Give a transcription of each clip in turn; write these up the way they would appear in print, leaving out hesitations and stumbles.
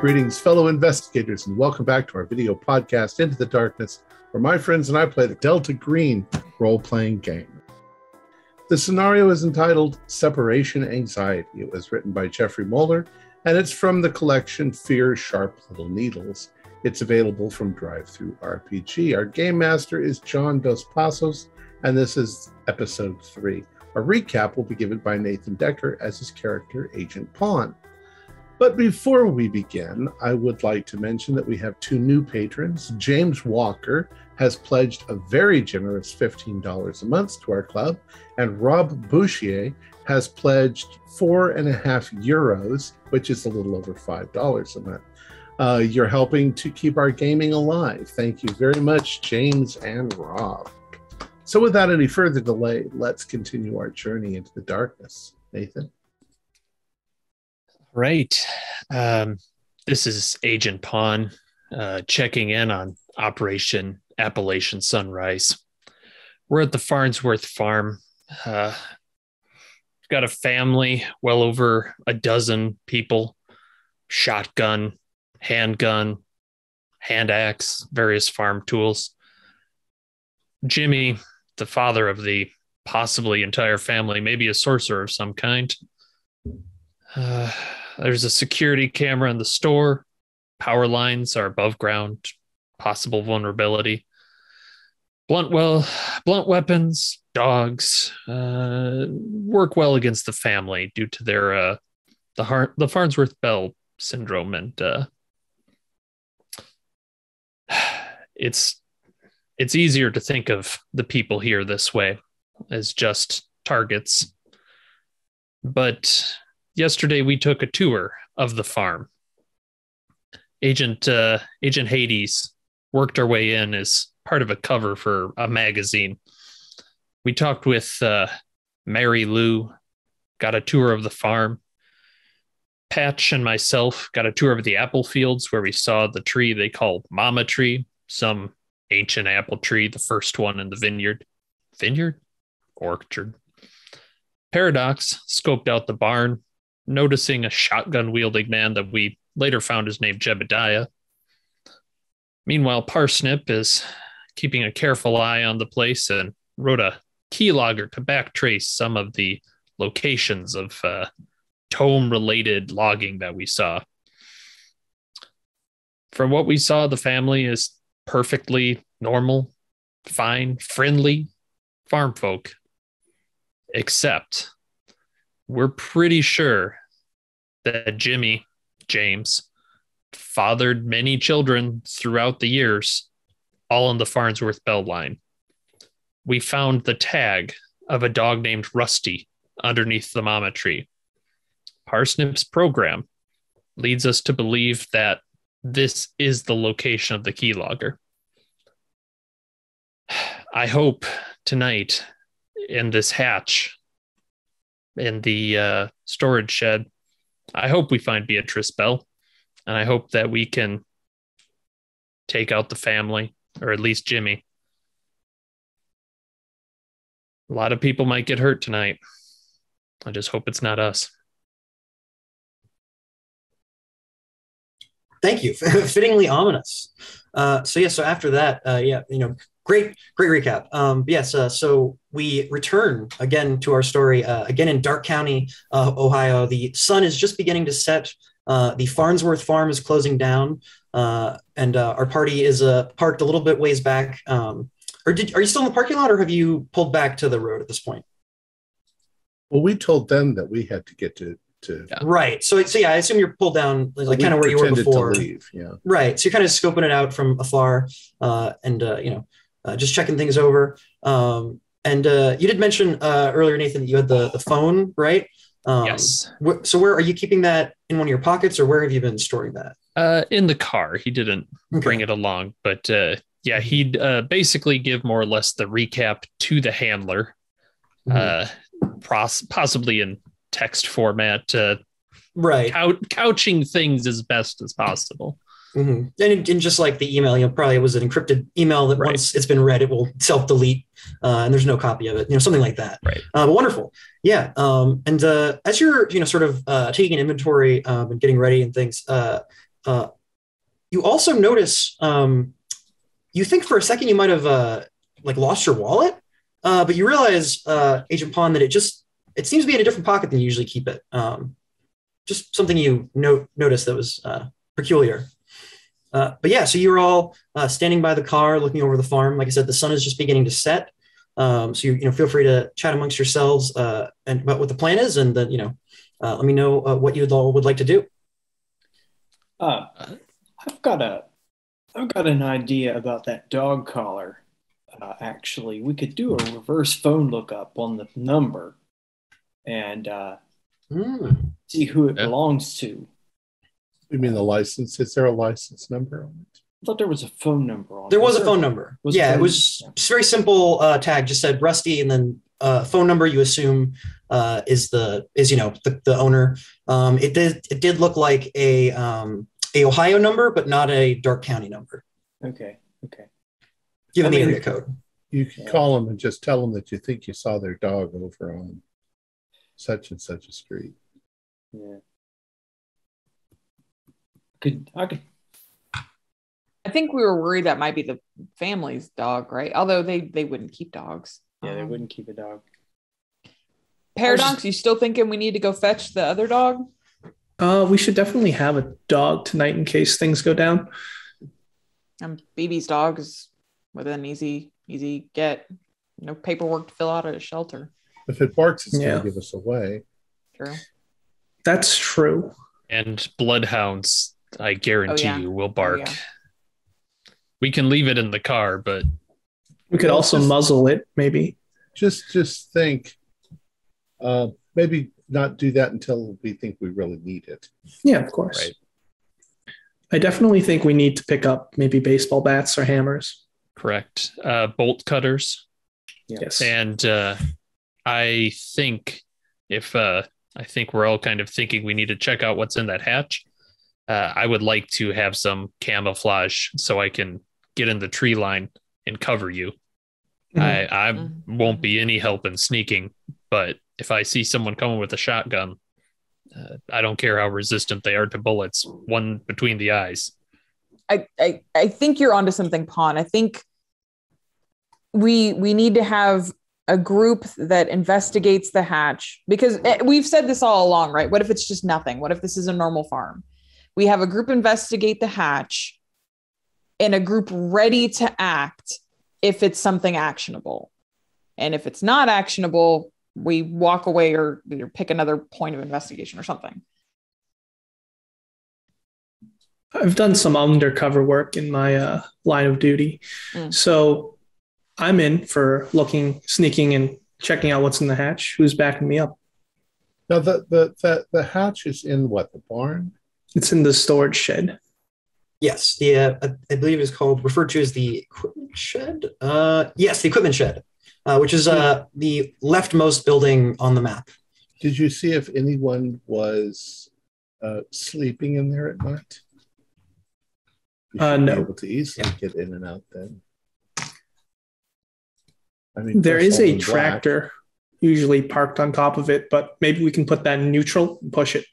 Greetings, fellow investigators, and welcome back to our video podcast, Into the Darkness, where my friends and I play the Delta Green role-playing game. The scenario is entitled Separation Anxiety. It was written by Jeffrey Moeller, and it's from the collection Fear Sharp Little Needles. It's available from Drive-Thru RPG. Our game master is John Dos Passos, and this is episode 3. A recap will be given by Nathan Decker as his character, Agent Pawn. But before we begin, I would like to mention that we have 2 new patrons. James Walker has pledged a very generous $15 a month to our club, and Rob Bouchier has pledged €4.50, which is a little over $5 a month. You're helping to keep our gaming alive. Thank you very much, James and Rob. So without any further delay, let's continue our journey into the darkness. Nathan? Right. This is Agent Pawn checking in on Operation Appalachian Sunrise. We're at the Farnsworth farm. We've got a family, well over a dozen people, shotgun, handgun, hand axe, various farm tools. Jimmy, the father of the possibly entire family, maybe a sorcerer of some kind. There's a security camera in the store. Power lines are above ground. Possible vulnerability. Blunt weapons, dogs work well against the family due to their the Farnsworth Bell syndrome, and it's easier to think of the people here this way as just targets. But yesterday, we took a tour of the farm. Agent Hades worked our way in as part of a cover for a magazine. We talked with Mary Lou, got a tour of the farm. Patch and myself got a tour of the apple fields where we saw the tree they call Mama Tree, some ancient apple tree, the first one in the vineyard. Vineyard? Orchard. Paradox scoped out the barn, noticing a shotgun-wielding man that we later found is named Jebediah. Meanwhile, Parsnip is keeping a careful eye on the place and wrote a keylogger to backtrace some of the locations of tome-related logging that we saw. From what we saw, the family is perfectly normal, fine, friendly farm folk. Except we're pretty sure that James, fathered many children throughout the years, all on the Farnsworth Bell line. We found the tag of a dog named Rusty underneath the Mama Tree. Parsnip's program leads us to believe that this is the location of the keylogger. I hope tonight in this hatch in the storage shed, I hope we find Beatrice Bell, and I hope that we can take out the family, or at least Jimmy. A lot of people might get hurt tonight. I just hope it's not us. Thank you. Fittingly ominous. So after that, great recap. So we return again to our story, again in Dark County, Ohio. The sun is just beginning to set. The Farnsworth farm is closing down, and our party is parked a little bit ways back. Are you still in the parking lot, or have you pulled back to the road at this point? Well, we told them that we had to get to yeah. Right. So I assume you're pulled down like kind of where you were before. To leave, yeah. Right. So you're kind of scoping it out from afar, and just checking things over. And you did mention earlier, Nathan, that you had the phone, right? Yes. So where are you keeping that? In one of your pockets, or where have you been storing that? In the car. He didn't bring it along, but he'd basically give more or less the recap to the handler, possibly in text format, right? Couching things as best as possible. Mm-hmm. And just like the email, probably it was an encrypted email that once it's been read, it will self-delete, and there's no copy of it, something like that. Right. But wonderful. Yeah. And as you're, sort of taking an inventory and getting ready and things, you also notice, you think for a second you might have like lost your wallet, but you realize, Agent Pond, that it seems to be in a different pocket than you usually keep it. Just something you noticed that was peculiar. But yeah, so you're all standing by the car, looking over the farm. Like I said, the sun is just beginning to set. So you feel free to chat amongst yourselves and about what the plan is, and then let me know what you all would like to do. I've got an idea about that dog collar. Actually, we could do a reverse phone lookup on the number and see who it belongs to. You mean the license? Is there a license number on it? I thought there was a phone number on it. There was a phone number. It was just very simple tag. Just said Rusty, and then phone number. You assume is the owner. It did look like a Ohio number, but not a Dark County number. Okay. Given the area code, you can call them and just tell them that you think you saw their dog over on such and such a street. Yeah. I think we were worried that might be the family's dog, right? Although they wouldn't keep dogs. Yeah, they wouldn't keep a dog. Paradox, you still thinking we need to go fetch the other dog? We should definitely have a dog tonight in case things go down. BB's dog is within easy get. No paperwork to fill out at a shelter. If it barks, it's going to give us away. True. That's true. And bloodhounds, I guarantee you, will bark. Oh, yeah. We can leave it in the car, but we could also muzzle it, maybe. Just think, maybe not do that until we think we really need it. Yeah, of course. Right. I definitely think we need to pick up maybe baseball bats or hammers. Correct. Bolt cutters. Yes. And I think I think we're all kind of thinking we need to check out what's in that hatch. I would like to have some camouflage so I can get in the tree line and cover you. Mm-hmm. I won't be any help in sneaking, but if I see someone coming with a shotgun, I don't care how resistant they are to bullets, one between the eyes. I think you're onto something, Pawn. I think we need to have a group that investigates the hatch, because we've said this all along, right? What if it's just nothing? What if this is a normal farm? We have a group investigate the hatch and a group ready to act if it's something actionable. And if it's not actionable, we walk away or pick another point of investigation or something. I've done some undercover work in my line of duty. So I'm in for sneaking and checking out what's in the hatch. Who's backing me up? Now, the hatch is in what, the barn? It's in the storage shed. Yes, I believe it's referred to as the equipment shed. Yes, the equipment shed, which is the leftmost building on the map. Did you see if anyone was sleeping in there at night? You should be able to easily get in and out then. I mean, there is a tractor usually parked on top of it, but maybe we can put that in neutral and push it.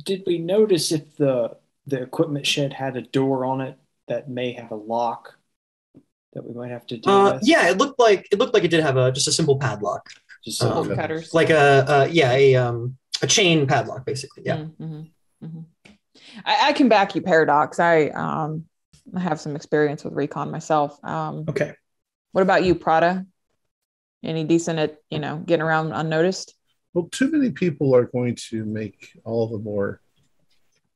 Did we notice if the equipment shed had a door on it that may have a lock that we might have to deal with? Yeah, it looked like it did have just a simple padlock. Just cutters. Like a chain padlock, basically. Yeah. Mm-hmm. Mm-hmm. I can back you, Paradox. I have some experience with recon myself. Okay. What about you, Prada? Any decent at getting around unnoticed? Well, too many people are going to make all the more,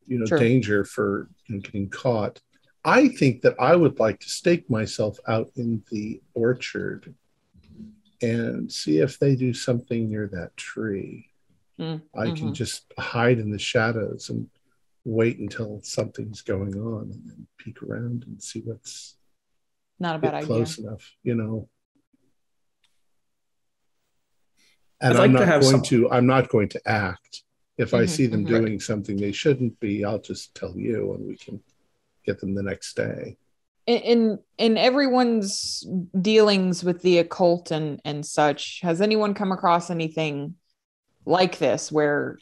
danger for getting caught. I think that I would like to stake myself out in the orchard and see if they do something near that tree. I can just hide in the shadows and wait until something's going on and then peek around and see what's not a bad idea. Close enough, And I'm not going to act. If I see them doing something they shouldn't be, I'll just tell you and we can get them the next day. In everyone's dealings with the occult and such, has anyone come across anything like this where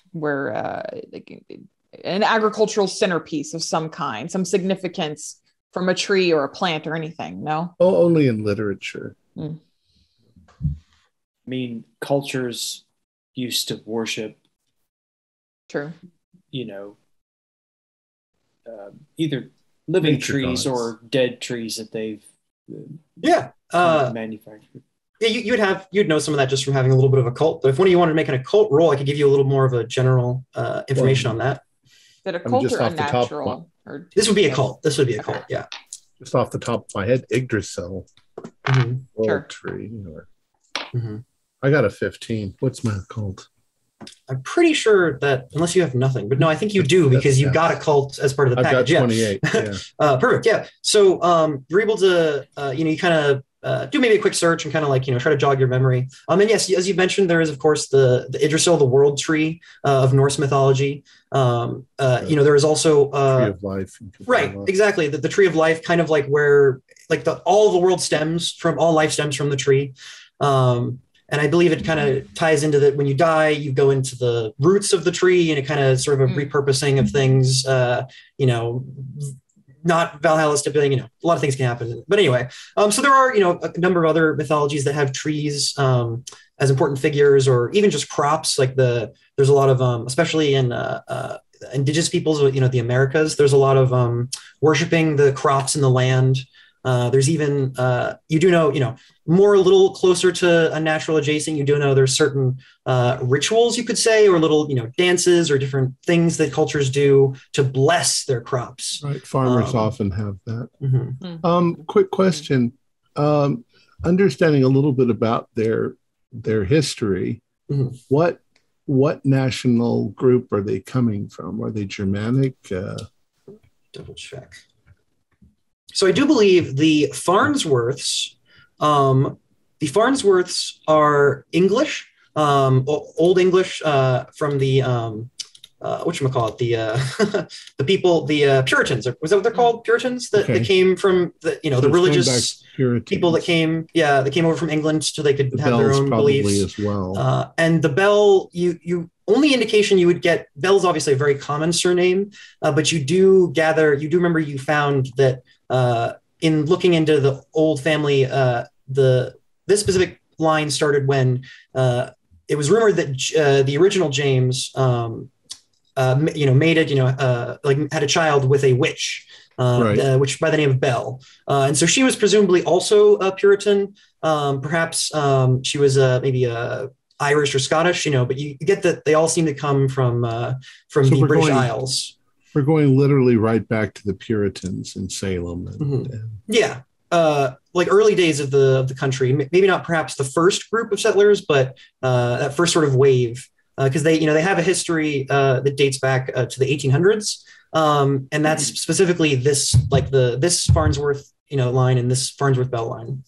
an agricultural centerpiece of some kind, some significance from a tree or a plant or anything. No? Oh, only in literature. I mean, cultures used to worship, True. Either living Nature trees gods. or dead trees that they've manufactured. Yeah, you'd know some of that just from having a little bit of occult. But if one of you wanted to make an occult roll, I could give you a little more of a general information on that. Is it occult just or off the top of unnatural? Or This would be occult. This would be occult. Okay. Yeah. Just off the top of my head, Yggdrasil. Mhm. Sure. Tree. Mhm. I got a 15. What's my occult? I'm pretty sure that unless you have nothing, but no, I think you do because you got occult as part of the I've got package. 28. Yeah. Perfect. Yeah. So you're able to, you kind of do maybe a quick search and kind of try to jog your memory. And yes, as you mentioned, there is of course the Yggdrasil, the world tree of Norse mythology. There is also Tree of life. right, exactly. The tree of life, kind of like where all the world stems from, all life stems from the tree. And I believe it kind of ties into that when you die, you go into the roots of the tree and it kind of sort of a repurposing of things, not Valhalla stability, a lot of things can happen. But anyway, so there are, a number of other mythologies that have trees as important figures, or even just crops. There's a lot of, especially in indigenous peoples, the Americas, there's a lot of worshiping the crops in the land. There's even, more a little closer to a natural adjacent, you do know there's certain rituals, you could say, or little, dances or different things that cultures do to bless their crops. Right. Farmers often have that. Mm-hmm. Quick question. Understanding a little bit about their history, Mm-hmm. what national group are they coming from? Are they Germanic? Double check. So I do believe the Farnsworths are English, Old English, from the whatchamacallit, the people, the Puritans. Was that what they're called? Puritans that came from the religious people that came over from England so they could have their own beliefs as well. And the Bell, you only indication you would get, Bell's obviously a very common surname, but you do remember you found that in looking into the old family, this specific line started when it was rumored that the original James, mated, had a child with a witch, which by the name of Bell, and so she was presumably also a Puritan. Perhaps she was maybe Irish or Scottish, but you get that they all seem to come from the British Isles. We're going literally right back to the Puritans in Salem. Yeah. Early days of the country, maybe not perhaps the first group of settlers, but that first sort of wave, because they have a history that dates back to the 1800s. And that's specifically this Farnsworth, line and this Farnsworth Bell line.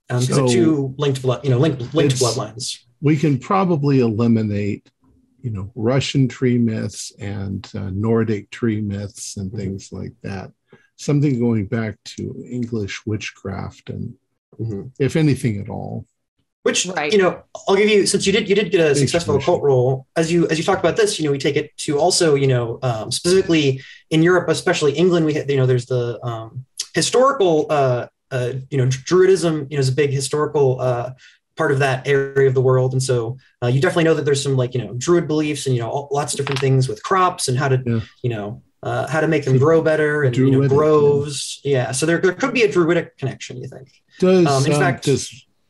Because the two linked bloodlines. We can probably eliminate Russian tree myths and Nordic tree myths and things like that. Something going back to English witchcraft and if anything at all. Which, I'll give you, since you did get a successful occult roll, as you talk about this, we take it to also, specifically in Europe, especially England, there's the historical, Druidism, is a big historical part of that area of the world. And so you definitely know that there's some Druid beliefs and, lots of different things with crops and how to make them grow better and groves. Yeah. So there could be a Druidic connection, you think?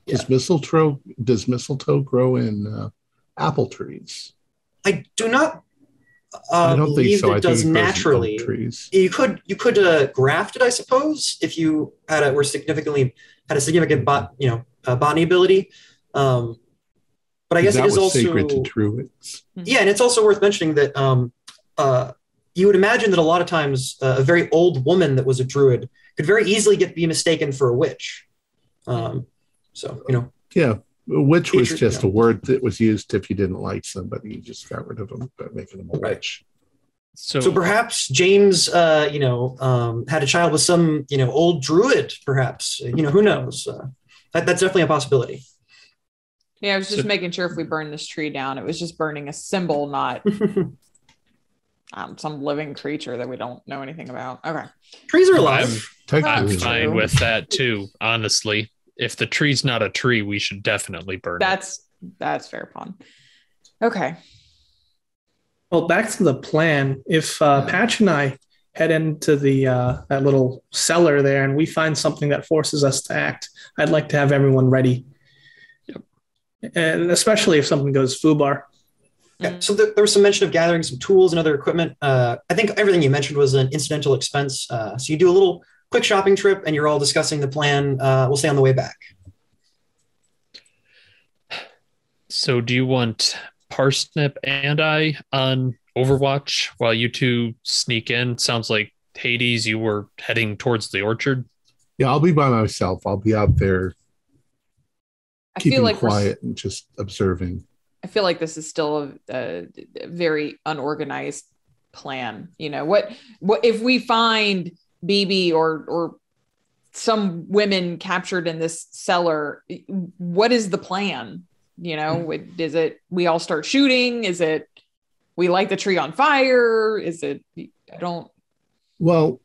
Does mistletoe grow in apple trees? I do not I don't think so. it does naturally. You could graft it, I suppose, if you had a significant botany ability. But I guess it is also sacred to Druids. Yeah, and it's also worth mentioning that you would imagine that a lot of times a very old woman that was a Druid could very easily be mistaken for a witch. Yeah, witch was just a word that was used if you didn't like somebody, you just got rid of them by making them a witch. So perhaps James, had a child with some, old Druid, perhaps, who knows? That's definitely a possibility. Yeah, I was just making sure if we burn this tree down, it was just burning a symbol, not some living creature that we don't know anything about. Okay. Trees are alive. I'm fine with that too, honestly. If the tree's not a tree, we should definitely burn it. That's fair, Pawn. Okay. Well, back to the plan. If Patch and I head into the that little cellar there and we find something that forces us to act, I'd like to have everyone ready. Yep. And especially if something goes foobar. Yeah, so there was some mention of gathering some tools and other equipment. I think everything you mentioned was an incidental expense. So you do a little quick shopping trip and you're all discussing the plan. We'll say on the way back. So do you want Parsnip and I on Overwatch while you two sneak in? Sounds like Hades, you were heading towards the orchard. Yeah, I'll be by myself. I'll be out there keeping like quiet and just observing. I feel like this is still a very unorganized plan. You know, what if we find BB or some women captured in this cellar? What is the plan? You know, is it we all start shooting? Is it we light the tree on fire? Is it I don't. Well,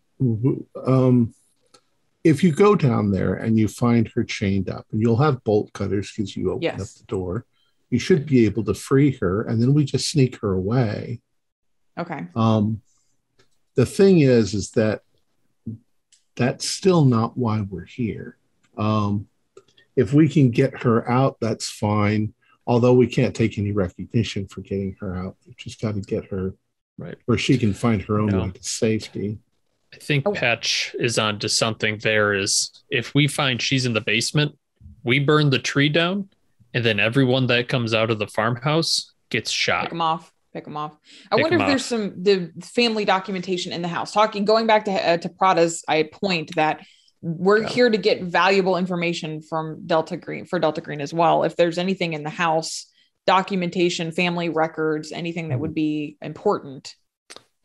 if you go down there and you find her chained up, and you'll have bolt cutters because you open up the door, you should be able to free her, and then we just sneak her away. Okay. The thing is that that's still not why we're here. If we can get her out, that's fine. Although we can't take any recognition for getting her out. We've just got to get her right where she can find her own way to safety. I think Patch is onto something there. Is if we find she's in the basement, we burn the tree down, and then everyone that comes out of the farmhouse gets shot. Pick them off. I wonder if there's the family documentation in the house. Going back to Prada's point that we're here to get valuable information from Delta Green as well. If there's anything in the house, documentation, family records, anything that would be important.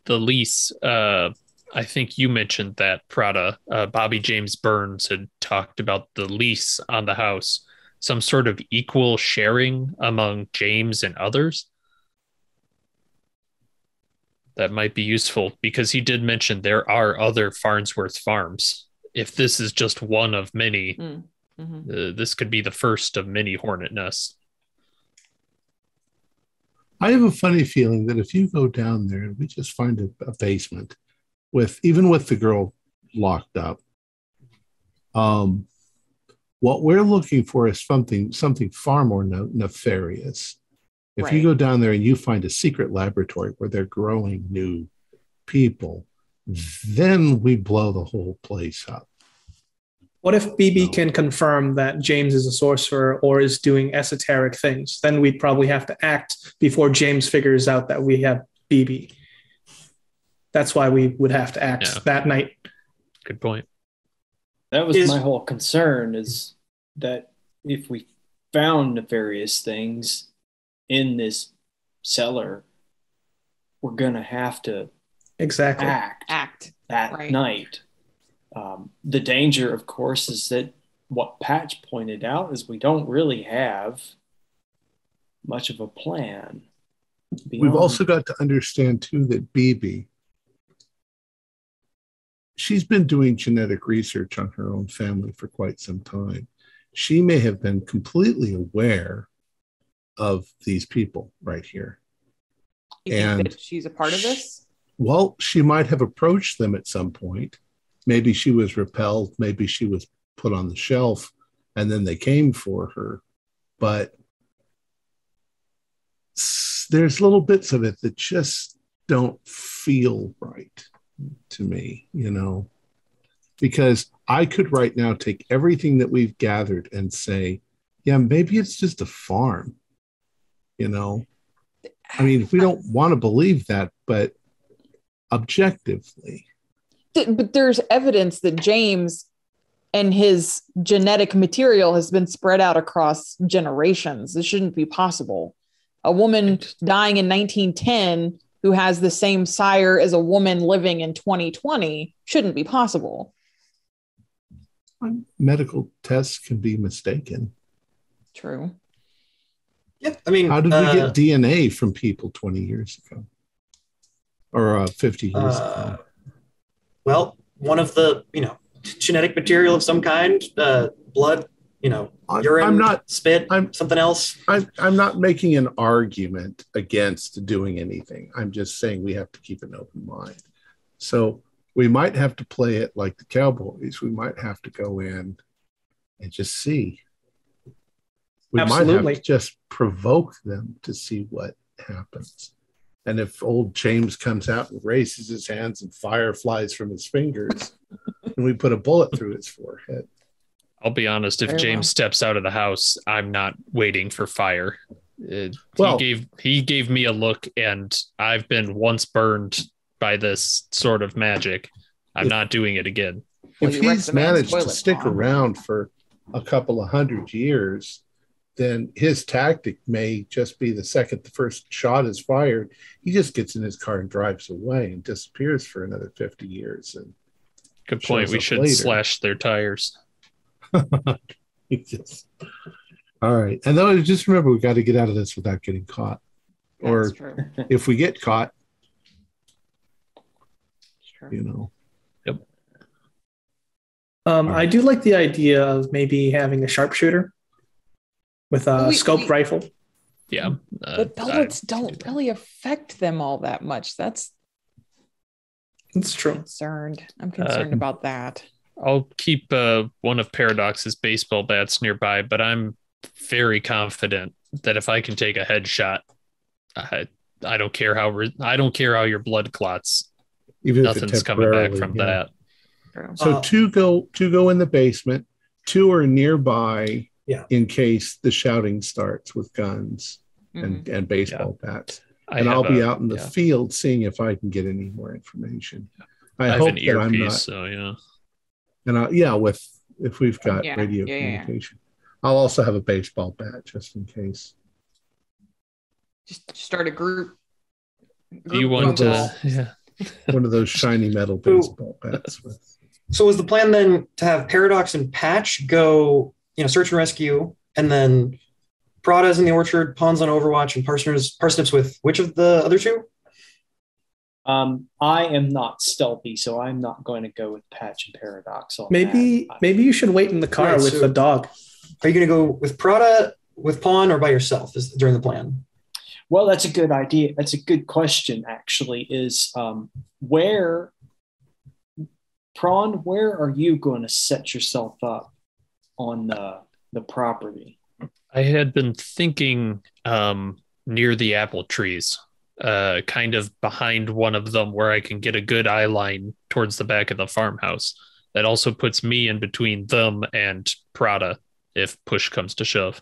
The lease, I think you mentioned that, Prada. Bobby James Burns had talked about the lease on the house, some sort of equal sharing among James and others. That might be useful because he did mention there are other Farnsworth farms. If this is just one of many, this could be the first of many hornet nests. I have a funny feeling that if you go down there and we just find a basement even with the girl locked up, what we're looking for is something far more nefarious. If you go down there and you find a secret laboratory where they're growing new people, then we blow the whole place up. What if BB can confirm that James is a sorcerer or is doing esoteric things? Then we'd probably have to act before James figures out that we have BB. That's why we would have to act that night. Good point. That was my whole concern, is that if we found nefarious things in this cellar, we're going to have to act that night. The danger, of course, is that what Patch pointed out is we don't really have much of a plan. We've also got to understand, too, that BB, she's been doing genetic research on her own family for quite some time. She may have been completely aware of these people right here. You think that she's a part of this? Well, she might have approached them at some point. Maybe she was repelled. Maybe she was put on the shelf and then they came for her. But there's little bits of it that just don't feel right to me, because I could right now take everything that we've gathered and say, yeah, maybe it's just a farm, I mean, we don't want to believe that, but objectively. But there's evidence that James and his genetic material has been spread out across generations. This shouldn't be possible. A woman dying in 1910 who has the same sire as a woman living in 2020 shouldn't be possible. Medical tests can be mistaken. True. Yeah, I mean, how did we get DNA from people 20 years ago? or 50 years ago. Well, one of the, genetic material of some kind, blood, urine, I'm not spit, something else. I'm not making an argument against doing anything. I'm just saying we have to keep an open mind. So we might have to play it like the Cowboys. We might have to go in and just see. We Absolutely. might have to just provoke them to see what happens. And if old James comes out and raises his hands and fire flies from his fingers, and we put a bullet through his forehead. I'll be honest, if James steps out of the house, I'm not waiting for fire. He gave me a look, and I've been once burned by this sort of magic. I'm not doing it again. If he's managed to stick around for a couple of 100 years, then his tactic may just be the second the first shot is fired, he just gets in his car and drives away and disappears for another 50 years. And good point. We should slash their tires. All right. And then just remember, we got to get out of this without getting caught. Or if we get caught, Yep. I do like the idea of maybe having a sharpshooter with a scoped rifle. Yeah. But bullets don't really affect them all that much. That's true. I'm concerned about that. I'll keep one of Paradox's baseball bats nearby, but I'm very confident that if I can take a headshot, I don't care how your blood clots. Even nothing's coming back from that. So two go in the basement, two are nearby in case the shouting starts with guns and baseball bats. And I'll be out in the field seeing if I can get any more information. I have hope an earpiece, so yeah. And if we've got radio communication, I'll also have a baseball bat just in case. Just start a group. You want one of those shiny metal baseball bats with. So was the plan then to have Paradox and Patch go, search and rescue, and then Prada's in the orchard, Pawn's on Overwatch, and Parsnips with which of the other two? I am not stealthy, so I'm not going to go with Patch and Paradox. Maybe you should wait in the car with the dog. Are you going to go with Prada, with Pawn, or by yourself during the plan? Well, that's a good idea. That's a good question, actually, is where are you going to set yourself up on the property? I had been thinking near the apple trees, kind of behind one of them where I can get a good eye line towards the back of the farmhouse. That also puts me in between them and Prada if push comes to shove.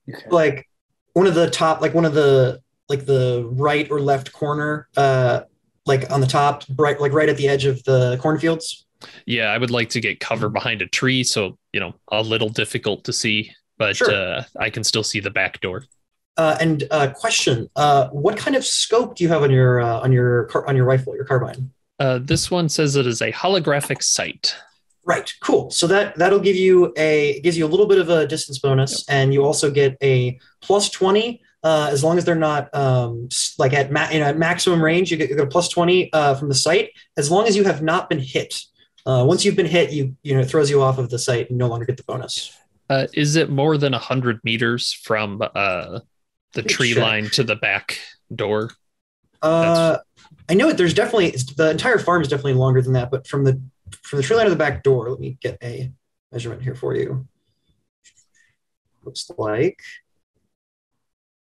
Okay. Like one of the top, like one of the right or left corner, like on the top, right at the edge of the cornfields. Yeah, I would like to get cover behind a tree, so a little difficult to see, but I can still see the back door. And question: what kind of scope do you have on your rifle, your carbine? This one says it is a holographic sight. Right, cool. So that'll give you a little bit of a distance bonus, and you also get a plus 20 as long as they're not like at maximum range. You get a plus 20 from the sight as long as you have not been hit. Once you've been hit, it throws you off of the site and no longer get the bonus. Is it more than 100 meters from the tree line to the back door? I know there's definitely the entire farm is definitely longer than that, but from the tree line to the back door, let me get a measurement here for you. Looks like,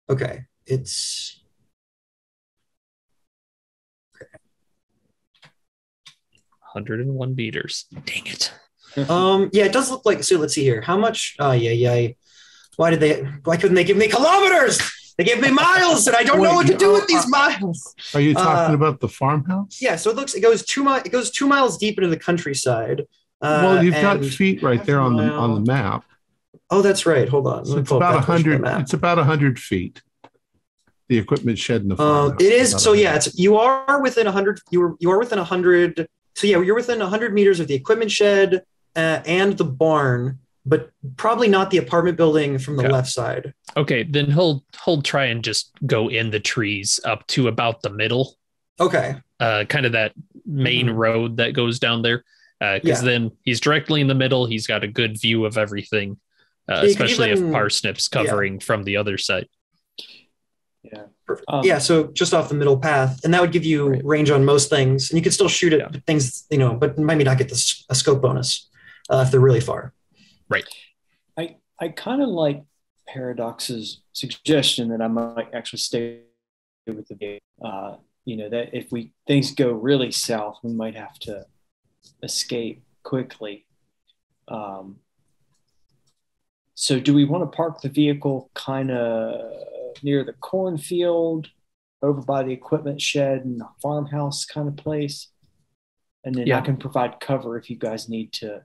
okay, it's 101 meters. Dang it. Yeah, it does look like, so let's see here. How much? Why couldn't they give me kilometers? They gave me miles and I don't know what to do with these miles. Are you talking about the farmhouse? Yeah, so it goes 2 miles deep into the countryside. Well, you've got feet right there on the map. Oh, that's right. Hold on. So it's about 100. It's about 100 feet. The equipment shed in the farmhouse. It is. So yeah, you are within 100. You are within 100. So yeah, you're within 100 meters of the equipment shed and the barn, but probably not the apartment building from the left side. Okay, then he'll try and just go in the trees up to about the middle. Okay. Kind of that main road that goes down there. Because then he's directly in the middle. He's got a good view of everything, especially if Parsnip's covering from the other side. Yeah. Yeah, so just off the middle path, and that would give you range on most things, and you could still shoot at things, but maybe not get a scope bonus if they're really far. Right. I kind of like Paradox's suggestion that I might actually stay with the game. That if things go really south, we might have to escape quickly. So do we want to park the vehicle kind of near the cornfield, over by the equipment shed and the farmhouse kind of place? And then I can provide cover if you guys need to.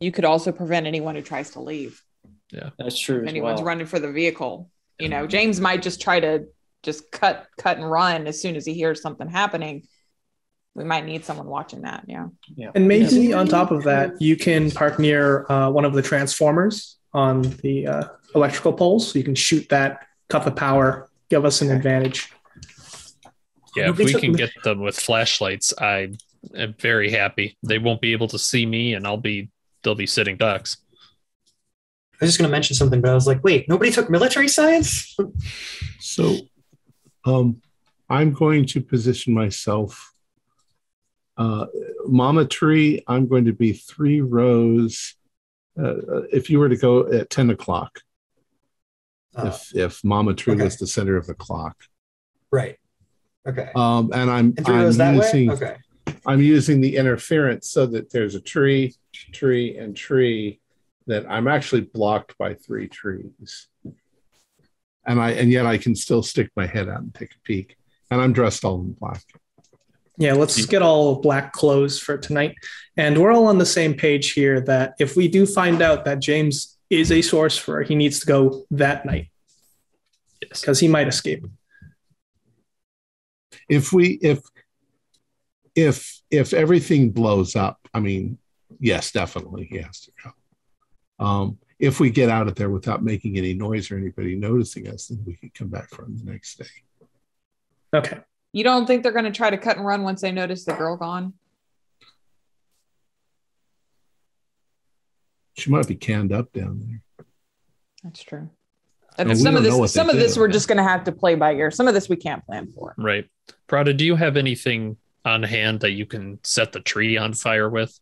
You could also prevent anyone who tries to leave. Yeah, that's true. If anyone's running for the vehicle, James might just try to just cut and run as soon as he hears something happening. We might need someone watching that. Yeah. And maybe on top of that, you can park near one of the transformers on the electrical poles. So you can shoot that, cut the power, give us an advantage. Yeah, if we can get them with flashlights, I am very happy. They won't be able to see me, and they'll be sitting ducks. I was just going to mention something, but I was like, wait, nobody took military science? So I'm going to position myself. Mama Tree, I'm going to be 3 rows. If you were to go at 10 o'clock, if Mama Tree was the center of the clock. Right. Okay. And I'm using the interference so that there's a tree, and tree, that I'm actually blocked by 3 trees. And yet I can still stick my head out and take a peek. And I'm dressed all in black. Yeah, let's get all black clothes for tonight. And we're all on the same page here that if we do find out that James is a sorcerer, he needs to go that night. Yes. Because he might escape. If everything blows up, I mean, yes, definitely he has to go. If we get out of there without making any noise or anybody noticing us, then we can come back from the next day. Okay. You don't think they're going to try to cut and run once they notice the girl gone? She might be canned up down there. That's true. Some of this we're just going to have to play by ear. Some of this we can't plan for. Right. Prada, do you have anything on hand that you can set the tree on fire with?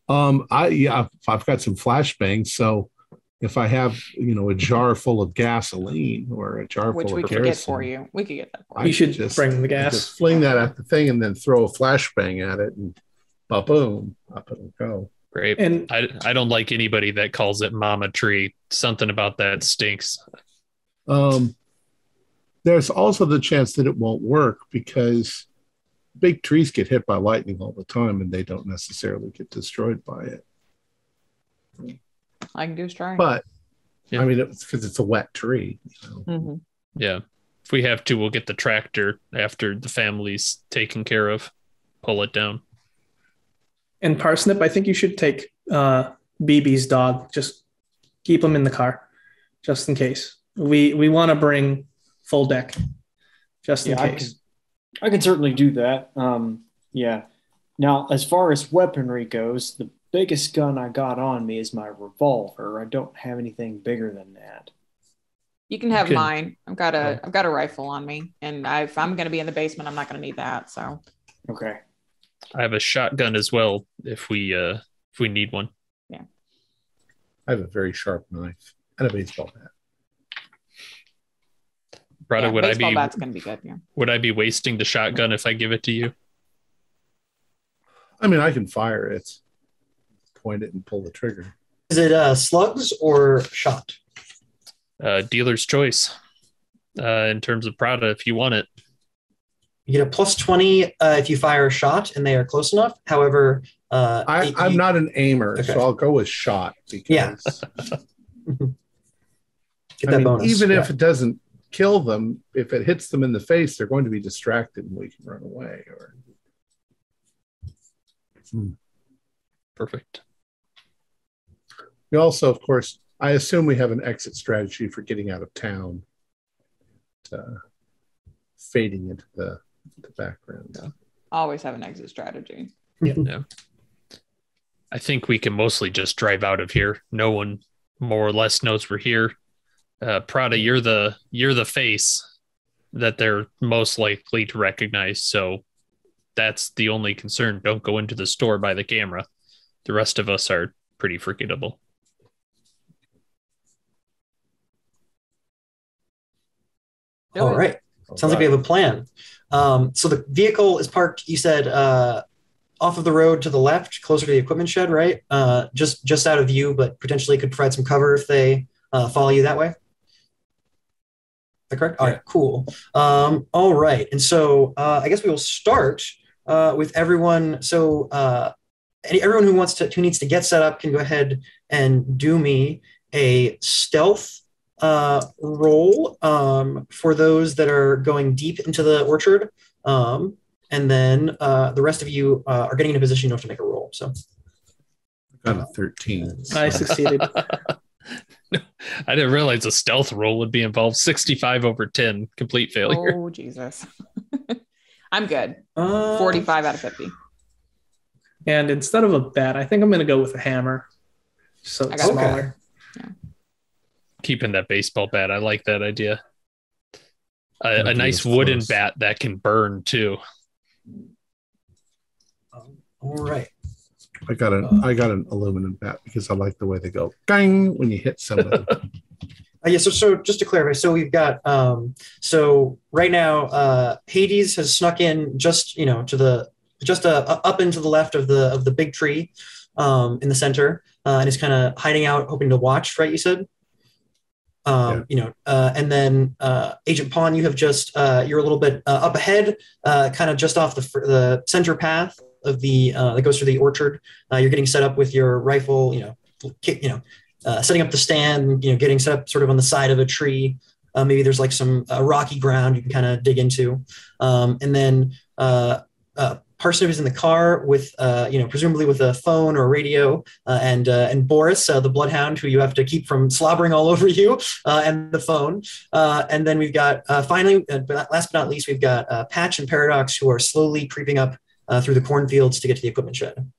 I've got some flashbangs. So if I have, a jar full of gasoline or a jar full of kerosene, which we could get for you. We could get that for you. You should just bring the gas. Just fling that at the thing and then throw a flashbang at it and boom, up it'll go. Great. And I don't like anybody that calls it Mama Tree. Something about that stinks. There's also the chance that it won't work because big trees get hit by lightning all the time and they don't necessarily get destroyed by it. I can do is try. But, I mean, it's because it's a wet tree. Mm-hmm. Yeah. If we have to, we'll get the tractor after the family's taken care of. Pull it down. And Parsnip, I think you should take BB's dog. Just keep him in the car, just in case. We want to bring full deck, just in case. I can certainly do that. Yeah. Now, as far as weaponry goes, the biggest gun I got on me is my revolver. I don't have anything bigger than that. You can have mine. I've got a rifle on me, and if I'm going to be in the basement, I'm not going to need that. So. Okay. I have a shotgun as well if we need one. Yeah. I have a very sharp knife and a baseball bat. Prada, baseball bat's going to be good. Yeah. Would I be wasting the shotgun if I give it to you? I mean, I can fire it, point it, and pull the trigger. Is it slugs or shot? Dealer's choice. In terms of Prada, if you want it. You get a plus 20 if you fire a shot and they are close enough. However, I'm not an aimer, so I'll go with shot. Because, Get that bonus. Even if it doesn't kill them, if it hits them in the face, they're going to be distracted and we can run away. Perfect. We also, of course, I assume we have an exit strategy for getting out of town. fading into the background. Always have an exit strategy. Yeah. I think we can mostly just drive out of here. No one more or less knows we're here. Prada, you're the face that they're most likely to recognize. So that's the only concern. Don't go into the store by the camera. The rest of us are pretty forgettable. All right. Sounds like we have a plan. So the vehicle is parked, you said, off of the road to the left, closer to the equipment shed, right? Just out of view, but potentially could provide some cover if they follow you that way. Is that correct? Yeah. All right, cool. All right. And so I guess we will start with everyone. So everyone who needs to get set up can go ahead and do me a stealth roll for those that are going deep into the orchard. And then the rest of you are getting in a position you don't have to make a roll. So I got a 13. I succeeded. No, I didn't realize a stealth roll would be involved. 65 over 10, complete failure. Oh, Jesus. I'm good. 45 out of 50. And instead of a bat, I think I'm going to go with a hammer. So it's smaller. Yeah. Keeping that baseball bat. I like that idea. A nice wooden bat that can burn too. All right. I got an aluminum bat because I like the way they go bang when you hit somebody. So just to clarify, so we've got so right now Hades has snuck in just to the up into the left of the big tree in the center and is kind of hiding out, hoping to watch. Right, you said. And then Agent Pawn, you have just you're a little bit up ahead, kind of just off the center path of the that goes through the orchard. You're getting set up with your rifle, setting up the stand, getting set up sort of on the side of a tree. Maybe there's like some rocky ground you can kind of dig into, and then Parsnip is in the car with, presumably with a phone or a radio, and Boris, the bloodhound, who you have to keep from slobbering all over you, and the phone. And then we've got, finally, last but not least, we've got Patch and Paradox, who are slowly creeping up through the cornfields to get to the equipment shed.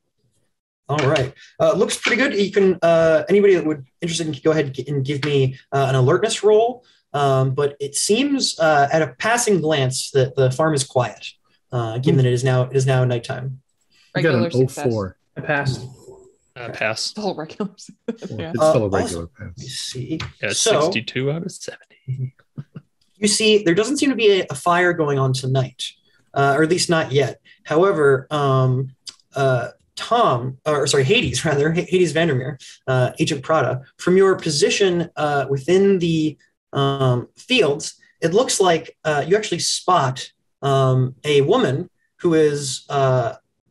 All right. Looks pretty good. You can, anybody that would interested can go ahead and give me an alertness roll. But it seems at a passing glance that the farm is quiet. Given that it is now nighttime. Regular got an success. 04. I passed. Pass. Still regular success. Yeah. It's still a regular Let me pass. see. Yeah, So 62 out of 70. you see, there doesn't seem to be a fire going on tonight, or at least not yet. However, Hades Vandermeer, Agent Prada, from your position within the fields, it looks like you actually spot a woman who is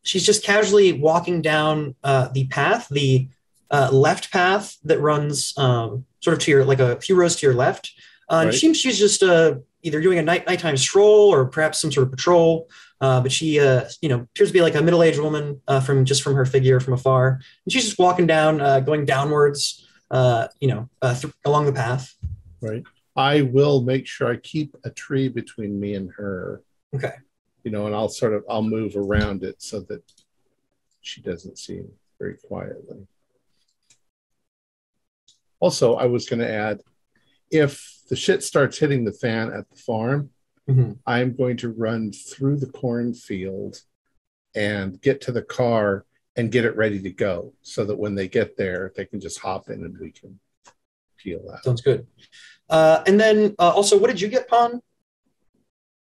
she's just casually walking down the path, the left path that runs sort of to your, like a few rows to your left. Right. It seems she's just either doing a nighttime stroll or perhaps some sort of patrol. But she appears to be like a middle-aged woman from her figure from afar. And she's just walking down, going downwards, along the path. Right. I will make sure I keep a tree between me and her. Okay. And I'll move around it so that she doesn't see me very quietly. Also, I was going to add, if the shit starts hitting the fan at the farm, I'm going to run through the cornfield and get to the car and get it ready to go so that when they get there, they can just hop in and we can peel out. Sounds good. And then also, what did you get, Pon?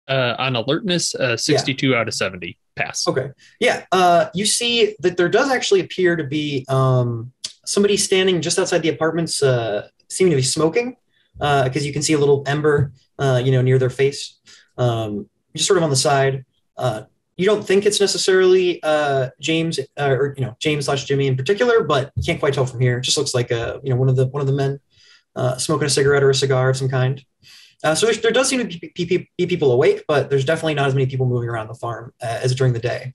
On alertness, 62 out of 70. Pass. Okay. Yeah. You see that there does actually appear to be somebody standing just outside the apartments, seeming to be smoking, because you can see a little ember, near their face, just sort of on the side. You don't think it's necessarily James or James/Jimmy in particular, but you can't quite tell from here. It just looks like one of the men smoking a cigarette or a cigar of some kind. So there does seem to be people awake, but there's definitely not as many people moving around the farm as during the day.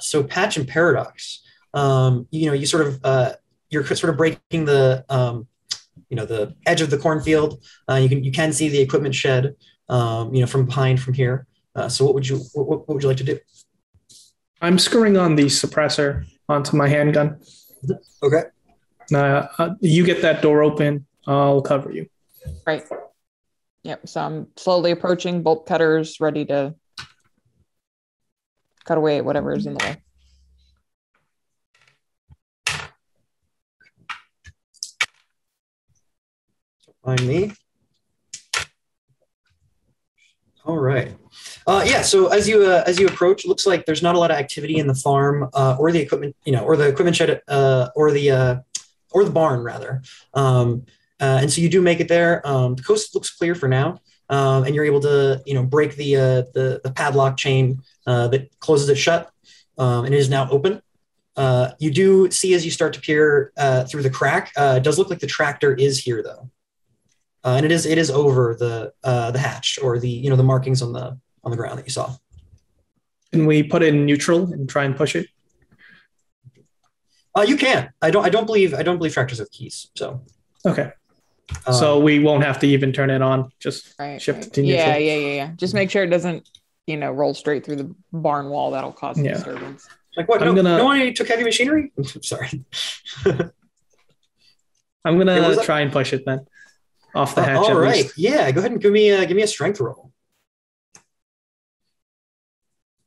So Patch and Paradox, you're sort of breaking the the edge of the cornfield. You can see the equipment shed. from behind from here. So what would you like to do? I'm screwing on the suppressor onto my handgun. Okay. You get that door open. I'll cover you. Right. Yep. So I'm slowly approaching, bolt cutters ready to cut away at whatever is in the way. Find me. All right. So as you approach, it looks like there's not a lot of activity in the farm or the equipment, or the equipment shed, or the barn rather. And so you do make it there. The coast looks clear for now, and you're able to break the padlock chain that closes it shut, and it is now open. You do see as you start to peer through the crack. It does look like the tractor is here though. And it is over the hatch or the the markings on the ground that you saw. Can we put it in neutral and try and push it? You can. I don't believe tractors have keys. So okay. So we won't have to even turn it on. Just shift it to neutral. Yeah. Just make sure it doesn't roll straight through the barn wall. That'll cause disturbance. Like what? No one took heavy machinery. Sorry. I'm gonna try and push it then. Off the hatch. All right. Yeah. Go ahead and give me a strength roll.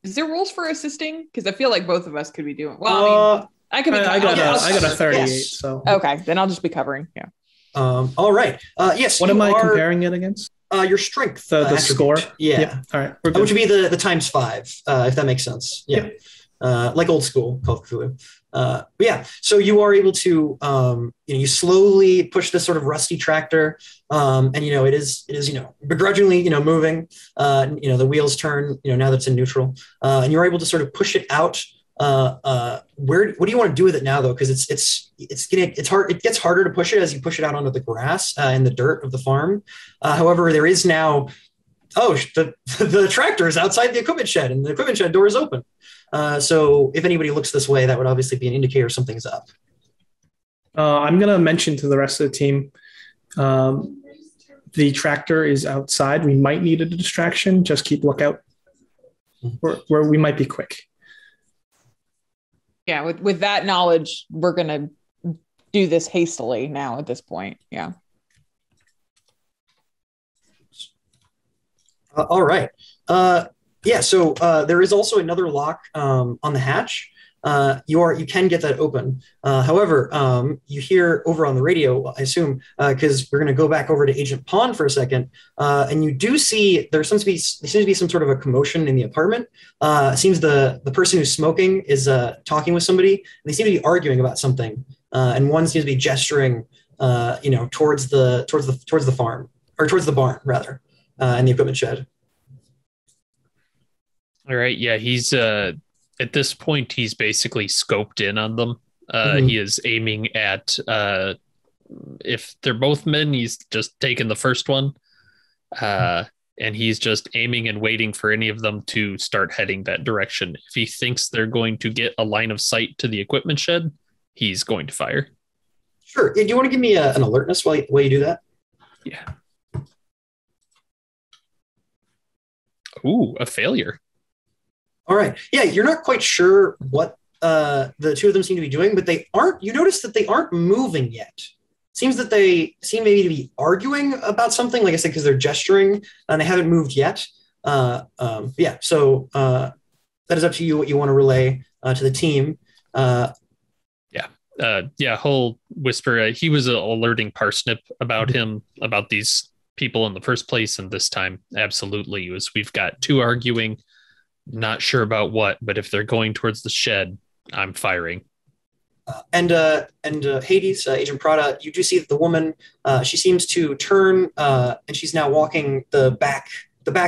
Is there rules for assisting? Because I feel like both of us could be doing. Well, I could be. I got a 38. Yes. So okay, then I'll just be covering. Yeah. All right. Yes. What am I comparing it against? Your strength. The score. Yeah. Yep. All right. Which would be the times 5, if that makes sense. Yeah. Yep. Like old school Call of Cthulhu. So you are able to, you slowly push this sort of rusty tractor, and it is begrudgingly moving. The wheels turn, now that it's in neutral, and you're able to sort of push it out. What do you want to do with it now though? Because it's hard. It gets harder to push it as you push it out onto the grass and the dirt of the farm. However, there is now. The tractor is outside the equipment shed, and the equipment shed door is open. So if anybody looks this way, that would obviously be an indicator something's up. I'm going to mention to the rest of the team, the tractor is outside. We might need a distraction. Just keep lookout. Where we might be quick. Yeah, with that knowledge, we're going to do this hastily now at this point. Yeah. All right. So there is also another lock on the hatch. You can get that open. However, you hear over on the radio, I assume, because we're going to go back over to Agent Pond for a second, and you do see there seems to be some sort of a commotion in the apartment. It seems the person who's smoking is talking with somebody, and they seem to be arguing about something. And one seems to be gesturing, towards the farm or towards the barn rather, and the equipment shed. All right. Yeah, he's at this point he's basically scoped in on them. He is aiming at if they're both men, he's just taken the first one. And he's just aiming and waiting for any of them to start heading that direction. If he thinks they're going to get a line of sight to the equipment shed, he's going to fire. Sure. Do you want to give me an alertness while you do that? Yeah. Ooh, a failure. All right. Yeah, you're not quite sure what the two of them seem to be doing, but they aren't. You notice that they aren't moving yet. Seems that they seem maybe to be arguing about something, like I said, because they're gesturing and they haven't moved yet. So that is up to you what you want to relay to the team. He'll whisper. He was alerting Parsnip about him, about these people in the first place, and this time, absolutely, we've got two arguing. Not sure about what, but if they're going towards the shed, I'm firing. And Hades, Agent Prada, you do see that the woman, she seems to turn, and she's now walking the back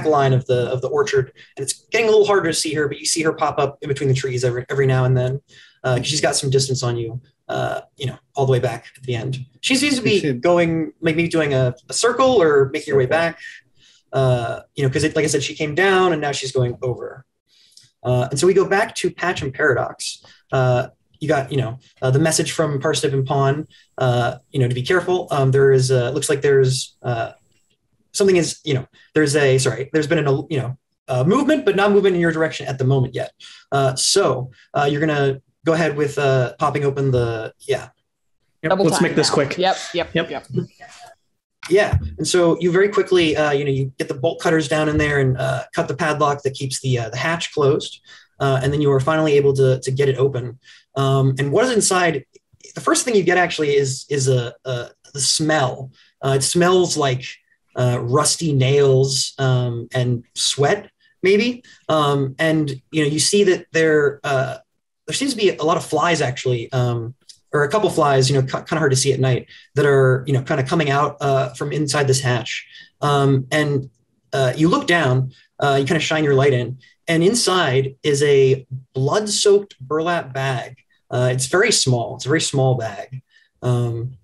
line of the orchard, and it's getting a little harder to see her, but you see her pop up in between the trees every now and then. She's got some distance on you, all the way back at the end. She seems to be going, maybe doing a circle or making her way back, because like I said, she came down and now she's going over. And so we go back to Patch and Paradox. You got, the message from Parsnip and Pawn, to be careful. There is, looks like there's some something is, there's been a movement, but not movement in your direction at the moment yet. So you're gonna go ahead with popping open the Yep, let's make this quick. Yep. Yeah, and so you very quickly, you get the bolt cutters down in there and cut the padlock that keeps the hatch closed, and then you are finally able to get it open. And what is inside? The first thing you get actually is the smell. It smells like rusty nails and sweat, maybe. And you see that there seems to be a lot of flies actually. Or a couple flies, kind of hard to see at night, that are, kind of coming out from inside this hatch. And you look down, you kind of shine your light in, and inside is a blood-soaked burlap bag. It's very small. It's a very small bag. And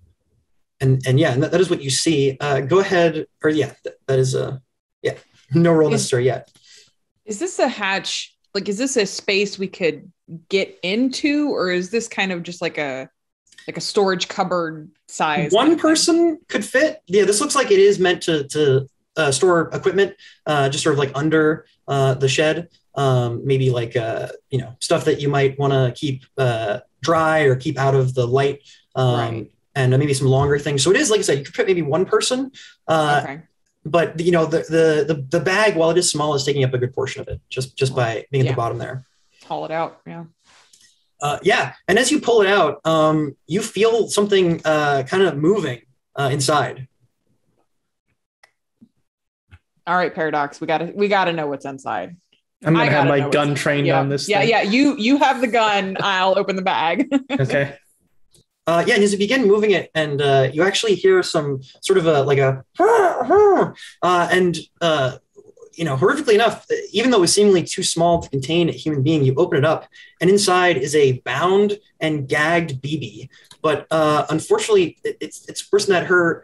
that is what you see. Go ahead, or that is no roll necessary yet. Is this a hatch? Like, is this a space we could get into, or is this kind of just like a storage cupboard size? One person could fit. Yeah, this looks like it is meant to store equipment, just sort of like under the shed. Maybe like stuff that you might want to keep dry or keep out of the light, right. And maybe some longer things. So it is, like I said, you could fit maybe one person. Okay. But the bag, while it is small, is taking up a good portion of it just by being at the bottom there. Haul it out. Yeah. And as you pull it out, you feel something kind of moving inside. All right, Paradox, we gotta know what's inside. I'm gonna have my gun trained on this thing. Yeah. You have the gun. I'll open the bag. Okay. And as you begin moving it, and you actually hear some sort of horrifically enough, even though it was seemingly too small to contain a human being, you open it up, and inside is a bound and gagged BB. But unfortunately, it's worse than that. Her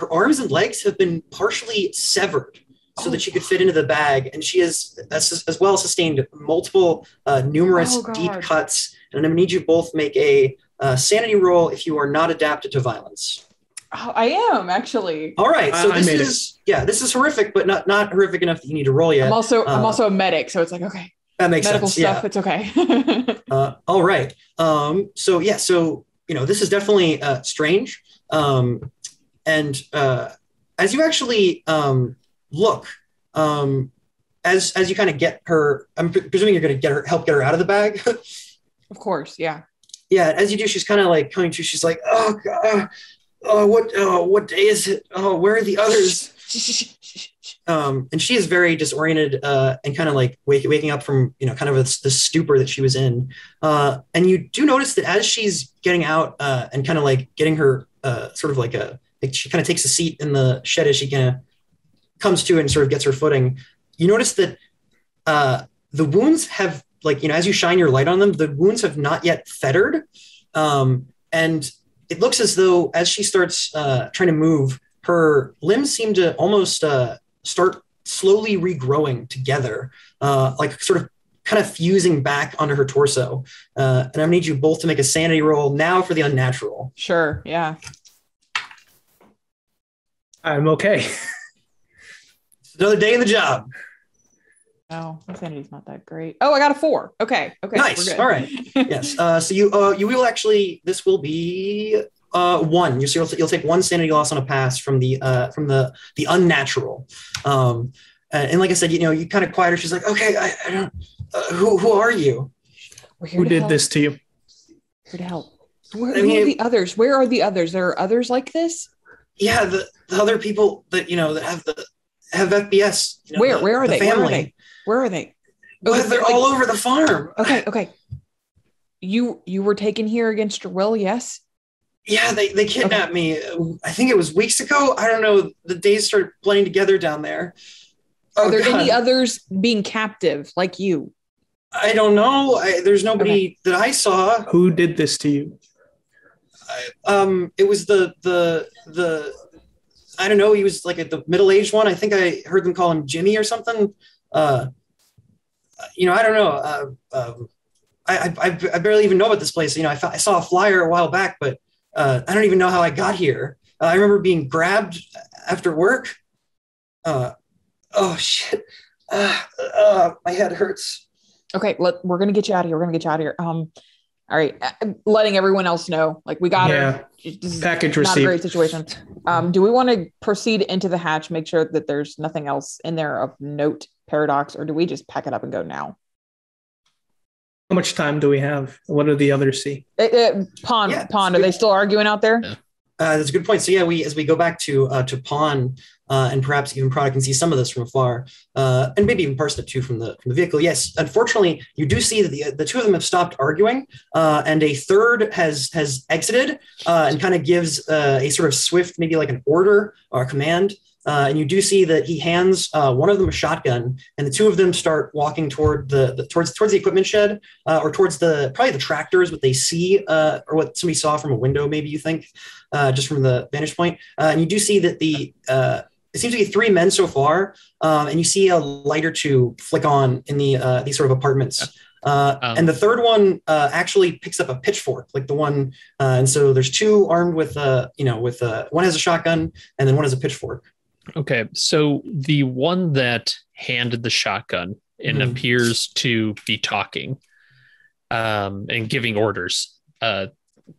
arms and legs have been partially severed so that she could fit into the bag, and she has as well sustained multiple, numerous deep cuts. And I'm going to need you both make a sanity roll if you are not adapted to violence. Oh, I am actually. All right, so this is horrific, but not horrific enough that you need to roll yet. I'm also a medic, so it's like, okay, that makes medical sense. stuff. It's okay. All right. So this is definitely strange. And as you actually look, as you kind of get her, I'm presuming you're going to help get her out of the bag. Of course, yeah. Yeah, as you do, she's kind of like coming to. She's like, "Oh God, what day is it? Oh, where are the others?" And she is very disoriented and kind of like waking up from kind of the stupor that she was in. And you do notice that as she's getting out and kind of like getting her sort of like she kind of takes a seat in the shed as she kind of comes to and sort of gets her footing. You notice that the wounds have, as you shine your light on them, the wounds have not yet fettered. And it looks as though as she starts trying to move, her limbs seem to almost start slowly regrowing together, like sort of kind of fusing back onto her torso. And I'm going to need you both to make a sanity roll now for the unnatural. Sure, yeah. I'm okay. It's another day in the job. Oh, my sanity's not that great. Oh, I got a 4. Okay. Nice. All right. Yes. So you will actually. This will be 1. You'll take 1 sanity loss on a pass from the unnatural. And like I said, you kind of quiet her. She's like, okay, I don't. Who are you? Who did this to you? Here to help. Who are the others? Where are the others? There are others like this? Yeah, the other people that that have FBS. Where are they? Family. Where are they? Well, they're all over the farm. Okay. You were taken here against your will, yes? Yeah, they kidnapped me. I think it was weeks ago. I don't know. The days started blending together down there. Are there any others being captive like you? I don't know. There's nobody that I saw. Who did this to you? It was the I don't know. He was like the middle-aged one. I think I heard them call him Jimmy or something. I don't know. I barely even know about this place. I saw a flyer a while back, but I don't even know how I got here. I remember being grabbed after work. Oh shit. My head hurts. Okay, we're gonna get you out of here. We're gonna get you out of here. All right, letting everyone else know, like we got her. This Package is not received. a great situation. Do we want to proceed into the hatch, make sure that there's nothing else in there of note, Paradox, or do we just pack it up and go now? How much time do we have? What do the others see? Pond, are they still arguing out there? Yeah. That's a good point. So yeah, as we go back to Pawn and perhaps even Product can see some of this from afar, and maybe even Parsnip too from the vehicle. Yes, unfortunately, you do see that the two of them have stopped arguing, and a third has exited and kind of gives a sort of swift, maybe like an order or a command. And you do see that he hands one of them a shotgun, and the two of them start walking toward towards the equipment shed, or towards probably the tractors, what they see, or what somebody saw from a window, maybe you think, just from the vantage point. And you do see that it seems to be 3 men so far, and you see a light or two flick on in these sort of apartments. And the third one actually picks up a pitchfork, like the one, and so there's 2 armed with one has a shotgun, and then one has a pitchfork. Okay, so the one that handed the shotgun and appears to be talking and giving orders.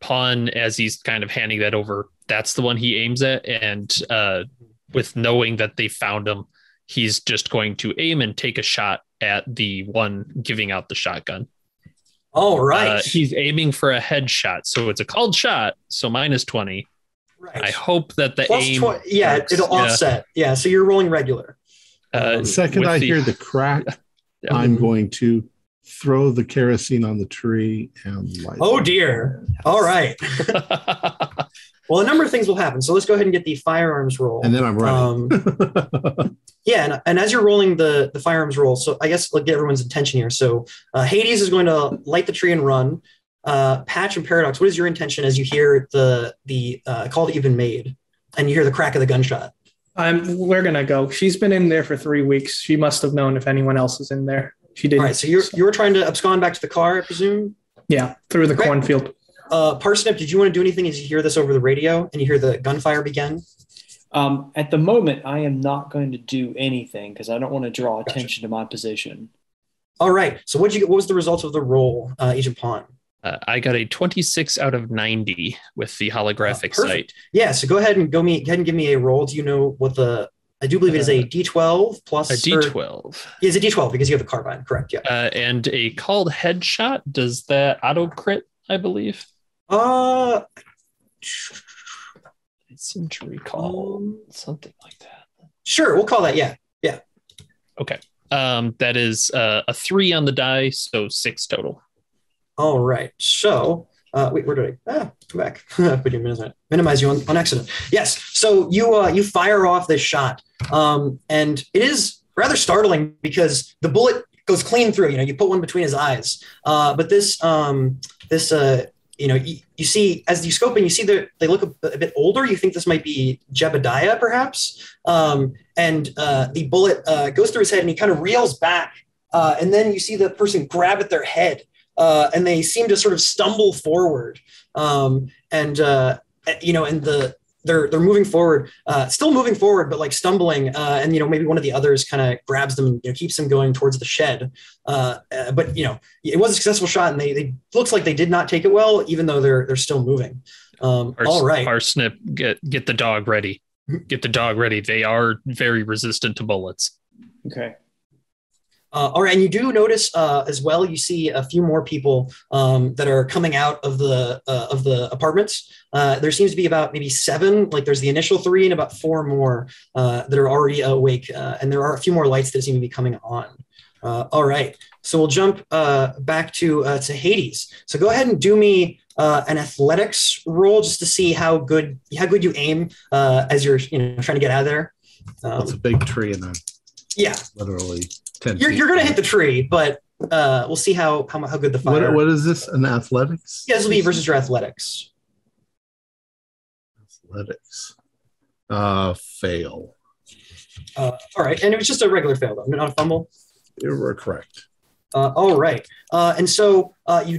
Pawn, as he's kind of handing that over, that's the one he aims at. And with knowing that they found him, he's just going to aim and take a shot at the one giving out the shotgun. All right. He's aiming for a headshot. So it's a called shot. So -20. Right. I hope that the plus aim. It'll offset. Yeah, so you're rolling regular. The second I hear the crack, I'm going to throw the kerosene on the tree and light. Oh dear! All right. Well, a number of things will happen. So let's go ahead and get the firearms roll. And then I'm running. Yeah, and as you're rolling the firearms roll, so I guess let's get everyone's attention here. So Hades is going to light the tree and run. Patch and Paradox, what is your intention as you hear the call that you've been made and you hear the crack of the gunshot? We're gonna go. She's been in there for 3 weeks. She must have known if anyone else is in there. She didn't. All right, so you were trying to abscond back to the car, I presume? Yeah, through the cornfield. Parsnip, did you want to do anything as you hear this over the radio and you hear the gunfire begin? At the moment, I am not going to do anything because I don't want to draw attention to my position. All right. So what was the result of the roll, Agent Pawn? I got a 26 out of 90 with the holographic sight. Yeah, so go ahead and give me a roll. Do you know what I do believe it is a D12 plus... A D12. It's a D12 because you have the carbine, correct, yeah. And a called headshot, does that auto crit, I believe? It seemed to recall something like that. Sure, we'll call that, yeah. Okay. That is a 3 on the die, so 6 total. All right. So, wait, where did I? Come back. Minimize you on accident. Yes. So you fire off this shot, and it is rather startling because the bullet goes clean through. You put one between his eyes. But you see as you scope in, you see that they look a bit older. You think this might be Jebediah, perhaps. And the bullet goes through his head, and he kind of reels back. And then you see the person grab at their head. And they seem to sort of stumble forward, they're moving forward, still moving forward, but like stumbling. And maybe one of the others kind of grabs them and keeps them going towards the shed. But it was a successful shot, and they looks like they did not take it well, even though they're still moving. All right, Parsnip, get the dog ready. Get the dog ready. They are very resistant to bullets. Okay. All right, and you do notice as well. You see a few more people that are coming out of the apartments. There seems to be about maybe 7. Like there's the initial 3 and about 4 more that are already awake, and there are a few more lights that seem to be coming on. All right, so we'll jump back to Hades. So go ahead and do me an athletics roll just to see how good you aim as you're trying to get out of there. It's a big tree, and literally. You're going to hit the tree, but we'll see how good the fire. What is this? An athletics? Yeah, this will be versus your athletics. Athletics. Fail. All right, and it was just a regular fail, though, not a fumble. You were correct. All right, and so you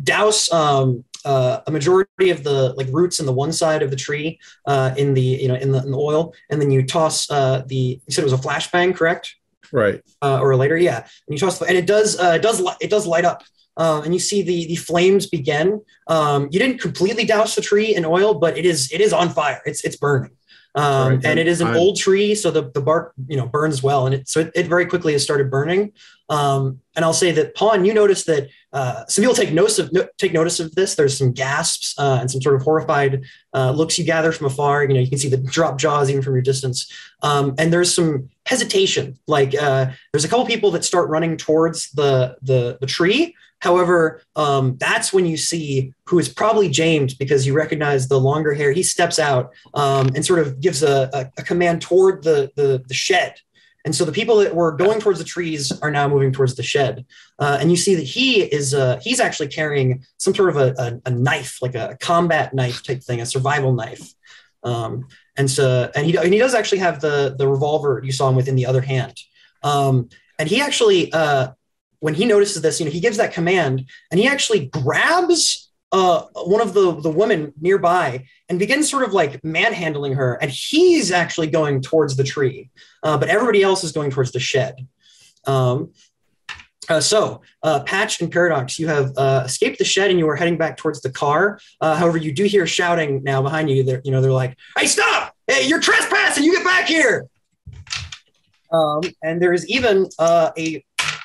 douse a majority of the like roots in the one side of the tree in the oil, and then you toss you said it was a flashbang, correct? Right. Or a lighter, yeah. And you toss and it does light up. And you see the flames begin. You didn't completely douse the tree in oil, but it is on fire. It's burning. Right. And it is an old tree, so the bark burns well, and it very quickly has started burning. And I'll say that, Pawn, you notice that some people take notice of this. There's some gasps and some sort of horrified looks you gather from afar. You can see the drop jaws even from your distance. And there's some hesitation. Like there's a couple people that start running towards the tree. However, that's when you see who is probably James, because you recognize the longer hair. He steps out and sort of gives a command toward the shed. And so the people that were going towards the trees are now moving towards the shed. And you see that he's actually carrying some sort of a knife, like a combat knife type thing, a survival knife. And he does actually have the revolver you saw him with in the other hand. And he actually, when he notices this, he gives that command, and he actually grabs one of the women nearby and begins sort of like manhandling her. And he's actually going towards the tree, but everybody else is going towards the shed. So Patch and Paradox, you have escaped the shed and you are heading back towards the car. However, you do hear shouting now behind you. They're like, "Hey, stop! Hey, you're trespassing! You get back here!" And there is even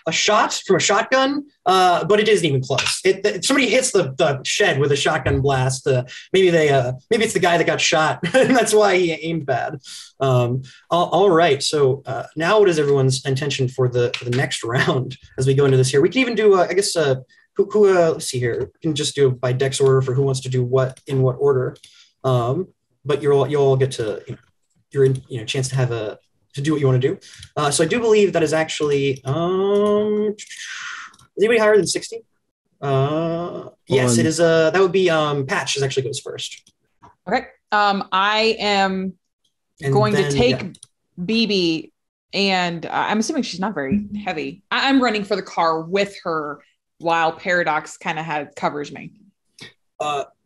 a shot from a shotgun, but it isn't even close. Somebody hits the shed with a shotgun blast. Maybe it's the guy that got shot, and that's why he aimed bad. All right. So now, what is everyone's intention for the next round as we go into this here? We can even do, I guess. Let's see here. We can just do it by dex order for who wants to do what in what order. But you'll all get to you're in chance to have to do what you want to do. So I do believe that is actually, is anybody higher than 60? Yes, it is. That would be Patch actually goes first. Okay. I am going to take BB, and I'm assuming she's not very heavy. I'm running for the car with her while Paradox kind of covers me.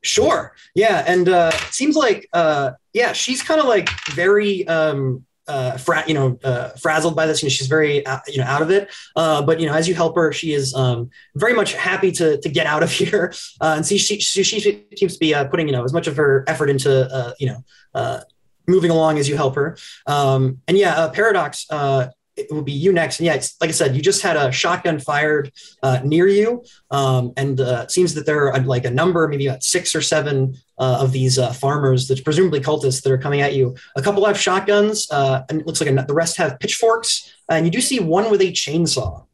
Sure. Yeah. And it seems like, she's kind of like very, frazzled by this. She's very out of it, but as you help her, she is very much happy to get out of here, and she seems to be putting as much of her effort into moving along as you help her. Paradox, it will be you next. And it's like I said, you just had a shotgun fired near you, and it seems that there are like a number, maybe about 6 or 7 of these farmers, that's presumably cultists, that are coming at you. A couple have shotguns, and it looks like the rest have pitchforks, and you do see one with a chainsaw.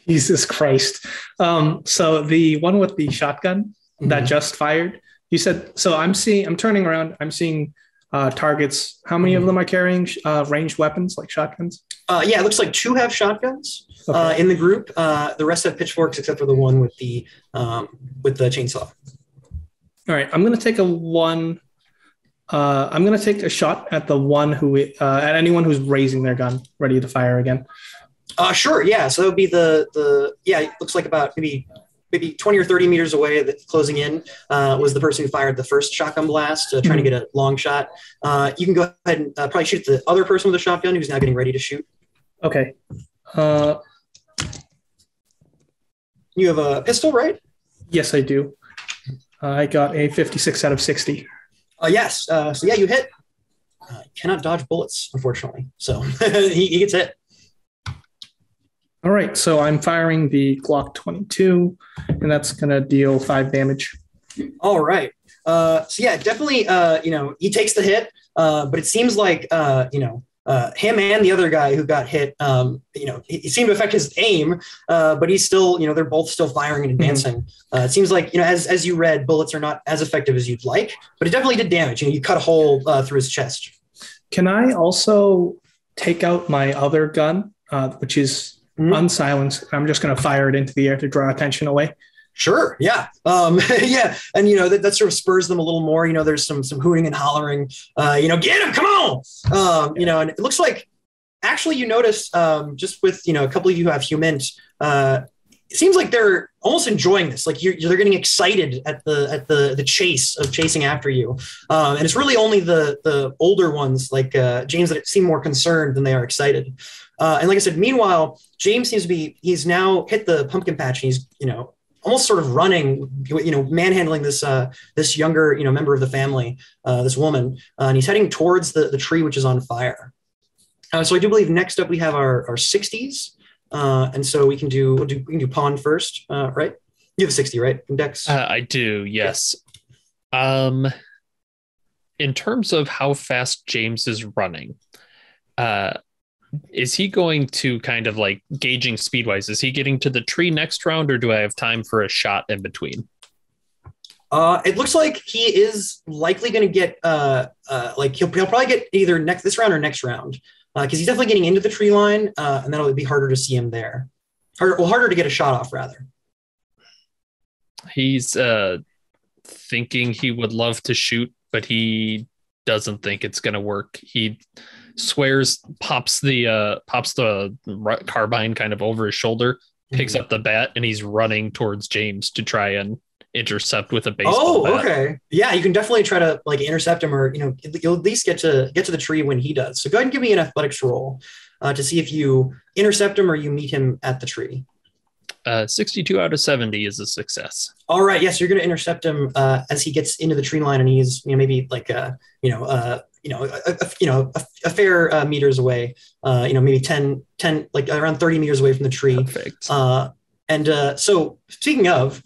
Jesus Christ. So the one with the shotgun that just fired, you said, so I'm turning around, I'm seeing targets. How many of them are carrying ranged weapons like shotguns? It looks like 2 have shotguns in the group. The rest have pitchforks, except for the one with the chainsaw. All right, I'm going to take I'm going to take a shot at the one at anyone who's raising their gun, ready to fire again. Sure. Yeah. So that would be it looks like about maybe 20 or 30 meters away, closing in, was the person who fired the first shotgun blast, trying to get a long shot. You can go ahead and probably shoot the other person with a shotgun who's now getting ready to shoot. Okay. You have a pistol, right? Yes, I do. I got a 56 out of 60. Yes. You hit. Cannot dodge bullets, unfortunately. So he gets hit. All right, so I'm firing the Glock 22, and that's going to deal 5 damage. All right. Definitely, he takes the hit, but it seems like, him and the other guy who got hit, it seemed to affect his aim, but he's still, they're both still firing and advancing. It seems like, as you read, bullets are not as effective as you'd like, but it definitely did damage. You cut a hole through his chest. Can I also take out my other gun, which is unsilenced? I'm just going to fire it into the air to draw attention away. Sure. Yeah. And that sort of spurs them a little more. There's some hooting and hollering. Get him! Come on! And it looks like, actually, you notice just with a couple of you who have humint, it seems like they're almost enjoying this. Like they're getting excited at the chase of chasing after you. And it's really only the older ones like James that seem more concerned than they are excited. And like I said, meanwhile, James seems to he's now hit the pumpkin patch and he's, almost sort of running, manhandling this younger, member of the family, this woman, and he's heading towards the tree, which is on fire. So I do believe next up we have our 60s. And so we can do pawn first, right? You have a 60, right? Index. I do, yes. In terms of how fast James is running, is he going to kind of like gauging speed wise? Is he getting to the tree next round, or do I have time for a shot in between? It looks like he is likely going to get like he'll probably get either this round or next round. Because he's definitely getting into the tree line, and that'll be harder to see him there. Harder to get a shot off, rather. He's thinking he would love to shoot, but he doesn't think it's going to work. He swears, pops the carbine kind of over his shoulder, picks up the bat, and he's running towards James to try and intercept with a baseball bat. Okay. Yeah, you can definitely try to like intercept him, or you'll at least get to the tree when he does. So go ahead and give me an athletics roll to see if you intercept him or you meet him at the tree. 62 out of 70 is a success. All right. Yes, you're going to intercept him as he gets into the tree line, and he's maybe like a fair meters away. Maybe 10 like around 30 meters away from the tree. Perfect. And so speaking of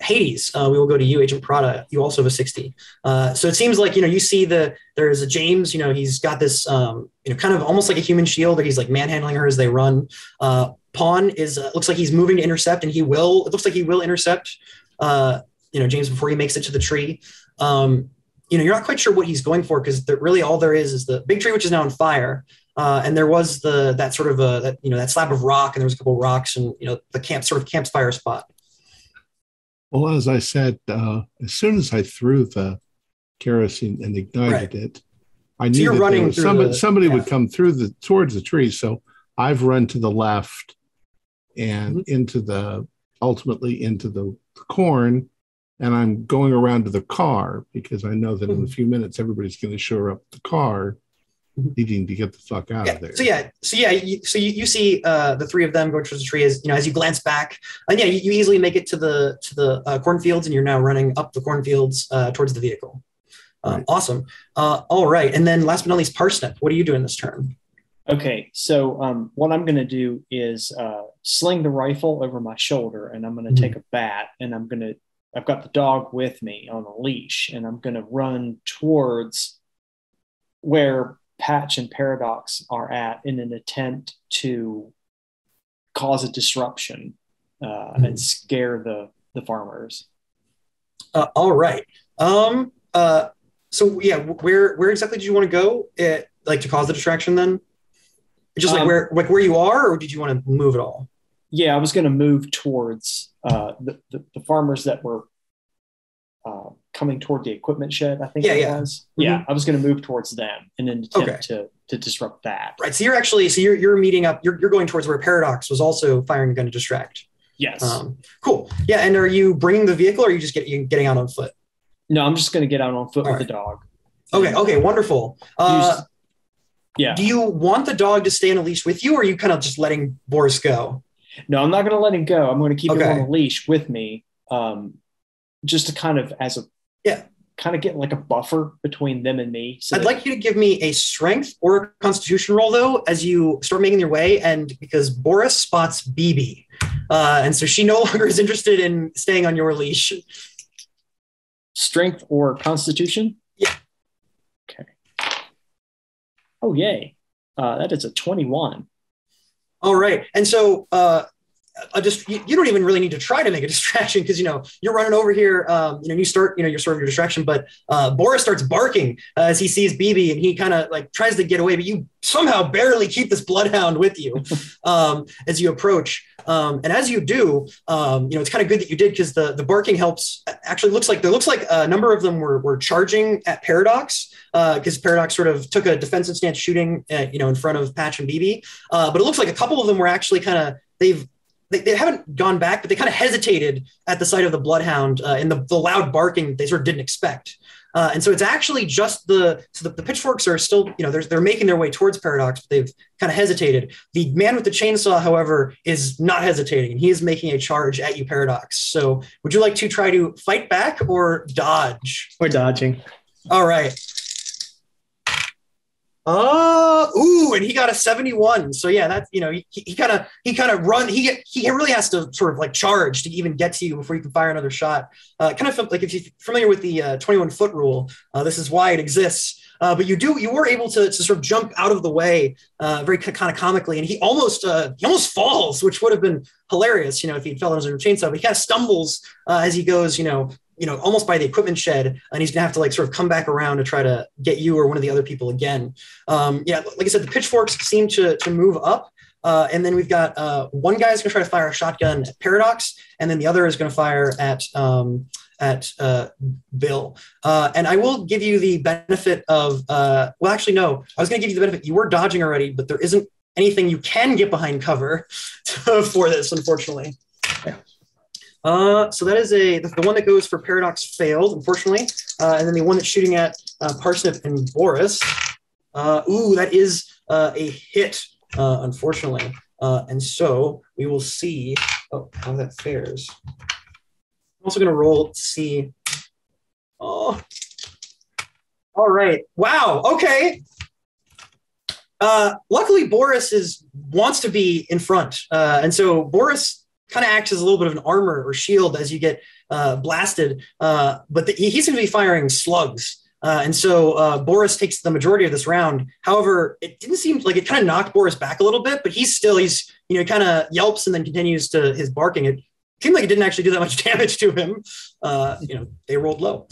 Hades, we will go to you, Agent Prada. You also have a 60. So it seems like, you see there's a James, he's got this, kind of almost like a human shield that he's like manhandling her as they run. Pawn looks like he's moving to intercept, and it looks like he will intercept, James before he makes it to the tree. You're not quite sure what he's going for, because really all there is the big tree, which is now on fire. And there was that sort of that slab of rock, and there was a couple of rocks, and the campfire spot. Well, as I said, as soon as I threw the kerosene and ignited it, I knew that somebody would come towards the tree. So I've run to the left and ultimately into the corn, and I'm going around to the car because I know that in a few minutes everybody's going to show up at the car, needing to get the fuck out of there. So you see the three of them go towards the tree as you glance back, and you easily make it to the cornfields, and you're now running up the cornfields towards the vehicle. Right. Awesome. All right, and then last but not least, Parsnip, what are you doing this turn? Okay, so what I'm going to do is sling the rifle over my shoulder, and I'm going to take a bat, and I've got the dog with me on a leash, and I'm going to run towards where Patch and Paradox are at in an attempt to cause a disruption and scare the farmers. All right. So yeah, where exactly did you want to go? To cause the distraction then? Just where you are, or did you want to move at all? Yeah, I was going to move towards the farmers that were coming toward the equipment shed, I think it was. Mm-hmm. Yeah, I was going to move towards them in an attempt to disrupt that. Right. So you're meeting up. You're going towards where Paradox was also firing a gun to distract. Yes. Cool. Yeah. And are you bringing the vehicle, or are you just getting out on foot? No, I'm just going to get out on foot with the dog. Okay. Wonderful. Yeah. Do you want the dog to stay on a leash with you, or are you kind of just letting Boris go? No, I'm not going to let him go. I'm going to keep him on a leash with me, just to kind of get like a buffer between them and me. So I'd like you to give me a strength or a constitution roll, though, as you start making your way, and because Boris spots BB, and so she no longer is interested in staying on your leash. Strength or constitution? Yeah. Okay. Oh, yay. That is a 21. All right. And so you don't even really need to try to make a distraction, because, you're running over here, you start, you're sort of your distraction, but Boris starts barking as he sees BB, and he kind of like tries to get away, but you somehow barely keep this bloodhound with you as you approach. And as you do, it's kind of good that you did, because the barking helps. Actually, looks like a number of them were charging at Paradox, because Paradox sort of took a defensive stance shooting, in front of Patch and BB. But it looks like a couple of them were actually they've they haven't gone back, but they kind of hesitated at the sight of the bloodhound and the loud barking they sort of didn't expect. And so it's actually just the pitchforks are still, they're making their way towards Paradox, but they've kind of hesitated. The man with the chainsaw, however, is not hesitating, and he is making a charge at you, Paradox. So would you like to try to fight back or dodge? We're dodging. All right. And he got a 71. So yeah, that's, he kind of run. He really has to sort of like charge to even get to you before you can fire another shot. Kind of felt like if you're familiar with the 21-foot rule, this is why it exists. But you were able to sort of jump out of the way very kind of comically, and he almost falls, which would have been hilarious, if he fell under a chainsaw. But he kind of stumbles as he goes, almost by the equipment shed, and he's gonna have to like sort of come back around to try to get you or one of the other people again. Like I said, the pitchforks seem to move up, and then we've got one guy's gonna try to fire a shotgun at Paradox, and then the other is gonna fire at Bill. And I will give you the benefit of I was gonna give you the benefit. You were dodging already, but there isn't anything you can get behind cover for this, unfortunately. Yeah. So that is the one that goes for Paradox failed, unfortunately. And then the one that's shooting at Parsnip and Boris. That is a hit, unfortunately. And so we will see how that fares. I'm also going to roll to see. Oh, all right. Wow. Okay. Luckily, Boris wants to be in front. And so Boris kind of acts as a little bit of an armor or shield as you get blasted. But he's going to be firing slugs. And so Boris takes the majority of this round. However, it didn't seem like it kind of knocked Boris back a little bit, but he's kind of yelps and then continues to his barking. It seemed like it didn't actually do that much damage to him. They rolled low.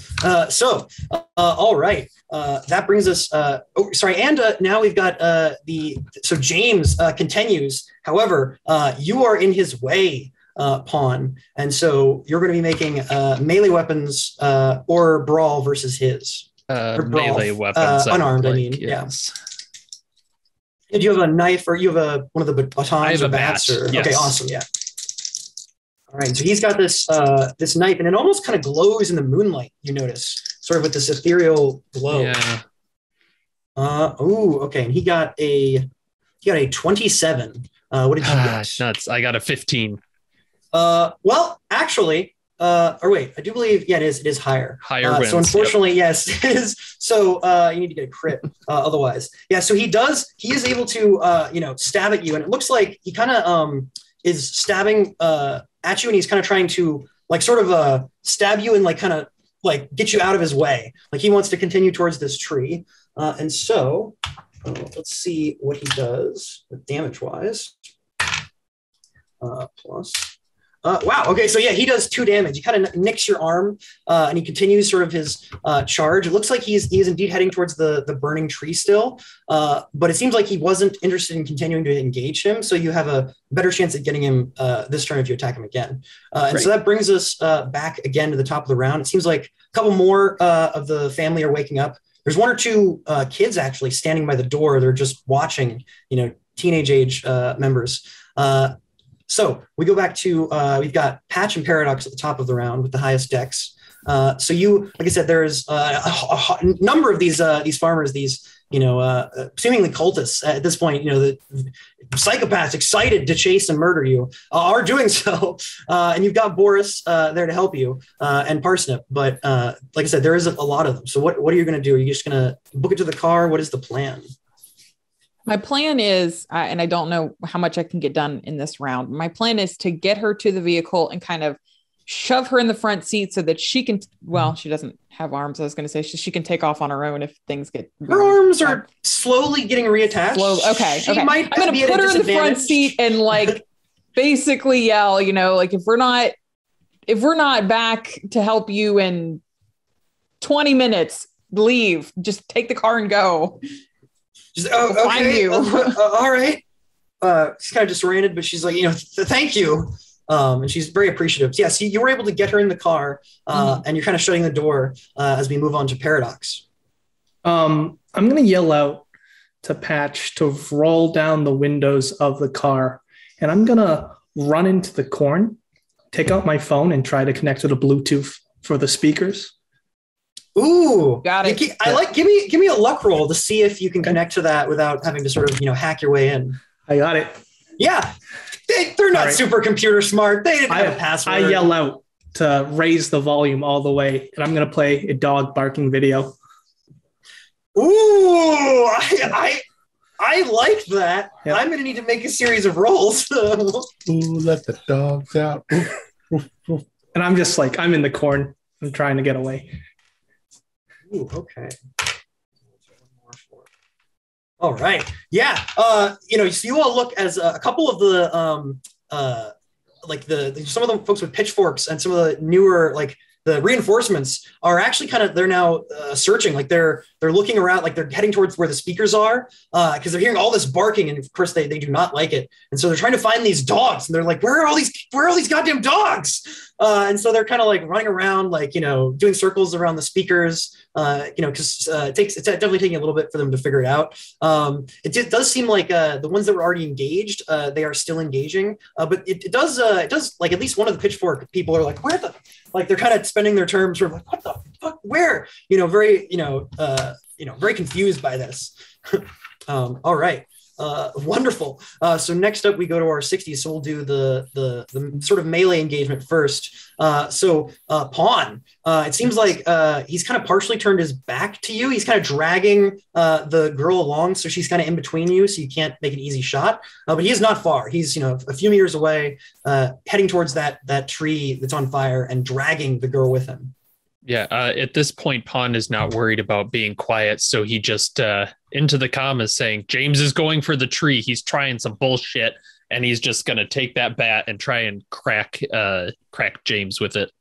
All right. That brings us, and now we've got so James continues. However, you are in his way, Pawn. And so you're going to be making melee weapons or brawl versus his. Melee weapons. Unarmed, I mean, yes. Yeah. Do you have a knife or you have one of the batons? I have or a bats? bat. Yes. Okay, awesome, yeah. All right, so he's got this this knife, and it almost kind of glows in the moonlight. You notice, sort of with this ethereal glow. Yeah. Okay, and he got a 27. What did you get? Nuts! I got a 15. Well, actually, or wait, I do believe it is higher. Higher wins. So unfortunately, yes, it is. So you need to get a crit. Otherwise, yeah. So he is able to stab at you, and it looks like he kind of is stabbing at you, and he's kind of trying to like sort of stab you and like kind of like get you out of his way. Like he wants to continue towards this tree. And so let's see what he does damage wise. Plus. Wow. Okay. So yeah, he does 2 damage. He kind of nicks your arm, and he continues sort of his charge. It looks like he is indeed heading towards the burning tree still, but it seems like he wasn't interested in continuing to engage him. So you have a better chance at getting him this turn if you attack him again. And so that brings us back again to the top of the round. It seems like a couple more of the family are waking up. There's 1 or 2 kids actually standing by the door. They're just watching, teenage age members. So we go back to, we've got Patch and Paradox at the top of the round with the highest decks. So you, like I said, there's a number of these farmers, these, seemingly cultists at this point, the psychopaths excited to chase and murder you are doing so. And you've got Boris there to help you and Parsnip. But like I said, there is a lot of them. So what are you going to do? Are you just going to book it to the car? What is the plan? My plan is, and I don't know how much I can get done in this round. My plan is to get her to the vehicle and kind of shove her in the front seat so that she can, she doesn't have arms. I was going to say she can take off on her own if things get. Her arms are slowly getting reattached. Okay. I'm going to put her in the front seat and like basically yell, like if we're not back to help you in 20 minutes, leave, just take the car and go. She's like, okay. Find you. All right. She's kind of disoriented, but she's like, thank you. And she's very appreciative. Yeah, so you were able to get her in the car, and you're kind of shutting the door as we move on to Paradox. I'm going to yell out to Patch to roll down the windows of the car, and I'm going to run into the corn, take out my phone, and try to connect to the Bluetooth for the speakers. Ooh, Got it. Give me a luck roll to see if you can connect to that without having to sort of hack your way in. I got it. Yeah, they're not right. super computer smart. They didn't have a password. I yell out to raise the volume all the way, and I'm gonna play a dog barking video. Ooh, I like that. Yep. I'm going to need to make a series of rolls. Ooh, let the dogs out. And I'm just like, I'm in the corn. I'm trying to get away. Ooh, okay. All right. Yeah. So you all look as a couple of the some of the folks with pitchforks and some of the newer the reinforcements are actually they're now searching, they're looking around, they're heading towards where the speakers are because they're hearing all this barking, and of course they do not like it, and so they're trying to find these dogs, and they're like, where are all these goddamn dogs? And so they're kind of running around, doing circles around the speakers, because it's definitely taking a little bit for them to figure it out. It does seem like the ones that were already engaged, they are still engaging, but it does at least one of the pitchfork people are like, where the, they're kind of spending their terms sort of what the fuck, where, very, very confused by this. All right. Wonderful. So next up we go to our 60s. So we'll do the sort of melee engagement first. Pawn, it seems like he's kind of partially turned his back to you. He's kind of dragging the girl along, so she's kind of in between you, so you can't make an easy shot. But he is not far. He's a few meters away, heading towards that tree that's on fire and dragging the girl with him. Yeah, at this point, Pawn is not worried about being quiet, so he just into the comm is saying, James is going for the tree. He's trying some bullshit, and he's just going to take that bat and try and crack James with it.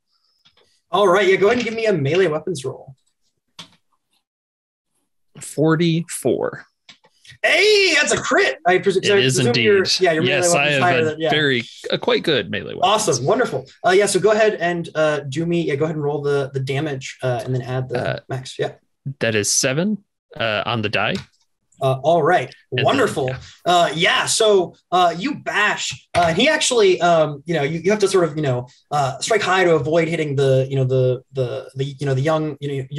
All right, yeah, go ahead and give me a melee weapons roll. 44. Hey, that's a crit. It is indeed. Your yes, I have a quite good melee weapon. Awesome, wonderful. So go ahead and do me. Yeah, go ahead and roll the damage and then add the max. Yeah, that is 7 on the die. All right, and wonderful. Then, So you bash. He actually, you have to sort of, strike high to avoid hitting the young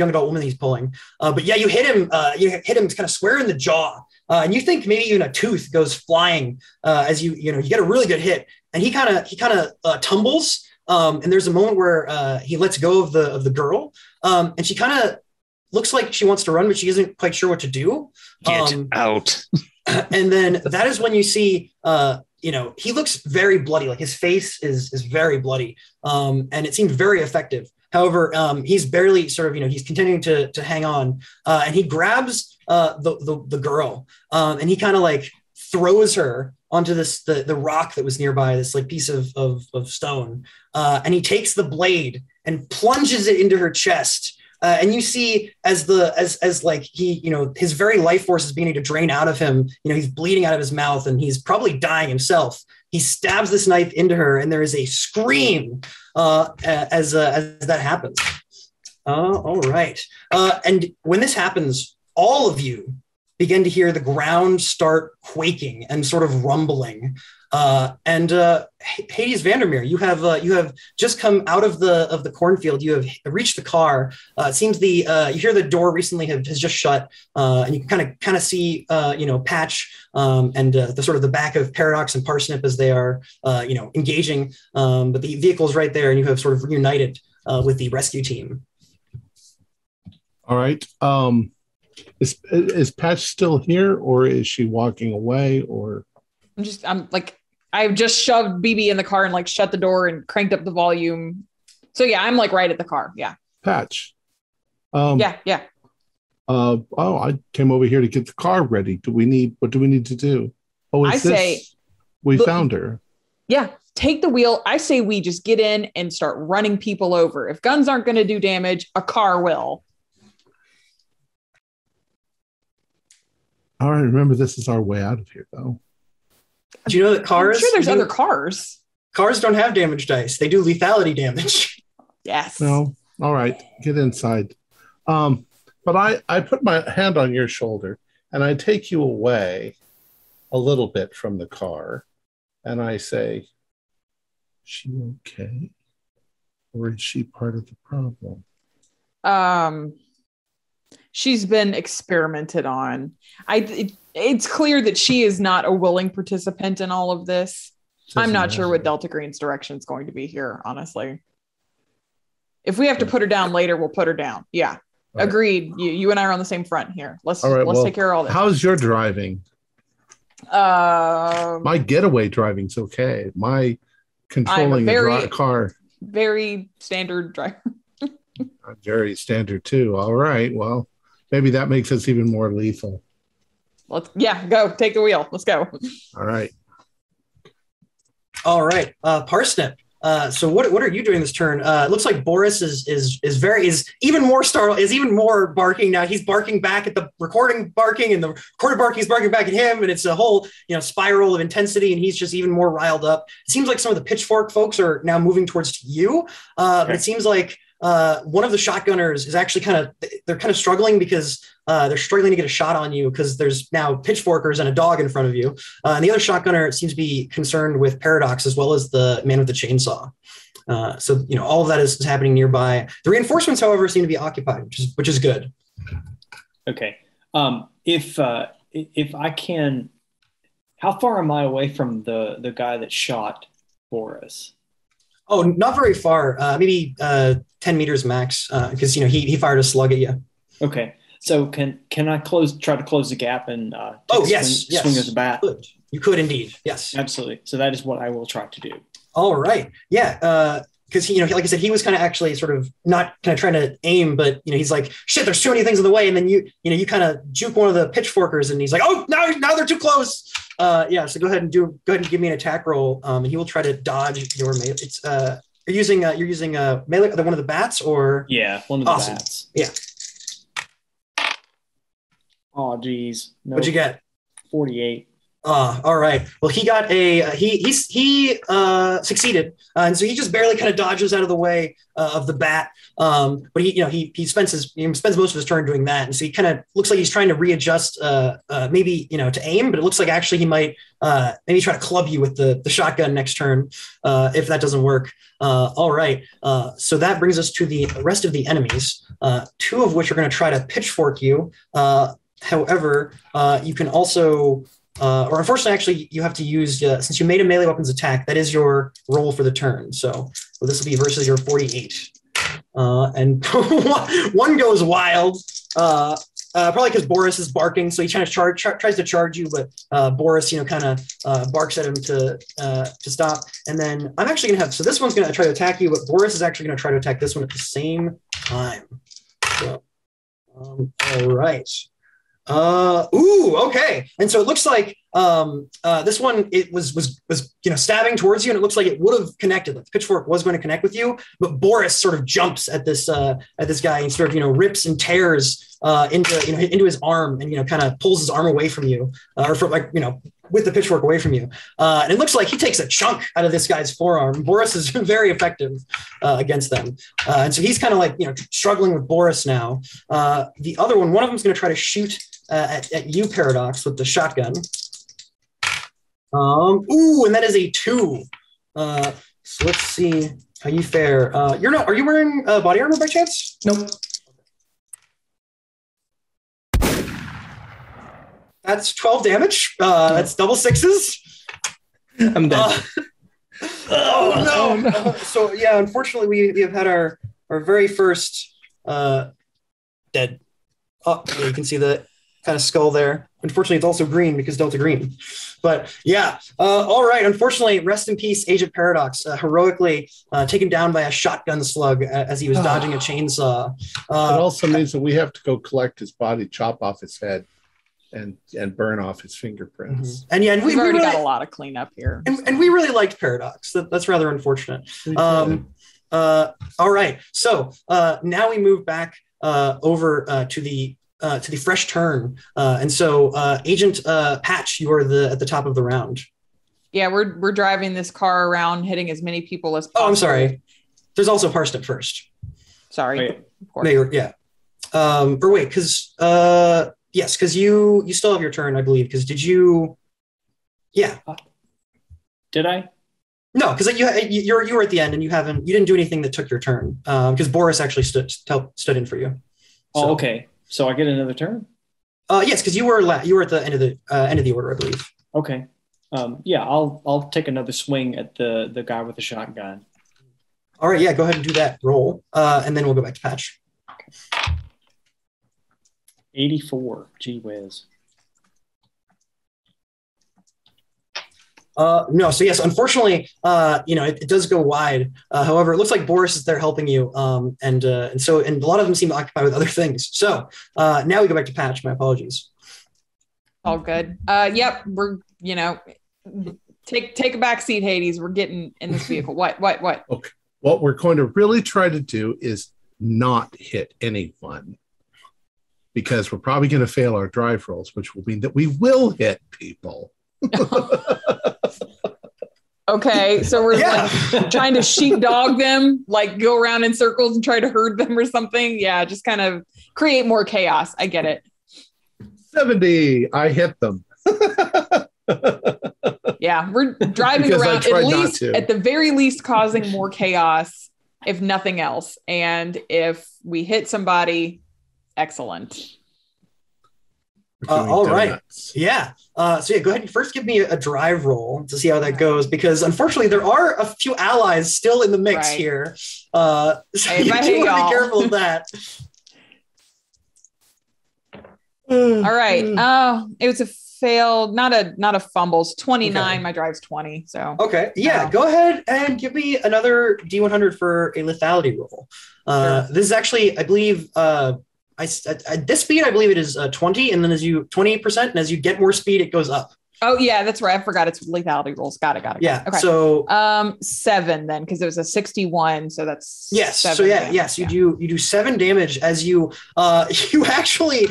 adult woman he's pulling. But yeah, you hit him. You hit him kind of square in the jaw. And you think maybe even a tooth goes flying as you get a really good hit, and he kind of tumbles. And there's a moment where he lets go of the girl, and she kind of looks like she wants to run, but she isn't quite sure what to do. Get out. And then that is when you see, he looks very bloody. Like his face is very bloody, and it seemed very effective. However, he's barely sort of, he's continuing to hang on, and he grabs the girl, and he kind of throws her onto the rock that was nearby, this piece of stone, and he takes the blade and plunges it into her chest. And you see as he, his very life force is beginning to drain out of him. He's bleeding out of his mouth, and he's probably dying himself. He stabs this knife into her, and there is a scream as that happens. All right. And when this happens, all of you begin to hear the ground start quaking and sort of rumbling. And Hades Vandermeer, you have just come out of the cornfield. You have reached the car. It seems you hear the door recently has just shut, and you can kind of see Patch and the sort of the back of Paradox and Parsnip as they are engaging. But the vehicle is right there, and you have sort of reunited with the rescue team. All right. Is Patch still here, or is she walking away, or? I've just shoved BB in the car and shut the door and cranked up the volume. So yeah, I'm right at the car. Yeah. Patch. Yeah. I came over here to get the car ready. What do we need to do? We found her. Yeah. Take the wheel. I say we just get in and start running people over. If guns aren't going to do damage, a car will. All right. Remember, this is our way out of here, though. Do you know that cars? I'm sure there's other cars. Cars don't have damage dice. They do lethality damage. Yes. No. All right. Get inside. But I put my hand on your shoulder and I take you away a little bit from the car, and I say, She okay? Or is she part of the problem? She's been experimented on. It's clear that she is not a willing participant in all of this. I'm not sure what Delta Green's direction is going to be here, honestly. If we have to put her down later, we'll put her down. Yeah. Right. Agreed. You and I are on the same front here. Let's take care of all this. How's your driving? My getaway driving's okay. My controlling a car. Very standard driver. I'm very standard too. All right. Well, maybe that makes us even more lethal. Go. Take the wheel. Let's go. All right. Parsnip. So what are you doing this turn? It looks like Boris is even more startled, is even more barking now. He's barking back at the recording barking, and the recorded barking is barking back at him, and it's a whole spiral of intensity, and he's just even more riled up. It seems like some of the pitchfork folks are now moving towards you, but it seems like one of the shotgunners is actually they're kind of struggling because they're struggling to get a shot on you because there's now pitchforkers and a dog in front of you. And the other shotgunner seems to be concerned with Paradox as well as the man with the chainsaw. So all of that is happening nearby. The reinforcements, however, seem to be occupied, which is good. Okay. If I can, how far am I away from the guy that shot Boris? Oh, not very far. Maybe 10 meters max, because he fired a slug at you. Okay, so can I try to close the gap and swing of the bat? You could indeed, yes, absolutely. So that is what I will try to do. All right, yeah. Because like I said, he was kind of actually sort of not kind of trying to aim, but he's like, shit, there's too many things in the way, and then you kind of juke one of the pitchforkers, and he's like, oh, now they're too close. So go ahead and give me an attack roll, and he will try to dodge your melee. It's you're using melee, one of the bats, or one of the bats. Yeah. Oh geez, no. What'd you get? 48. All right. Well, he got he succeeded, and so he just barely kind of dodges out of the way of the bat. But he spends most of his turn doing that, and so he kind of looks like he's trying to readjust, maybe to aim, but it looks like actually he might maybe try to club you with the shotgun next turn if that doesn't work. All right. So that brings us to the rest of the enemies, two of which are going to try to pitchfork you. However, you can also. Or unfortunately, actually, you have to use, since you made a melee weapons attack, that is your roll for the turn. So this will be versus your 48. And one goes wild, probably because Boris is barking. So he tries to charge you, but Boris, kind of barks at him to stop. And then I'm actually going to so this one's going to try to attack you, but Boris is actually going to try to attack this one at the same time. So, all right. Okay. And so it looks like this one, it was stabbing towards you, and it looks like it would have connected. Like the pitchfork was going to connect with you, but Boris sort of jumps at this guy and sort of rips and tears into his arm, and kind of pulls his arm away from you, or from with the pitchfork away from you. And it looks like he takes a chunk out of this guy's forearm. Boris is very effective against them. And so he's kind of struggling with Boris now. The other one of them is going to try to shoot at you, Paradox, with the shotgun. And that is a 2. So let's see how you fare. Are you wearing body armor by chance? Nope. That's 12 damage. That's double 6s. I'm dead. Oh no. So yeah, unfortunately we have had our very first dead. Oh, yeah, you can see the kind of skull there. Unfortunately, it's also green because Delta Green. But yeah, all right. Unfortunately, rest in peace, Agent Paradox, heroically taken down by a shotgun slug as he was dodging a chainsaw. It also means that we have to go collect his body, chop off his head, and burn off his fingerprints. Mm-hmm. And we've already got a lot of cleanup here. And we really liked Paradox. That's rather unfortunate. All right. So now we move back over to the fresh turn. And so Agent Patch, you are at the top of the round. Yeah, we're driving this car around, hitting as many people as possible. Oh, I'm sorry. There's also Parsnip first. Sorry. Wait. Of course. No, yeah. Or wait, because yes, because you still have your turn, I believe. Because did you? Yeah. Did I? No, because you were at the end and you didn't do anything that took your turn because Boris actually stood in for you. So. Oh, okay. So I get another turn. Yes, because you were at the end of the order, I believe. Okay. Yeah, I'll take another swing at the guy with the shotgun. All right. Yeah, go ahead and do that roll, and then we'll go back to Patch. Okay. 84. Gee whiz. No, so yes, unfortunately, it does go wide. However, it looks like Boris is there helping you, and a lot of them seem occupied with other things. So now we go back to Patch. My apologies. All good. Yep, we're take a back seat, Hades. We're getting in this vehicle. What? Okay. What we're going to really try to do is not hit anyone, because we're probably going to fail our drive rolls, which will mean that we will hit people. Okay, so we're like trying to sheepdog them, like go around in circles and try to herd them or something. Yeah, just kind of create more chaos. I get it. 70. I hit them. Yeah, we're driving around at the very least causing more chaos, if nothing else. And if we hit somebody, excellent. All right. Yeah. So go ahead and first give me a drive roll to see how that goes, because unfortunately there are a few allies still in the mix here. So you do want to be careful of that. All right. It was a fail, not a fumble. It's 29. Okay. My drive's 20. So okay. Yeah. Go ahead and give me another D100 for a lethality roll. Sure. This is actually, I believe, at this speed, I believe it is 20, and then 20%, and as you get more speed, it goes up. Oh yeah, that's right. I forgot it's lethality rolls. Got it. Yeah. Okay. So 7 then, because it was a 61, so that's yes. 7 so damage. Yes, you do 7 damage as you actually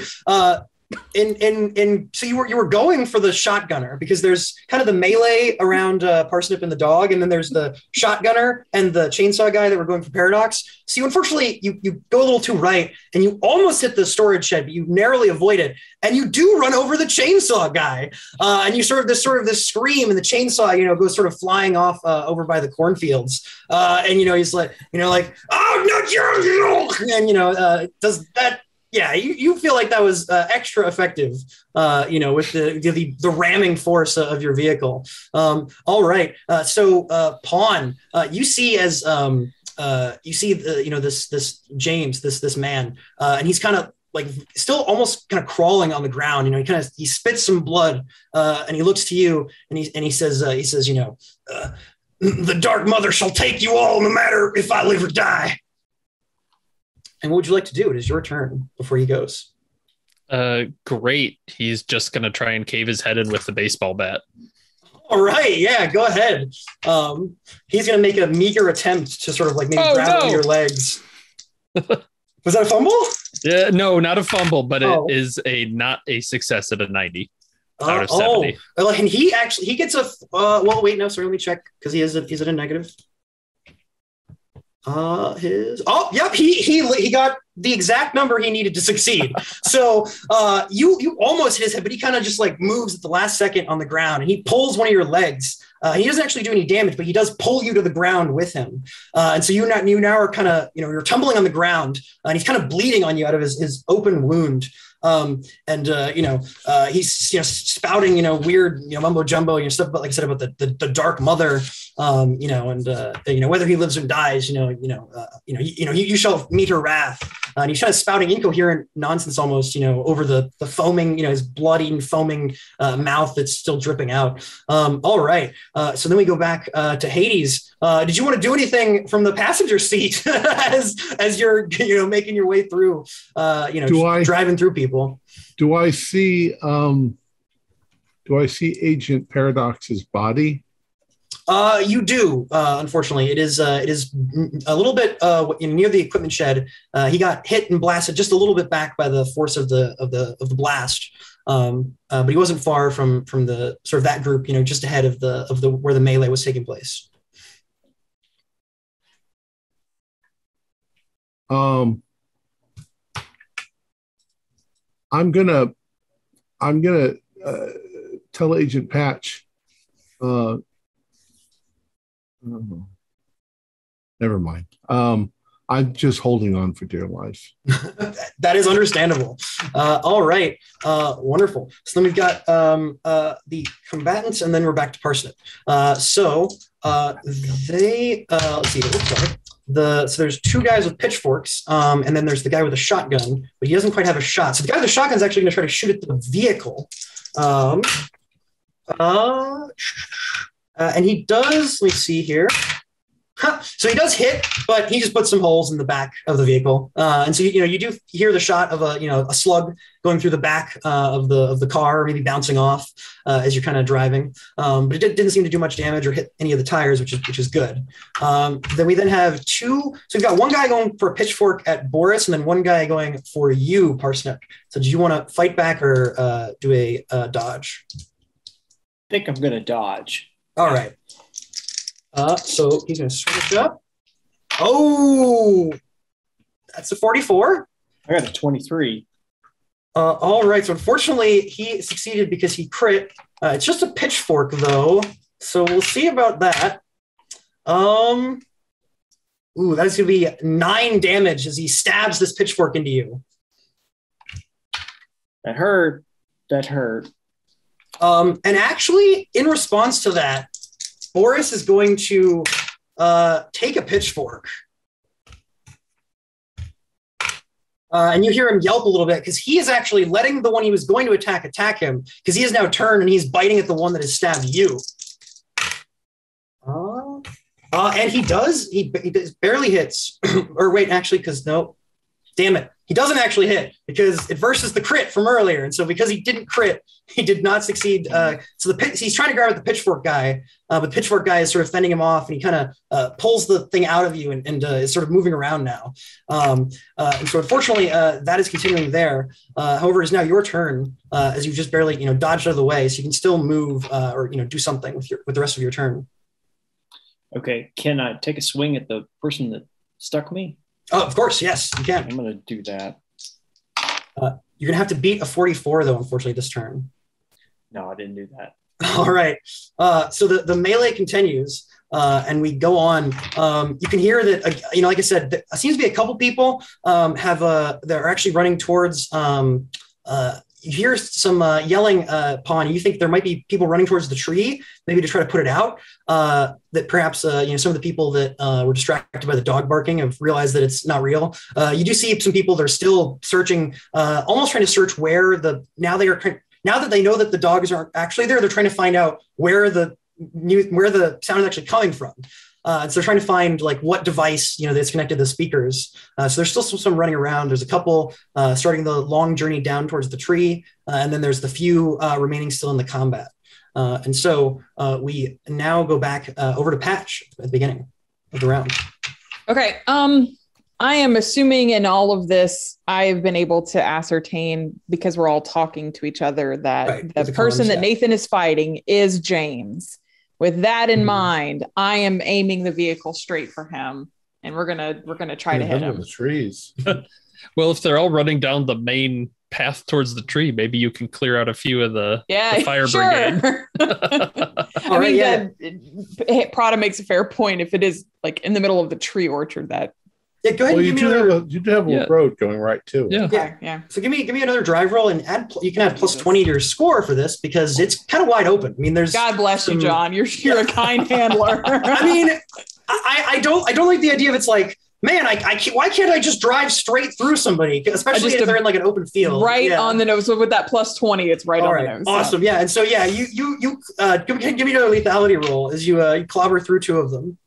so you were going for the shotgunner, because there's kind of the melee around Parsnip and the dog, and then there's the shotgunner and the chainsaw guy that were going for Paradox. So you unfortunately you go a little too right, and you almost hit the storage shed, but you narrowly avoid it, and you do run over the chainsaw guy, and you sort of this scream, and the chainsaw goes sort of flying off over by the cornfields, and he's like oh no, and does that. Yeah, you feel like that was extra effective, with the ramming force of your vehicle. All right, so Pawn, you see as this James, this man, and he's kind of like still almost kind of crawling on the ground. He spits some blood, and he looks to you, and he says, the Dark Mother shall take you all, no matter if I live or die. And what would you like to do? It is your turn before he goes. Great. He's just going to try and cave his head in with the baseball bat. All right. Yeah, go ahead. He's going to make a meager attempt to sort of like maybe grab one of your legs. Was that a fumble? Yeah, no, not a fumble, but it is not a success at a 90 out of 70. And he gets a, wait, no, sorry, let me check, because he's at a negative. He got the exact number he needed to succeed. So you almost hit his head, but he kind of just like moves at the last second on the ground, and he pulls one of your legs. He doesn't actually do any damage, but he does pull you to the ground with him. And so you now are kind of, you're tumbling on the ground, and he's kind of bleeding on you out of his open wound. He's spouting weird mumbo jumbo stuff about, like I said, about the Dark Mother, whether he lives or dies, you shall meet her wrath. And he's kind of spouting incoherent nonsense almost, over the foaming, his bloody foaming mouth that's still dripping out. All right. So then we go back to Hades. Did you want to do anything from the passenger seat as you're making your way through, driving through people? Do I see Agent Paradox's body? You do. Unfortunately, it is a little bit near the equipment shed. He got hit and blasted just a little bit back by the force of the blast. But he wasn't far from the sort of that group, just ahead of the where the melee was taking place. I'm gonna tell Agent Patch, Oh. Never mind. I'm just holding on for dear life. That is understandable. All right. Wonderful. So then we've got the combatants, and then we're back to Parsnip. So they let's see. It looks like so there's two guys with pitchforks, and then there's the guy with a shotgun, but he doesn't quite have a shot. So the guy with the shotgun is actually going to try to shoot at the vehicle. And he does. Let me see here. So he does hit, but he just puts some holes in the back of the vehicle, and so you do hear the shot of a slug going through the back of the car, maybe bouncing off as you're kind of driving. But it didn't seem to do much damage or hit any of the tires, which is good. Then we have two. So we've got one guy going for a pitchfork at Boris, and then one guy going for you, Parsnip. So do you want to fight back or do a dodge? I think I'm going to dodge. All right. So he's going to switch up. Oh, that's a 44. I got a 23. All right. So unfortunately, he succeeded because he crit. It's just a pitchfork, though. So we'll see about that. Ooh, that's going to be 9 damage as he stabs this pitchfork into you. That hurt. That hurt. And actually, in response to that, Boris is going to take a pitchfork. And you hear him yelp a little bit because he is actually letting the one he was going to attack him, because he has now turned and he's biting at the one that has stabbed you. And he does barely hits. Or wait, actually, because no. Damn it. He doesn't actually hit because it versus the crit from earlier. And so because he didn't crit, he did not succeed. So he's trying to grab at the pitchfork guy, but the pitchfork guy is sort of fending him off, and he kind of pulls the thing out of you and is sort of moving around now. And so unfortunately, that is continuing there. However, it is now your turn as you just barely dodged out of the way. So you can still move or do something with the rest of your turn. Okay. Can I take a swing at the person that stuck me? Oh, of course. Yes, you can. I'm going to do that. You're going to have to beat a 44, though, unfortunately, this turn. No, I didn't do that. All right. So the melee continues, and we go on. You can hear that, like I said, there seems to be a couple people they're actually running towards. You hear some yelling, Pawn. You think there might be people running towards the tree, maybe to try to put it out. That perhaps some of the people that were distracted by the dog barking have realized that it's not real. You do see some people that are still searching, almost trying to search where now that they know that the dogs aren't actually there, they're trying to find out where the sound is actually coming from. So they're trying to find what device that's connected to the speakers. So there's still some running around. There's a couple starting the long journey down towards the tree, and then there's the few remaining still in the combat. And so we now go back over to Patch at the beginning of the round. Okay. I am assuming in all of this, I've been able to ascertain, because we're all talking to each other, that the person that Nathan is fighting is James. With that in mind, I am aiming the vehicle straight for him, and we're gonna try to hit him. The trees. Well, if they're all running down the main path towards the tree, maybe you can clear out a few of the fire brigade. Prada makes a fair point. If it is in the middle of the tree orchard, that. Yeah, go ahead. Well, you do have a road going right to it. Yeah. So give me another drive roll, and you can add plus 20 to your score for this, because it's kind of wide open. I mean, there's God bless you, John. You're a kind handler. I mean, I don't like the idea of it's man, why can't I just drive straight through somebody, especially if they're in an open field, right on the nose. So with that plus 20, it's right on the nose. Awesome, yeah. And so you give me another lethality roll as you clobber through 2 of them.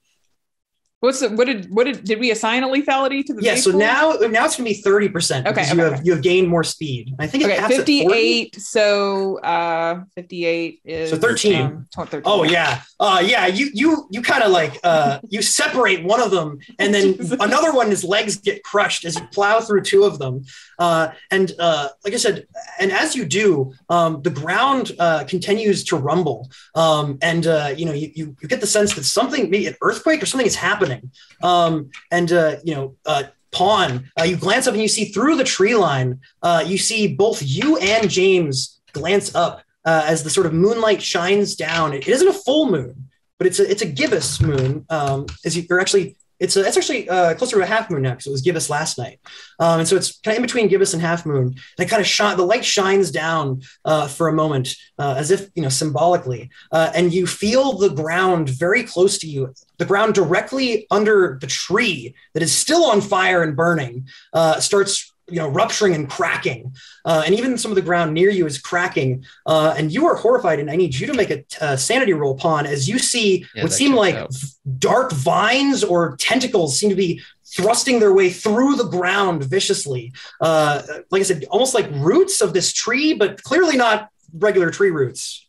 Did we assign a lethality to the vehicle? So now it's gonna be 30%. Because you have gained more speed. I think it's 58. So 58 is so 13. 13. Oh yeah. You kind of you separate one of them, and then another one, his legs get crushed as you plow through 2 of them. And like I said, and as you do, the ground continues to rumble. And you get the sense that something, maybe an earthquake or something, is happening. Pawn, you glance up and you see through the tree line, you see both you and James glance up as the sort of moonlight shines down. It isn't a full moon, but it's a gibbous moon. It's actually closer to a half moon now because it was gibbous last night, and so it's kind of in between gibbous and half moon. And it kind of the light shines down for a moment, as if symbolically, and you feel the ground very close to you. The ground directly under the tree that is still on fire and burning starts rupturing and cracking, and even some of the ground near you is cracking, and you are horrified, and I need you to make a sanity roll, Pawn, as you see what seem like dark vines or tentacles seem to be thrusting their way through the ground viciously, like I said, almost like roots of this tree, but clearly not regular tree roots.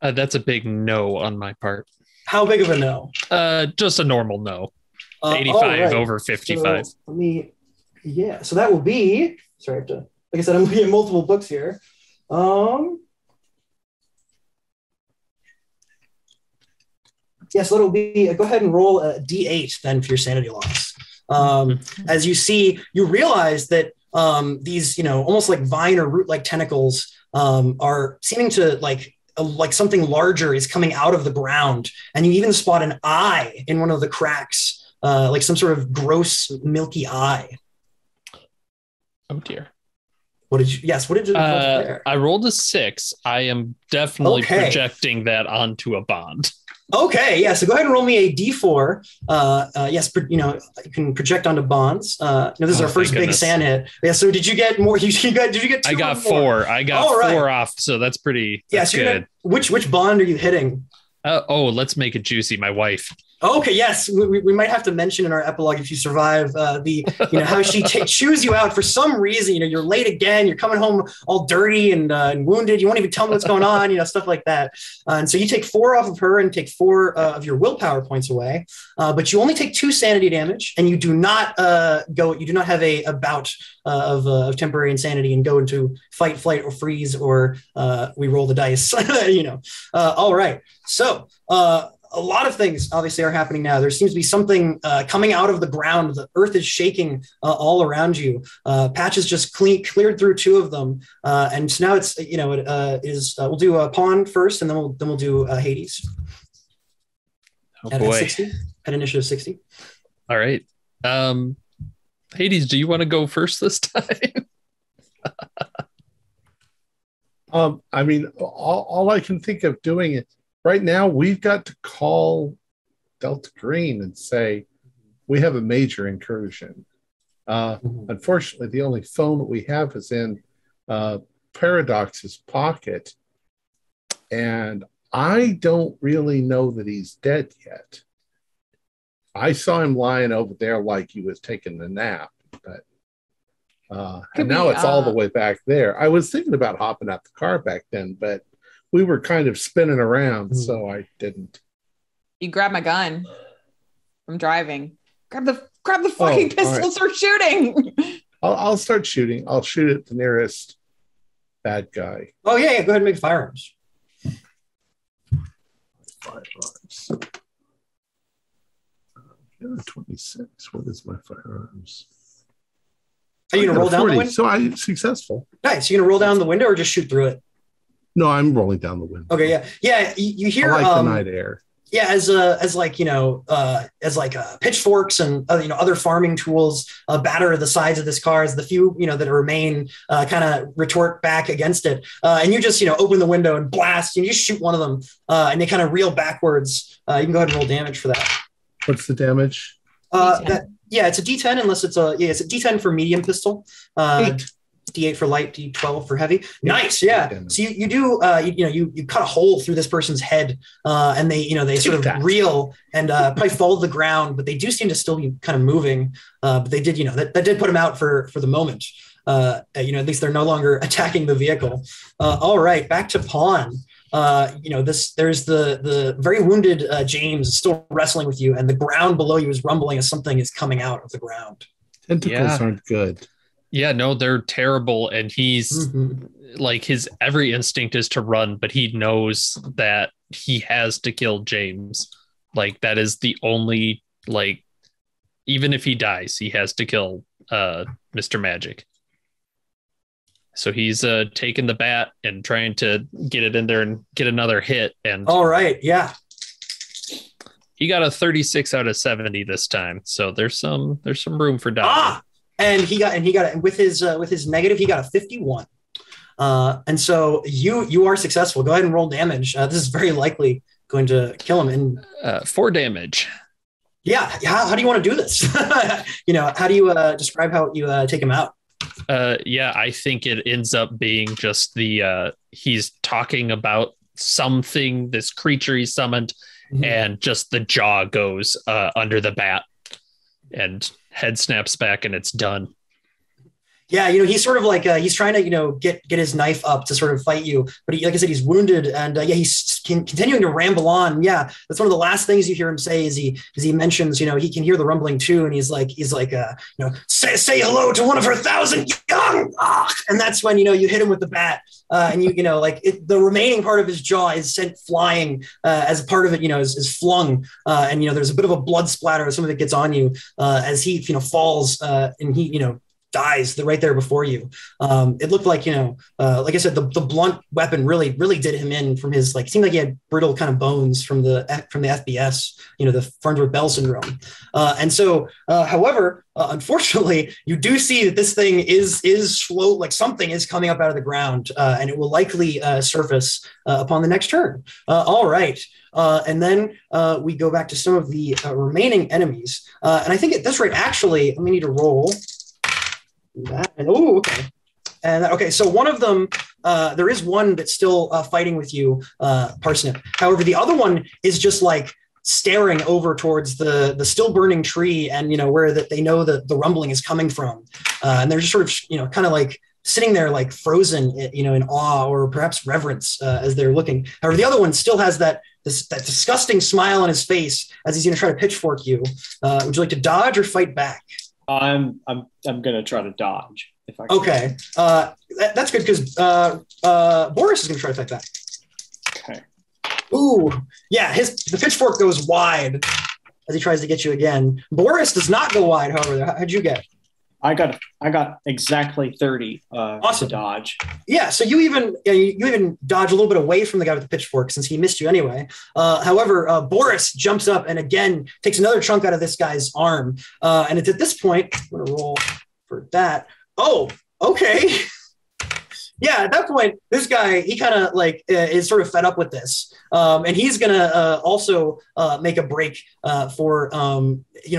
That's a big no on my part. How big of a no? Just a normal no. 85 over 55. So so that will be, sorry, I have to, like I said, I'm looking at multiple books here. So that'll be, go ahead and roll a D8 then for your sanity loss. As you realize that these, almost like vine or root-like tentacles are seeming to like something larger is coming out of the ground. And you even spot an eye in one of the cracks, like some sort of gross, milky eye. Oh dear. What did you there? I rolled a 6. I am definitely projecting that onto a bond. Okay, yeah. So go ahead and roll me a D4. Yes, you can project onto bonds. This is our first big sand hit. Yeah. So did you get more? Did you get 2? I got 4. I got 4 off. So that's pretty. That's good. Which bond are you hitting? Let's make it juicy. My wife. Okay, yes, we might have to mention in our epilogue, if you survive, how she chews you out for some reason. You're late again. You're coming home all dirty and wounded. You won't even tell me what's going on. Stuff like that. And so you take 4 off of her and take 4 of your willpower points away. But you only take 2 sanity damage, and you do not You do not have a bout of temporary insanity and go into fight, flight, or freeze, or we roll the dice. All right. So. A lot of things obviously are happening now. There seems to be something coming out of the ground. The earth is shaking all around you. Patches just cleared through 2 of them, and so now it's we'll do a Pawn first, and then we'll do Hades. At 60, at initiative 60. All right, Hades, do you want to go first this time? I mean, all I can think of doing it. Right now, we've got to call Delta Green and say, we have a major incursion. Unfortunately, the only phone that we have is in Paradox's pocket. And I don't really know that he's dead yet. I saw him lying over there like he was taking a nap. But and now it's all the way back there. I was thinking about hopping out the car back then, but we were kind of spinning around, so I didn't. You grab my gun. I'm driving. Grab the fucking pistols. Right. We're shooting. I'll start shooting. I'll shoot at the nearest bad guy. Oh yeah. Go ahead and make firearms. Firearms. 26. What is my firearms? Are you gonna roll down the window? So I'm successful. Nice. You gonna roll down the window or just shoot through it? No, I'm rolling down the window. Okay, yeah. You hear I like the night air. Yeah, as pitchforks and other farming tools batter the sides of this car, as the few that remain kind of retort back against it, and you just open the window and blast. You just shoot one of them, and they kind of reel backwards. You can go ahead and roll damage for that. What's the damage? It's a D10 unless it's a D10 for medium pistol. 8. D8 for light, D12 for heavy. Nice, yeah. So you do, you cut a hole through this person's head, and they sort of reel and probably fall to the ground, but they do seem to still be kind of moving. But they did, that did put them out for the moment. At least they're no longer attacking the vehicle. All right, back to Pawn. There's the very wounded James still wrestling with you, and the ground below you is rumbling as something is coming out of the ground. Tentacles aren't good. Yeah, no, they're terrible. And he's like, his every instinct is to run, but he knows that he has to kill James. Like, that is the only, like, even if he dies, he has to kill Mr. Magic. So he's taking the bat and trying to get it in there and get another hit. And all right, yeah. He got a 36 out of 70 this time, so there's some room for dodging. And he got with his negative, he got a 51. And so you are successful. Go ahead and roll damage. This is very likely going to kill him. And 4 damage. Yeah. How do you want to do this? How do you describe how you take him out? I think it ends up being just he's talking about something, this creature he summoned, and just the jaw goes under the bat and head snaps back and it's done. Yeah, he's sort of like he's trying to get his knife up to sort of fight you, but like I said, he's wounded, and he's continuing to ramble on. Yeah, that's one of the last things you hear him say is he mentions he can hear the rumbling too, and he's like say hello to one of her 1,000 young, and that's when you hit him with the bat, and the remaining part of his jaw is sent flying as part of it is flung, and there's a bit of a blood splatter. Some of it gets on you as he falls and he dies right there before you. It looked like, like I said, the blunt weapon really did him in from his, it seemed like he had brittle kind of bones from the FBS, the Farnsworth Bell syndrome. And so, however, unfortunately, you do see that this thing is slow, like something is coming up out of the ground, and it will likely surface upon the next turn. All right. And then we go back to some of the remaining enemies. And I think at this rate, actually, we need to roll that. And okay. And okay, so one of them, there is one that's still fighting with you, Parsnip. However, the other one is just like staring over towards the still burning tree, and where that they know that the rumbling is coming from, and they're just sort of kind of like sitting there like frozen, in awe or perhaps reverence as they're looking. However, the other one still has that disgusting smile on his face as he's going to try to pitchfork you. Would you like to dodge or fight back? I'm gonna try to dodge if I can. Okay, that's good because Boris is gonna try to fight back. Okay. Ooh, yeah, the pitchfork goes wide as he tries to get you again. Boris does not go wide. However, how'd you get? I got exactly 30 awesome. To dodge. Yeah, so you even dodge a little bit away from the guy with the pitchfork since he missed you anyway. However, Boris jumps up and again takes another chunk out of this guy's arm. And it's at this point, I'm going to roll for that. Oh, okay. Yeah, at that point, this guy, he kind of is sort of fed up with this. And he's going to also make a break for,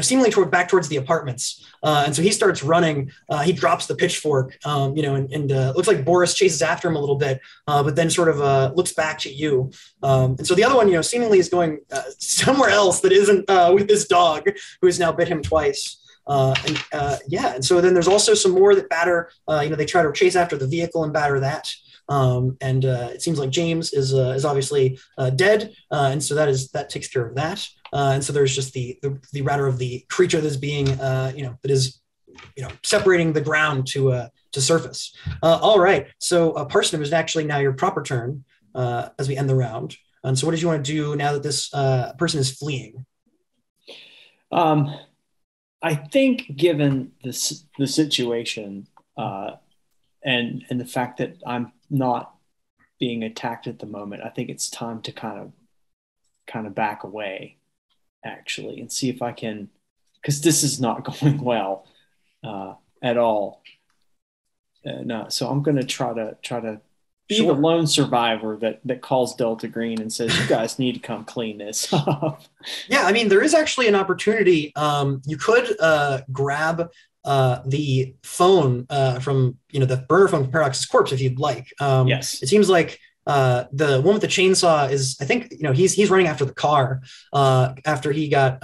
seemingly back towards the apartments. And so he starts running. He drops the pitchfork, and looks like Boris chases after him a little bit, but then sort of looks back at you. And so the other one, seemingly is going somewhere else that isn't with this dog who has now bit him twice. And so then there's also some more that batter, they try to chase after the vehicle and batter that. And it seems like James is obviously dead. And so that takes care of that. And so there's just the matter of the creature that's being, that is, separating the ground to surface. All right. So Parsnip is actually now your proper turn as we end the round. And so what did you want to do now that this person is fleeing? I think given the situation and the fact that I'm not being attacked at the moment, I think it's time to kind of back away actually and see if I can, because this is not going well at all. No, so I'm going to try to be the lone survivor that calls Delta Green and says, you guys need to come clean this up. Yeah, I mean, there is actually an opportunity. You could grab the phone from, the burner phone from Paradox's corpse if you'd like. Yes. It seems like the one with the chainsaw is, I think, he's running after the car after he got,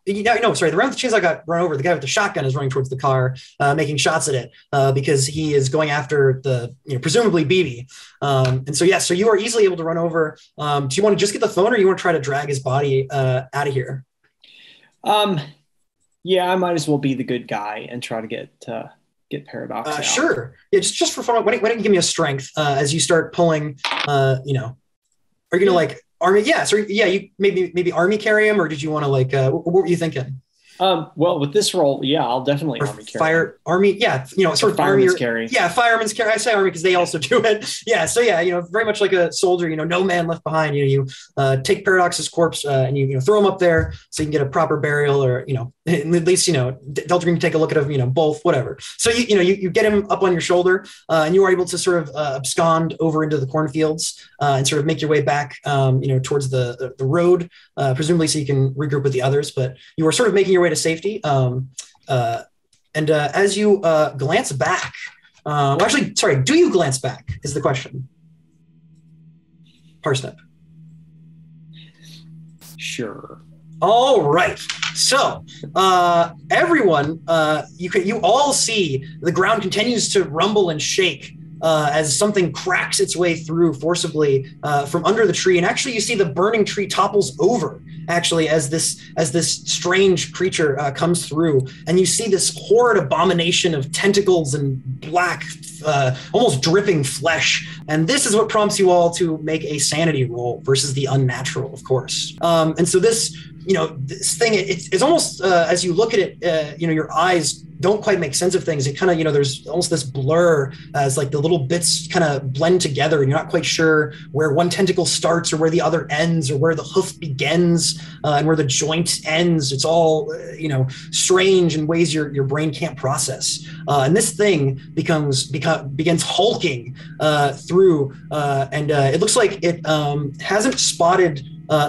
the round with the chainsaw got run over. The guy with the shotgun is running towards the car, making shots at it because he is going after the, presumably BB. And so, so you are easily able to run over. Do you want to just get the phone or you want to try to drag his body out of here? Yeah, I might as well be the good guy and try to get Paradox out. Sure. Yeah, just for fun. Why don't you give me a strength as you start pulling, are you going to army? Yeah. So you maybe army carry him, or did you want to what were you thinking? Well, with this role, yeah, I'll definitely Or army carry. army, yeah, sort of fireman's army, carry. Yeah, fireman's carry. I say army because they also do it. Yeah, so yeah, very much like a soldier. No man left behind. You take Paradox's corpse and you throw him up there so you can get a proper burial, or at least Delta Green can take a look at both, whatever. So you get him up on your shoulder and you are able to sort of abscond over into the cornfields and sort of make your way back, towards the road, presumably so you can regroup with the others. But you are sort of making your way to safety. And as you glance back, do you glance back is the question. Parsnip. Sure. All right. So everyone, you all see the ground continues to rumble and shake as something cracks its way through forcibly from under the tree. And actually you see the burning tree topples over, actually, as this strange creature comes through. And you see this horrid abomination of tentacles and black, almost dripping flesh. And this is what prompts you all to make a sanity roll versus the unnatural, of course. And so this thing, it's almost, as you look at it, your eyes don't quite make sense of things. It kind of, there's almost this blur as like the little bits kind of blend together and you're not quite sure where one tentacle starts or where the other ends or where the hoof begins and where the joint ends. It's all, strange in ways your brain can't process. And this thing begins hulking through and it looks like it hasn't spotted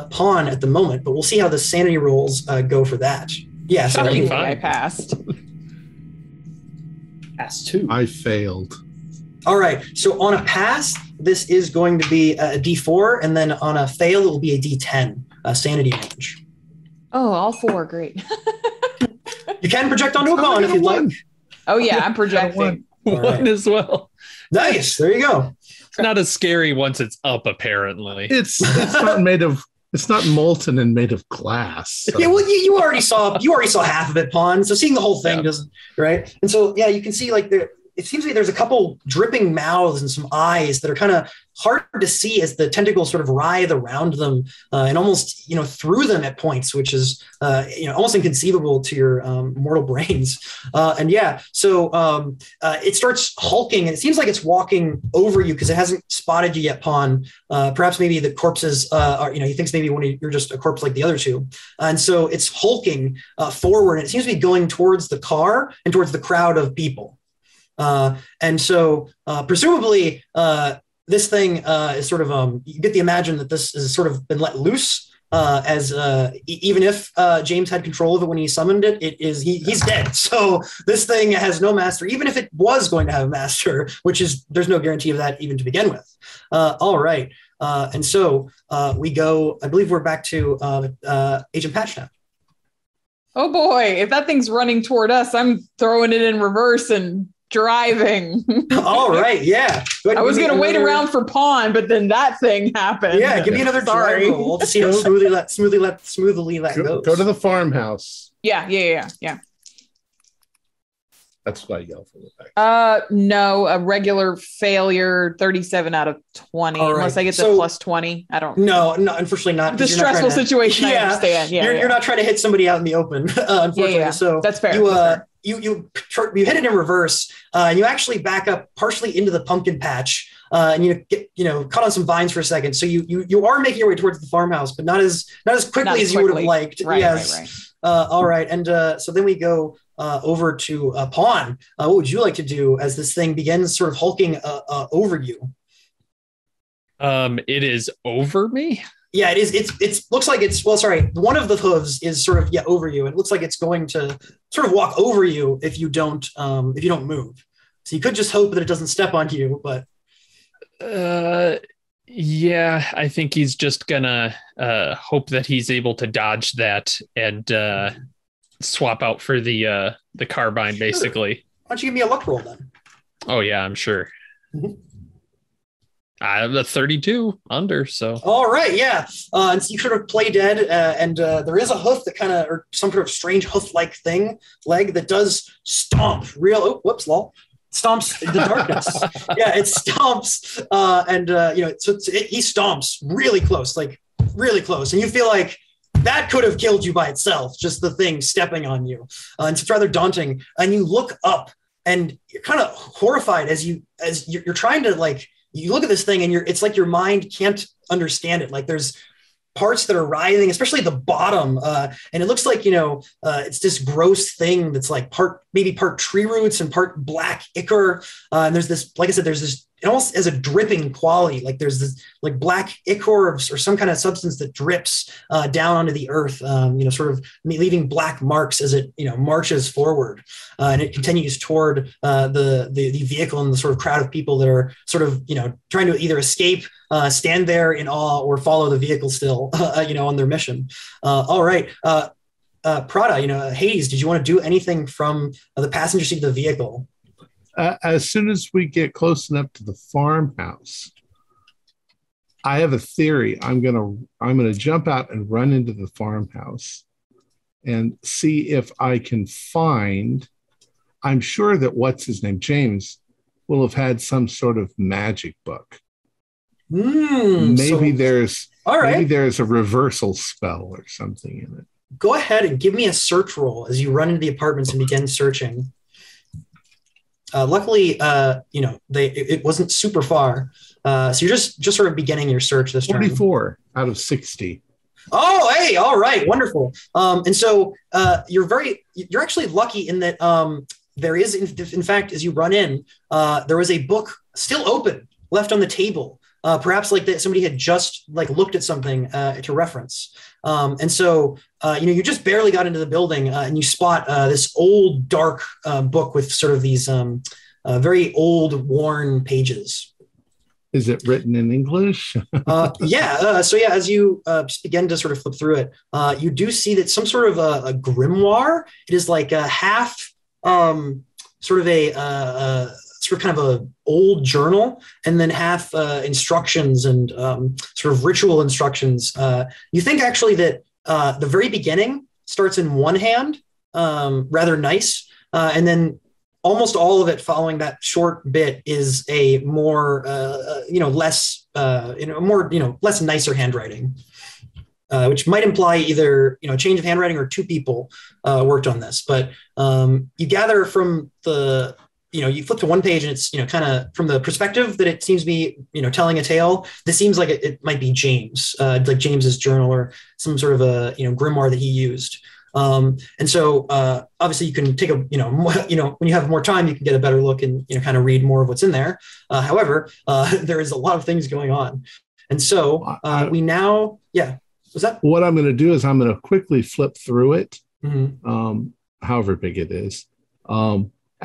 Pawn at the moment, but we'll see how the sanity rolls go for that. Yeah, so I passed. Pass 2. I failed. All right. So on a pass, this is going to be a D4, and then on a fail, it will be a D10 sanity damage. Oh, all 4. Great. You can project onto a Pawn if you'd like. Oh, yeah, I'm projecting. One as well. Nice. There you go. It's not as scary once it's up, apparently. It's not made of. It's not molten and made of glass. So. Yeah, well, you already saw half of it, Pawn. So seeing the whole thing doesn't, right? And so yeah, you can see like it seems like there's a couple dripping mouths and some eyes that are kind of hard to see as the tentacles sort of writhe around them and almost through them at points, which is almost inconceivable to your mortal brains. And yeah, so it starts hulking, and it seems like it's walking over you because it hasn't spotted you yet, Pawn. Perhaps maybe the corpses are, he thinks maybe you're just a corpse like the other two, and so it's hulking forward, and it seems to be going towards the car and towards the crowd of people. And so presumably this thing is sort of you get the imagine that this has sort of been let loose as even if James had control of it when he summoned it, he's dead. So this thing has no master, even if it was going to have a master, which is there's no guarantee of that even to begin with. All right. And so we go, I believe we're back to Agent Patch now. Oh boy, if that thing's running toward us, I'm throwing it in reverse and driving. All right, yeah. I was going to wait around for Pawn, but then that thing happened. Yeah, give me another drive roll to see how smoothly that goes. Go to the farmhouse. Yeah. That's what I yell for the back. No, a regular failure, 37 out of 20. Right. Unless I get the plus 20. I don't. No, unfortunately not. The stressful situation. I understand. Yeah, you're not trying to hit somebody out in the open. Unfortunately, yeah. So that's fair. You hit it in reverse, and you actually back up partially into the pumpkin patch, and you get caught on some vines for a second. So you are making your way towards the farmhouse, but not as quickly as you would have liked. Right, yes. Right. All right, and so then we go over to Pawn. What would you like to do as this thing begins sort of hulking over you? It is over me. Yeah, it is. It looks like it's one of the hooves is sort of over you. It looks like it's going to sort of walk over you if you don't move. So you could just hope that it doesn't step on you, but yeah, I think he's just gonna hope that he's able to dodge that and swap out for the carbine, basically. Sure. Why don't you give me a luck roll then? Oh yeah, I'm sure. Mm-hmm. I have a 32 under, so. All right, yeah. And so you sort of play dead, and there is a hoof that or some sort of strange hoof-like leg that does stomp stomps the darkness. Yeah, it stomps, and he stomps really close, and you feel like that could have killed you by itself, just the thing stepping on you. And it's rather daunting. And you look up and you're kind of horrified as you're trying to, like, you look at this thing and it's like your mind can't understand it. Like there's parts that are writhing, especially the bottom. And it looks like, it's this gross thing that's like maybe part tree roots and part black ichor. And there's this, like I said, it almost has a dripping quality. Like there's this like black ichor or some kind of substance that drips down onto the earth, sort of leaving black marks as it, marches forward. And it continues toward the vehicle and the sort of crowd of people that are sort of, trying to either escape, stand there in awe, or follow the vehicle still, on their mission. All right. Prada, Hades, did you want to do anything from the passenger seat of the vehicle? As soon as we get close enough to the farmhouse, I have a theory. I'm gonna jump out and run into the farmhouse and see if I can find. I'm sure that what's his name, James, will have had some sort of magic book. Maybe there's a reversal spell or something in it. Go ahead and give me a search roll as you run into the apartments and begin searching. Luckily, it wasn't super far. So you're just sort of beginning your search this time. 44 out of 60. Oh, hey, all right, wonderful. And so you're actually lucky in that there is, in fact, as you run in, there was a book still open, left on the table. Perhaps like that somebody had just like looked at something to reference. And so, you just barely got into the building and you spot this old, dark book with sort of these very old, worn pages. Is it written in English? Yeah. So as you begin to sort of flip through it, you do see that some sort of a grimoire. It is like a half sort of kind of a old journal, and then half instructions and sort of ritual instructions. You think actually that the very beginning starts in one hand, rather nice, and then almost all of it following that short bit is a more, less, less nicer handwriting, which might imply either, a change of handwriting or two people worked on this. But you gather from the, you flip to one page and it's, kind of from the perspective that it seems to be, telling a tale. This seems like it might be James, like James's journal or some sort of a, grimoire that he used. And so obviously you can take a, when you have more time, you can get a better look and, kind of read more of what's in there. However, there is a lot of things going on. And so we now, was that? What I'm going to do is I'm going to quickly flip through it, however big it is.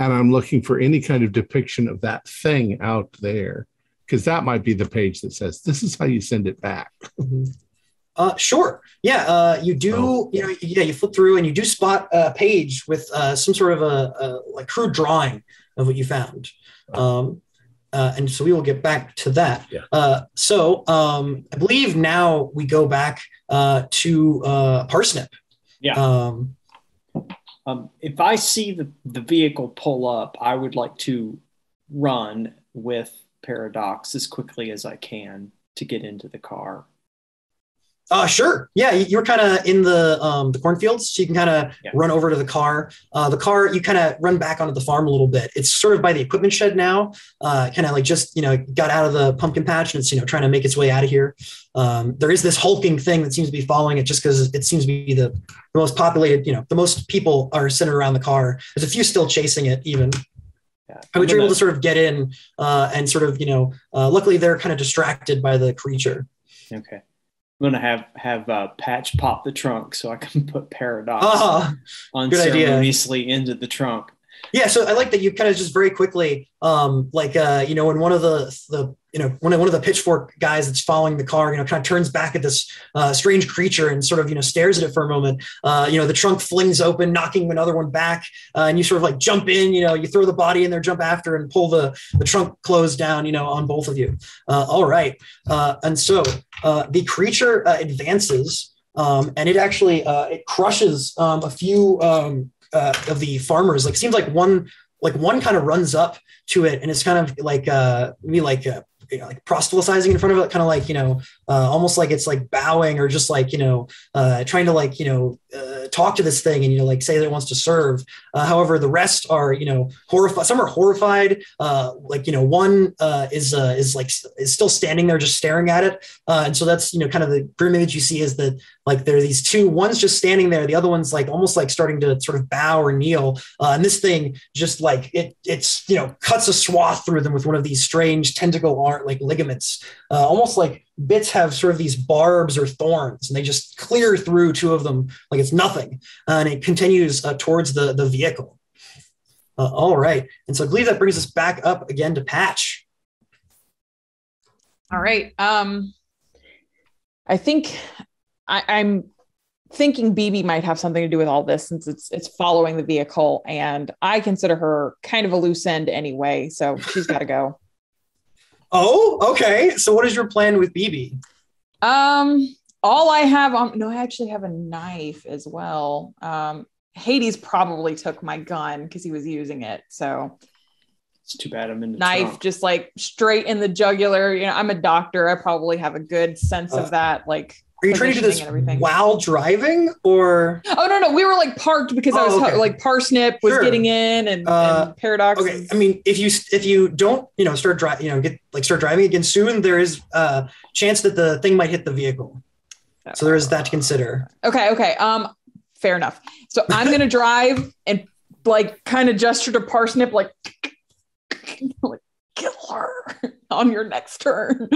And I'm looking for any kind of depiction of that thing out there, because that might be the page that says, this is how you send it back. Sure. Yeah. You do, you flip through and you do spot a page with some sort of a like crude drawing of what you found. And so we will get back to that. Yeah. So I believe now we go back to Parsnip. Yeah. If I see the vehicle pull up, I would like to run with Paradox as quickly as I can to get into the car. Sure. Yeah, you're kind of in the cornfields, so you can kind of run over to the car. The car, you kind of run back onto the farm a little bit. It's sort of by the equipment shed now. Kind of like just got out of the pumpkin patch and it's trying to make its way out of here. There is this hulking thing that seems to be following it just because it seems to be the most populated. The most people are centered around the car. There's a few still chasing it even. Yeah. But you're able to sort of get in and sort of luckily they're kind of distracted by the creature. Okay. I'm going to have Patch pop the trunk so I can put Paradox unceremoniously into the trunk. Yeah, so I like that you kind of just very quickly, when one of the pitchfork guys that's following the car, kind of turns back at this strange creature and sort of, stares at it for a moment. The trunk flings open, knocking another one back, and you sort of like jump in. You throw the body in there, jump after, and pull the trunk closed down. On both of you. All right, and so the creature advances, and it actually it crushes a few. Of the farmers. Like seems like one kind of runs up to it and it's kind of like maybe like like proselytizing in front of it, kind of like, almost like it's like bowing or just like, trying to like, talk to this thing and, like say that it wants to serve. However, the rest are, horrified. Some are horrified. One is still standing there just staring at it. And so that's, kind of the grim image you see is that like there are these two, one's just standing there. The other one's like almost like starting to sort of bow or kneel. And this thing just like it's cuts a swath through them with one of these strange tentacle like ligaments, almost like bits have sort of these barbs or thorns, and they just clear through two of them like it's nothing. And it continues towards the vehicle. All right. And so I believe that brings us back up again to Patch. All right. I think I'm thinking BB might have something to do with all this since it's following the vehicle, and I consider her kind of a loose end anyway, so she's got to go. Oh, okay. So what is your plan with BB? All I have I actually have a knife as well. Hades probably took my gun because he was using it, so it's too bad I'm in the knife trunk. Just like straight in the jugular. I'm a doctor. I probably have a good sense of that. Like, are you trying to do this while driving or? Oh, no. We were like parked because I was like Parsnip was getting in and Paradox. Okay. I mean, if you don't, start driving, start driving again soon, there is a chance that the thing might hit the vehicle. So there is that to consider. Okay. Fair enough. So I'm going to drive and like kind of gesture to Parsnip, like kill her on your next turn.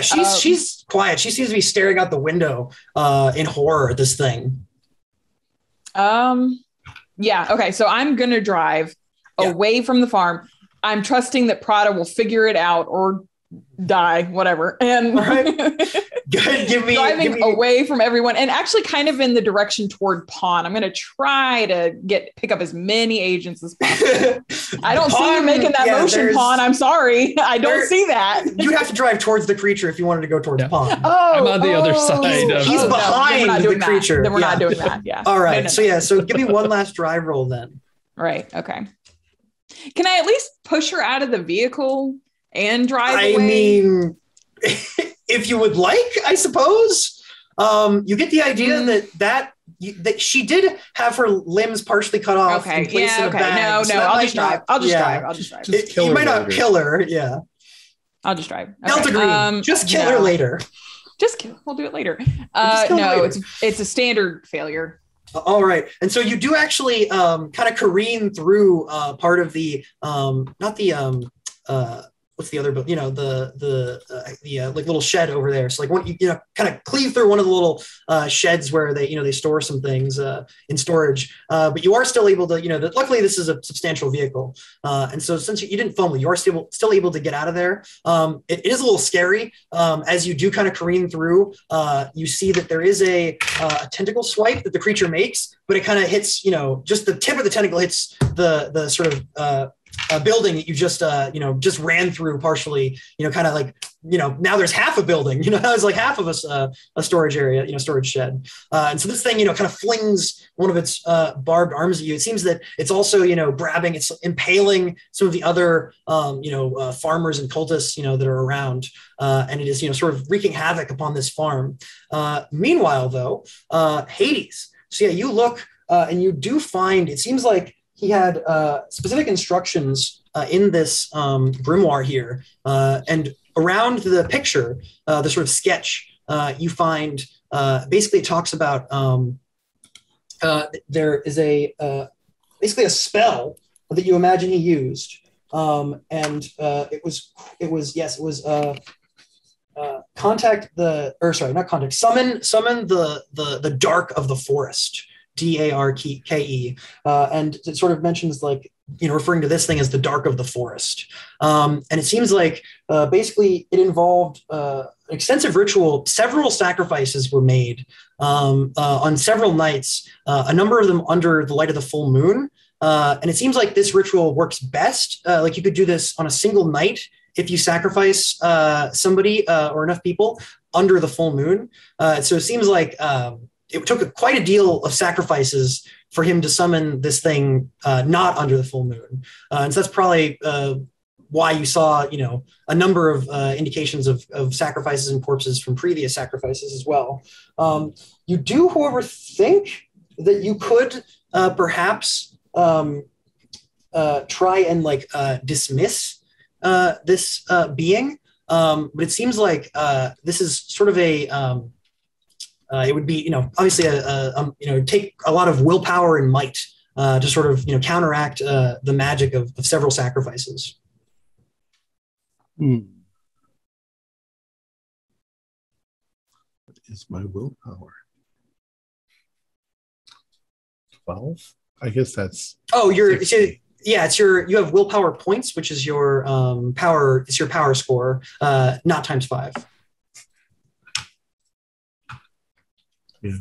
She's quiet. She seems to be staring out the window in horror at this thing. Yeah. Okay. So I'm going to drive away from the farm. I'm trusting that Prada will figure it out or die, whatever. And good. Driving away from everyone and actually kind of in the direction toward Pawn. I'm going to try to pick up as many agents as possible. I don't see you making that motion, Pawn. I'm sorry. I don't see that. You'd have to drive towards the creature if you wanted to go towards Pawn. I'm on the other side. He's behind the creature. Then we're not doing that. Yeah. All right. No. So give me one last drive roll then. Right. Okay. Can I at least push her out of the vehicle and drive away? I mean, if you would like, I suppose. You get the idea that she did have her limbs partially cut off. Okay. Yeah. Okay. No. I'll just drive. I'll just drive. You might not kill her. Yeah. I'll just drive. Okay. Delta Green. Just kill her later. Just kill. We'll do it later. No. It's a standard failure. All right. And so you do actually kind of careen through part of the what's the other, the like little shed over there. So like one, kind of cleave through one of the little sheds where they store some things in storage. But you are still able to, luckily this is a substantial vehicle. And so since you didn't fumble, you are still able to get out of there. It is a little scary. As you do kind of careen through, you see that there is a tentacle swipe that the creature makes, but it kind of hits, just the tip of the tentacle hits the sort of, building that you just ran through partially, kind of like, now there's half a building, it's like half of a storage area, storage shed. And so this thing, kind of flings one of its barbed arms at you. It seems that it's also, grabbing, it's impaling some of the other, farmers and cultists, that are around. And it is, sort of wreaking havoc upon this farm. Meanwhile, though, Hades. So yeah, you look and you do find, it seems like he had specific instructions in this grimoire here. And around the picture, the sort of sketch, you find basically it talks about there is basically a spell that you imagine he used. And it was summon the dark of the forest. Darke, and it sort of mentions like, referring to this thing as the dark of the forest. And it seems like basically it involved extensive ritual. Several sacrifices were made on several nights, a number of them under the light of the full moon. And it seems like this ritual works best. Like you could do this on a single night if you sacrifice somebody or enough people under the full moon. So it seems like it took quite a deal of sacrifices for him to summon this thing not under the full moon. And so that's probably why you saw, a number of indications of sacrifices and corpses from previous sacrifices as well. You do, however, think that you could perhaps try and dismiss this being, but it seems like this is sort of a it would be, obviously take a lot of willpower and might to sort of, counteract the magic of several sacrifices. What is my willpower? 12? I guess that's... Oh, you have willpower points, which is your power. It's your power score, not times 5. Yeah.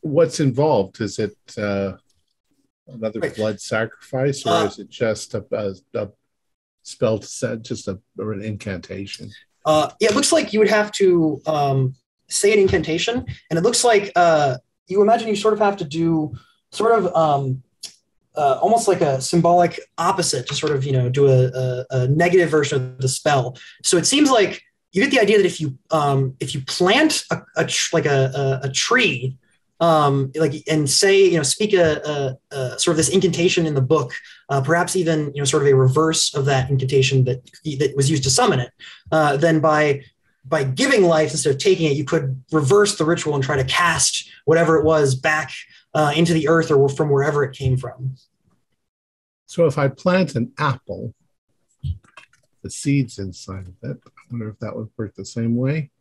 What's involved? Is it another blood sacrifice, or is it just a spell to set, just an incantation? It looks like you would have to say an incantation, and it looks like you imagine you sort of have to do sort of almost like a symbolic opposite to sort of do a negative version of the spell. So it seems like you get the idea that if you plant a tree, and say, speak a sort of this incantation in the book, perhaps even sort of a reverse of that incantation that was used to summon it, then by giving life instead of taking it, you could reverse the ritual and try to cast whatever it was back into the earth or from wherever it came from. So if I plant an apple, the seeds inside of it, I wonder if that would work the same way.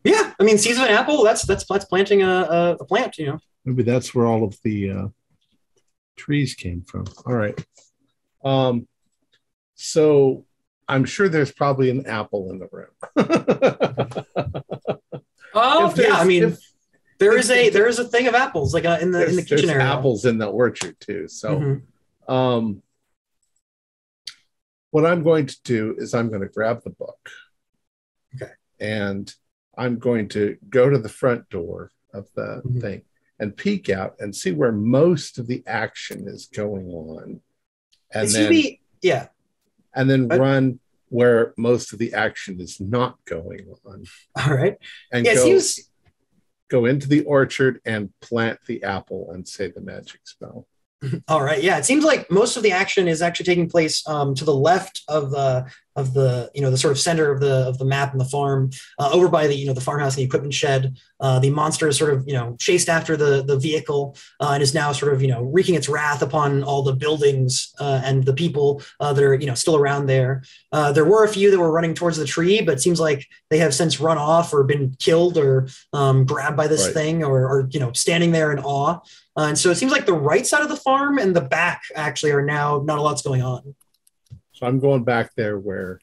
Yeah, I mean, seeds of an apple, that's planting a plant, Maybe that's where all of the trees came from. All right. So I'm sure there's probably an apple in the room. Yeah, I mean, there is a thing of apples like in the kitchen area. Apples in the orchard too. So, what I'm going to do is I'm going to grab the book. Okay. And I'm going to go to the front door of the thing and peek out and see where most of the action is going on. And then run where most of the action is not going on. All right. And go into the orchard and plant the apple and say the magic spell. All right. Yeah. It seems like most of the action is actually taking place to the left of the the sort of center of the map and the farm, over by the farmhouse and the equipment shed. The monster is sort of chased after the vehicle and is now sort of wreaking its wrath upon all the buildings and the people that are still around there. There were a few that were running towards the tree, but it seems like they have since run off or been killed or grabbed by this thing or standing there in awe. And so it seems like the right side of the farm and the back actually are now not a lot's going on. So I'm going back there where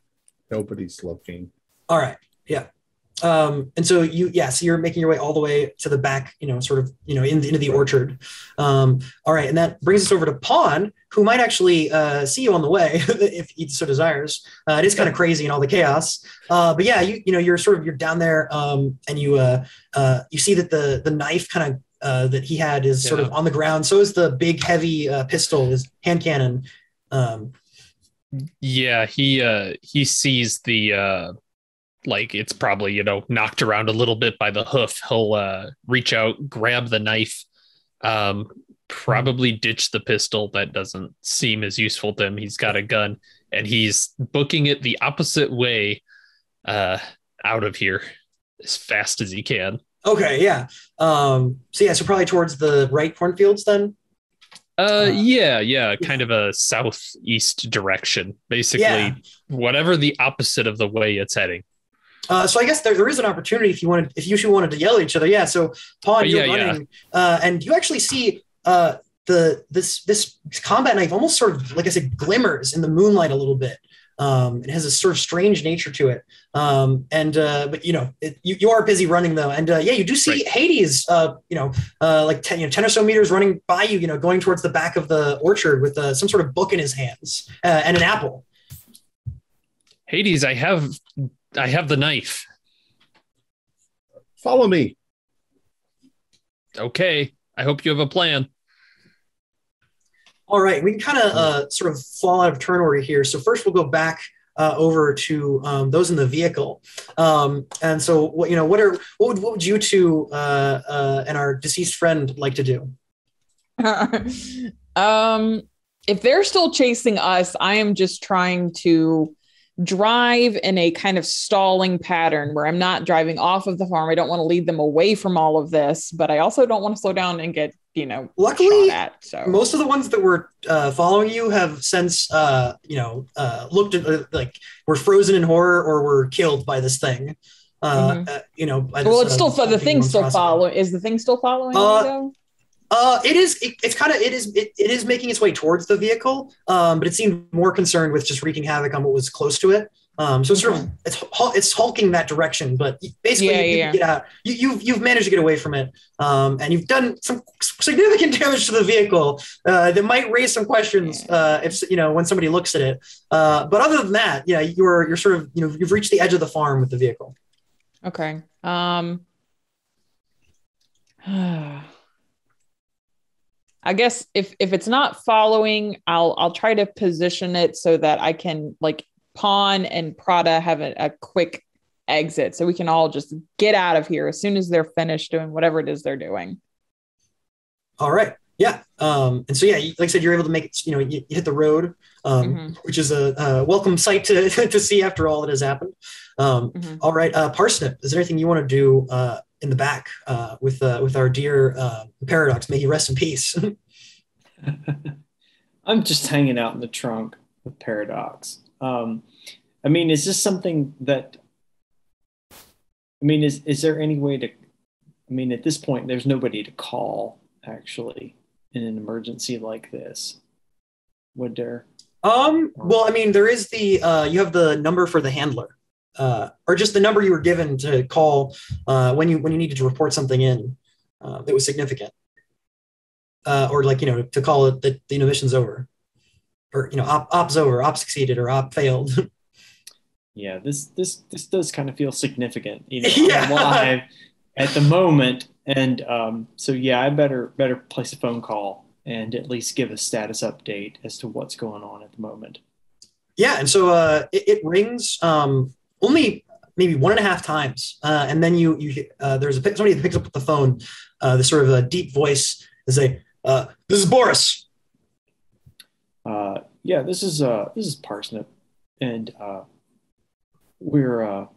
nobody's looking. All right. Yeah. And so you're making your way all the way to the back, sort of, into the orchard. All right. And that brings us over to Pawn, who might actually see you on the way if he so desires. It is kind of crazy and all the chaos. But yeah, you're down there and you see that the knife kind of that he had is sort of on the ground. So is the big heavy pistol, his hand cannon. He sees the like it's probably knocked around a little bit by the hoof. He'll reach out, grab the knife, probably ditch the pistol. That doesn't seem as useful to him. He's got a gun and he's booking it the opposite way out of here as fast as he can. Okay, yeah. So probably towards the right cornfields then? Kind of a southeast direction. Basically, whatever the opposite of the way it's heading. So I guess there is an opportunity if you wanted to yell at each other. Yeah. So Pawn, you're running, and you actually see this combat knife almost sort of, like I said, glimmers in the moonlight a little bit. It has a sort of strange nature to it. But you are busy running though. And you do see Hades, like 10 or so meters running by you, going towards the back of the orchard with some sort of book in his hands and an apple. Hades, I have the knife. Follow me. Okay. I hope you have a plan. All right, we can kind of sort of fall out of turn order here. So first, we'll go back over to those in the vehicle. And so, what would you two and our deceased friend like to do? If they're still chasing us, I am just trying to drive in a kind of stalling pattern where I'm not driving off of the farm. I don't want to lead them away from all of this, but I also don't want to slow down and get, luckily, shot at. So most of the ones that were following you have since, looked at, were frozen in horror or were killed by this thing. By this, it's still the thing's still following. Is the thing still following me though? It is making its way towards the vehicle, but it seemed more concerned with just wreaking havoc on what was close to it. So it's sort of it's hulking that direction, but basically you get out. You've managed to get away from it, and you've done some significant damage to the vehicle that might raise some questions if when somebody looks at it. But other than that, you're sort of you've reached the edge of the farm with the vehicle. Okay. I guess if it's not following, I'll try to position it so that I can Pawn and Prada have a quick exit, so we can all just get out of here as soon as they're finished doing whatever it is they're doing. All right. Yeah. And so like I said, you're able to make it. You hit the road, which is a welcome sight to see after all that has happened. All right, Parsnip, is there anything you want to do in the back with our dear Paradox? May he rest in peace. I'm just hanging out in the trunk with Paradox. Is this something that? Is there any way to? At this point, there's nobody to call actually in an emergency like this. Would there? Well, there is you have the number for the handler. Or just the number you were given to call when you needed to report something in that was significant, or to call it that the mission's over, or op's over, op succeeded, or op failed. Yeah, this does kind of feel significant. Yeah. I'm alive at the moment, and so yeah, I better place a phone call and at least give a status update as to what's going on at the moment. Yeah, and so it rings. Only maybe 1.5 times, and then there's somebody that picks up the phone, this sort of a deep voice, and say, "This is Boris." Yeah, this is Parsnip, and we're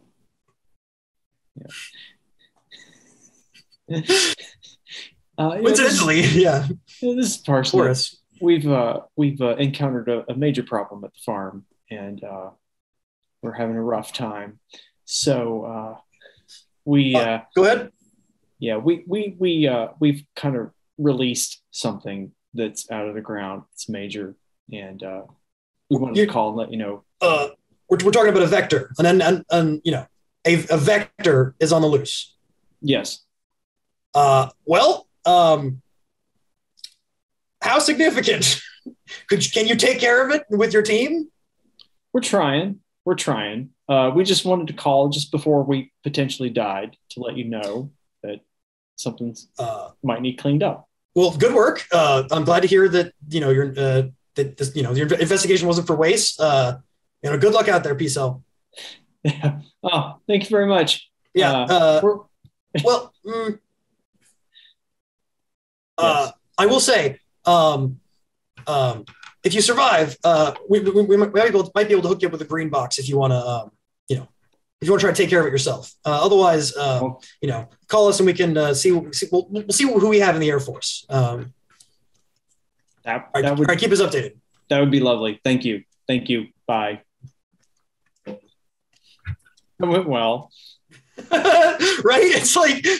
coincidentally, yeah, this is Parsnip. Boris. We've encountered a major problem at the farm, and we're having a rough time. So we go ahead. Yeah, we've kind of released something that's out of the ground. It's major, and we wanted to call and let you know. We're talking about a vector, and a vector is on the loose. Yes. Well, how significant? Can you take care of it with your team? We're trying. We just wanted to call just before we potentially died to let you know that something's might need cleaned up. Well, good work. I'm glad to hear that your investigation wasn't for waste. Good luck out there, P-Cell. Yeah. Oh, thank you very much. Yeah. Well, yes. I will say, if you survive, we might be able to hook you up with a green box if you want to, if you want to try to take care of it yourself. Otherwise, call us and we can we'll see who we have in the Air Force. All right, keep us updated. That would be lovely. Thank you. Bye. It went well. Right? It's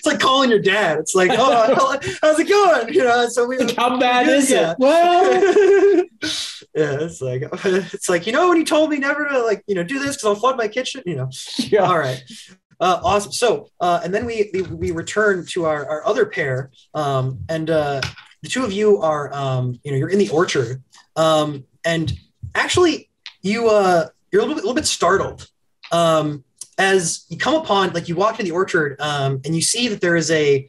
like calling your dad. It's like, oh, how's it going? So how bad is it? Well, yeah, it's like when you told me never to do this because I'll flood my kitchen. Yeah. All right. Awesome. So, and then we return to our other pair, and the two of you are, you're in the orchard, and actually you're a little bit startled. As you come upon, you walk into the orchard, and you see that there is a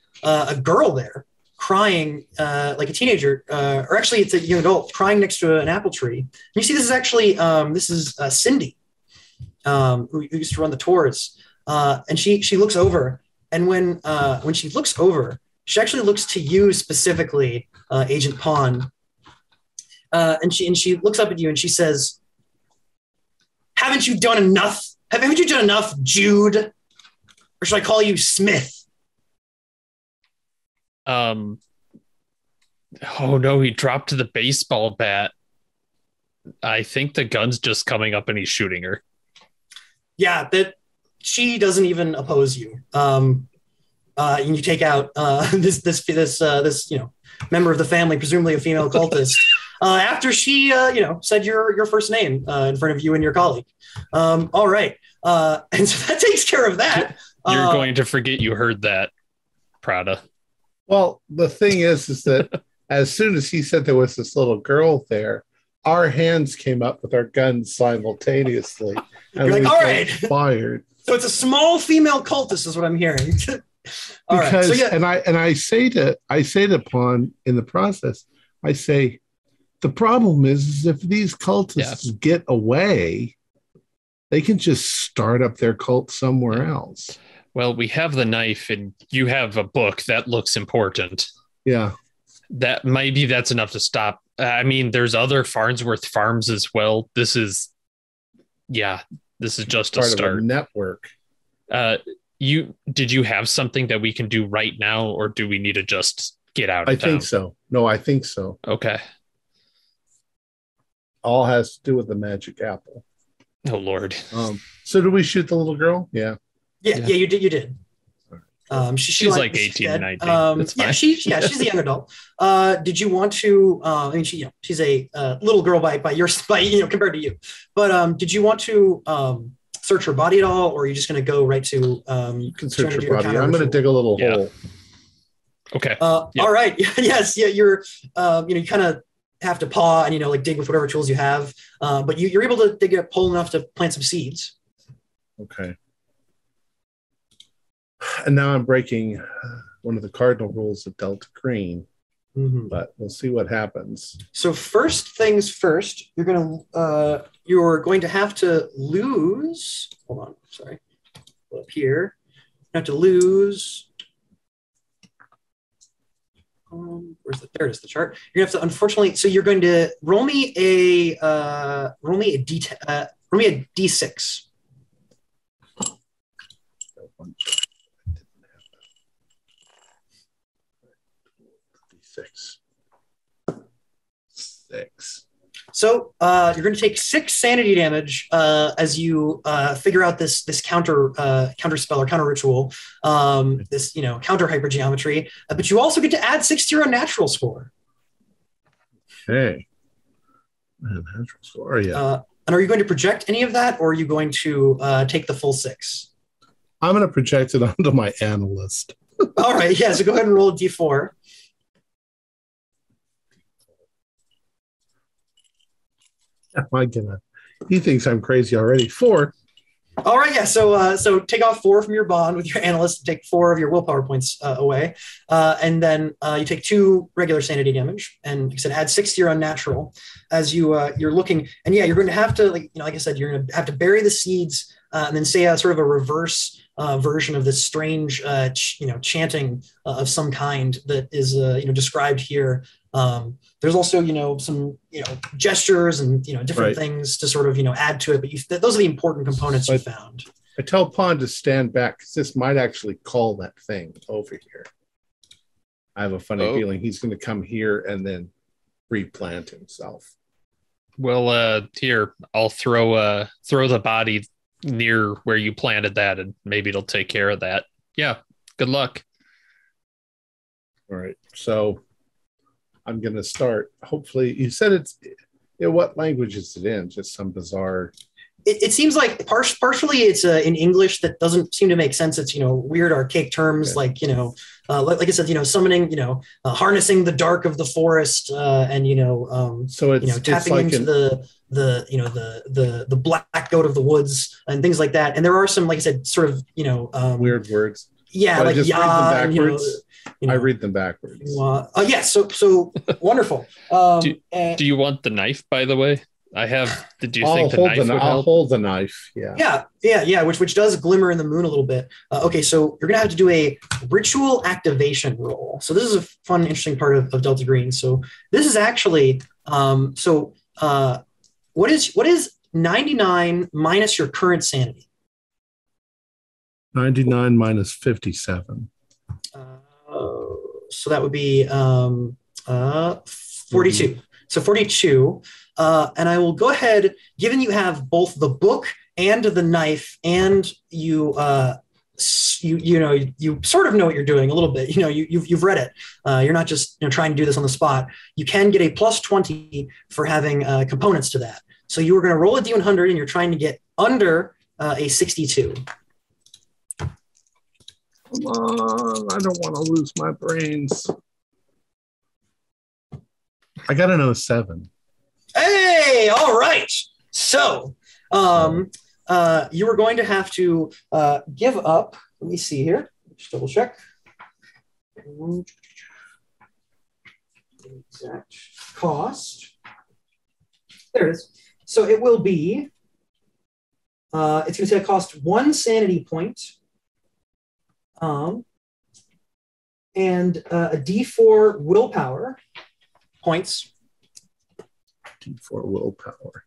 girl there crying like a teenager, or actually it's a young adult crying next to an apple tree. And you see this is actually Cindy, who used to run the tours, and she looks over, and when she looks over, she actually looks to you specifically, Agent Pond, and she looks up at you and she says, Haven't you done enough, Jude? Or should I call you Smith? Oh no, he dropped the baseball bat. I think the gun's just coming up and he's shooting her. Yeah, that she doesn't even oppose you. And you take out this member of the family, presumably a female cultist, after she said your first name in front of you and your colleague. All right, and so that takes care of that. You're going to forget you heard that, Prada. Well, the thing is that as soon as he said there was this little girl there, our hands came up with our guns simultaneously. And you're like, all right, fired. So it's a small female cultist, is what I'm hearing. All because, right. So, yeah. and I say to Pond in the process, I say, the problem is if these cultists get away, they can just start up their cult somewhere else. Well, we have the knife and you have a book that looks important. Yeah. That's enough to stop. I mean, there's other Farnsworth farms as well. This is just a start. Of a network. Did you have something that we can do right now, or do we need to just get out of town? I think so. No, I think so. Okay. All has to do with the magic apple. Oh Lord. So do we shoot the little girl? Yeah. Yeah, you did. She's like 18, 19. She's a young adult. Did you want to? She's a little girl by compared to you. But did you want to search her body at all, or are you just going to go right to? You can search her body. I'm going to dig a little hole. Okay. All right. Yes. Yeah. You're. You kind of have to paw and dig with whatever tools you have. But you're able to dig a hole enough to plant some seeds. Okay. And now I'm breaking one of the cardinal rules of Delta Green, but we'll see what happens. So first things first, you're going to have to lose. Hold on, sorry. Up here, you have to lose. There it is, the chart. You're going to have to, unfortunately. So you're going to roll me a D6. Six. So you're going to take 6 sanity damage as you figure out this counter spell or counter ritual, this counter hypergeometry. But you also get to add 6 to your natural score. Okay. Natural score. Yeah. And are you going to project any of that, or are you going to take the full 6? I'm going to project it onto my analyst. All right. Yeah. So go ahead and roll a D4. My goodness. He thinks I'm crazy already. 4. All right, yeah. So take off 4 from your bond with your analyst, take 4 of your willpower points away, and then you take 2 regular sanity damage, and like I said, add 6 to your unnatural as you're looking. And yeah, you're going to have to like I said, you're going to have to bury the seeds and then say a sort of a reverse version of this strange chanting of some kind that is described here. There's also some gestures and different things to sort of add to it, but those are the important components you found. I tell Pond to stand back because this might actually call that thing over here. I have a funny feeling he's going to come here and then replant himself. Well, here I'll throw the body near where you planted that, and maybe it'll take care of that. Yeah, good luck. All right, so I'm going to start. Hopefully, you said it's. What language is it in? Just some bizarre. It seems like partially it's in English that doesn't seem to make sense. It's weird archaic terms like like I said summoning harnessing the dark of the forest and so it's tapping like into the black goat of the woods and things like that. And there are some, like I said, sort of weird words. Yeah, But like I just read them backwards. I read them backwards. Yeah, so wonderful. Do you want the knife, by the way? Did you think the knife would help? I'll hold the knife. Yeah. Which does glimmer in the moon a little bit. Okay, so you're gonna have to do a ritual activation roll. So this is a fun, interesting part of Delta Green. So this is actually what is 99 minus your current sanity? 99 minus 57. So that would be 42. So 42. And I will go ahead, given you have both the book and the knife, and you sort of know what you're doing a little bit. You've read it. You're not just trying to do this on the spot. You can get a plus 20 for having components to that. So you were going to roll a D100, and you're trying to get under a 62. Come on, I don't want to lose my brains. I got an 07. Hey, all right. So you were going to have to give up. Let me see here. Just double check. Exact cost. There it is. So it will be, it's going to cost 1 sanity point. And a D4 willpower points. D4 willpower.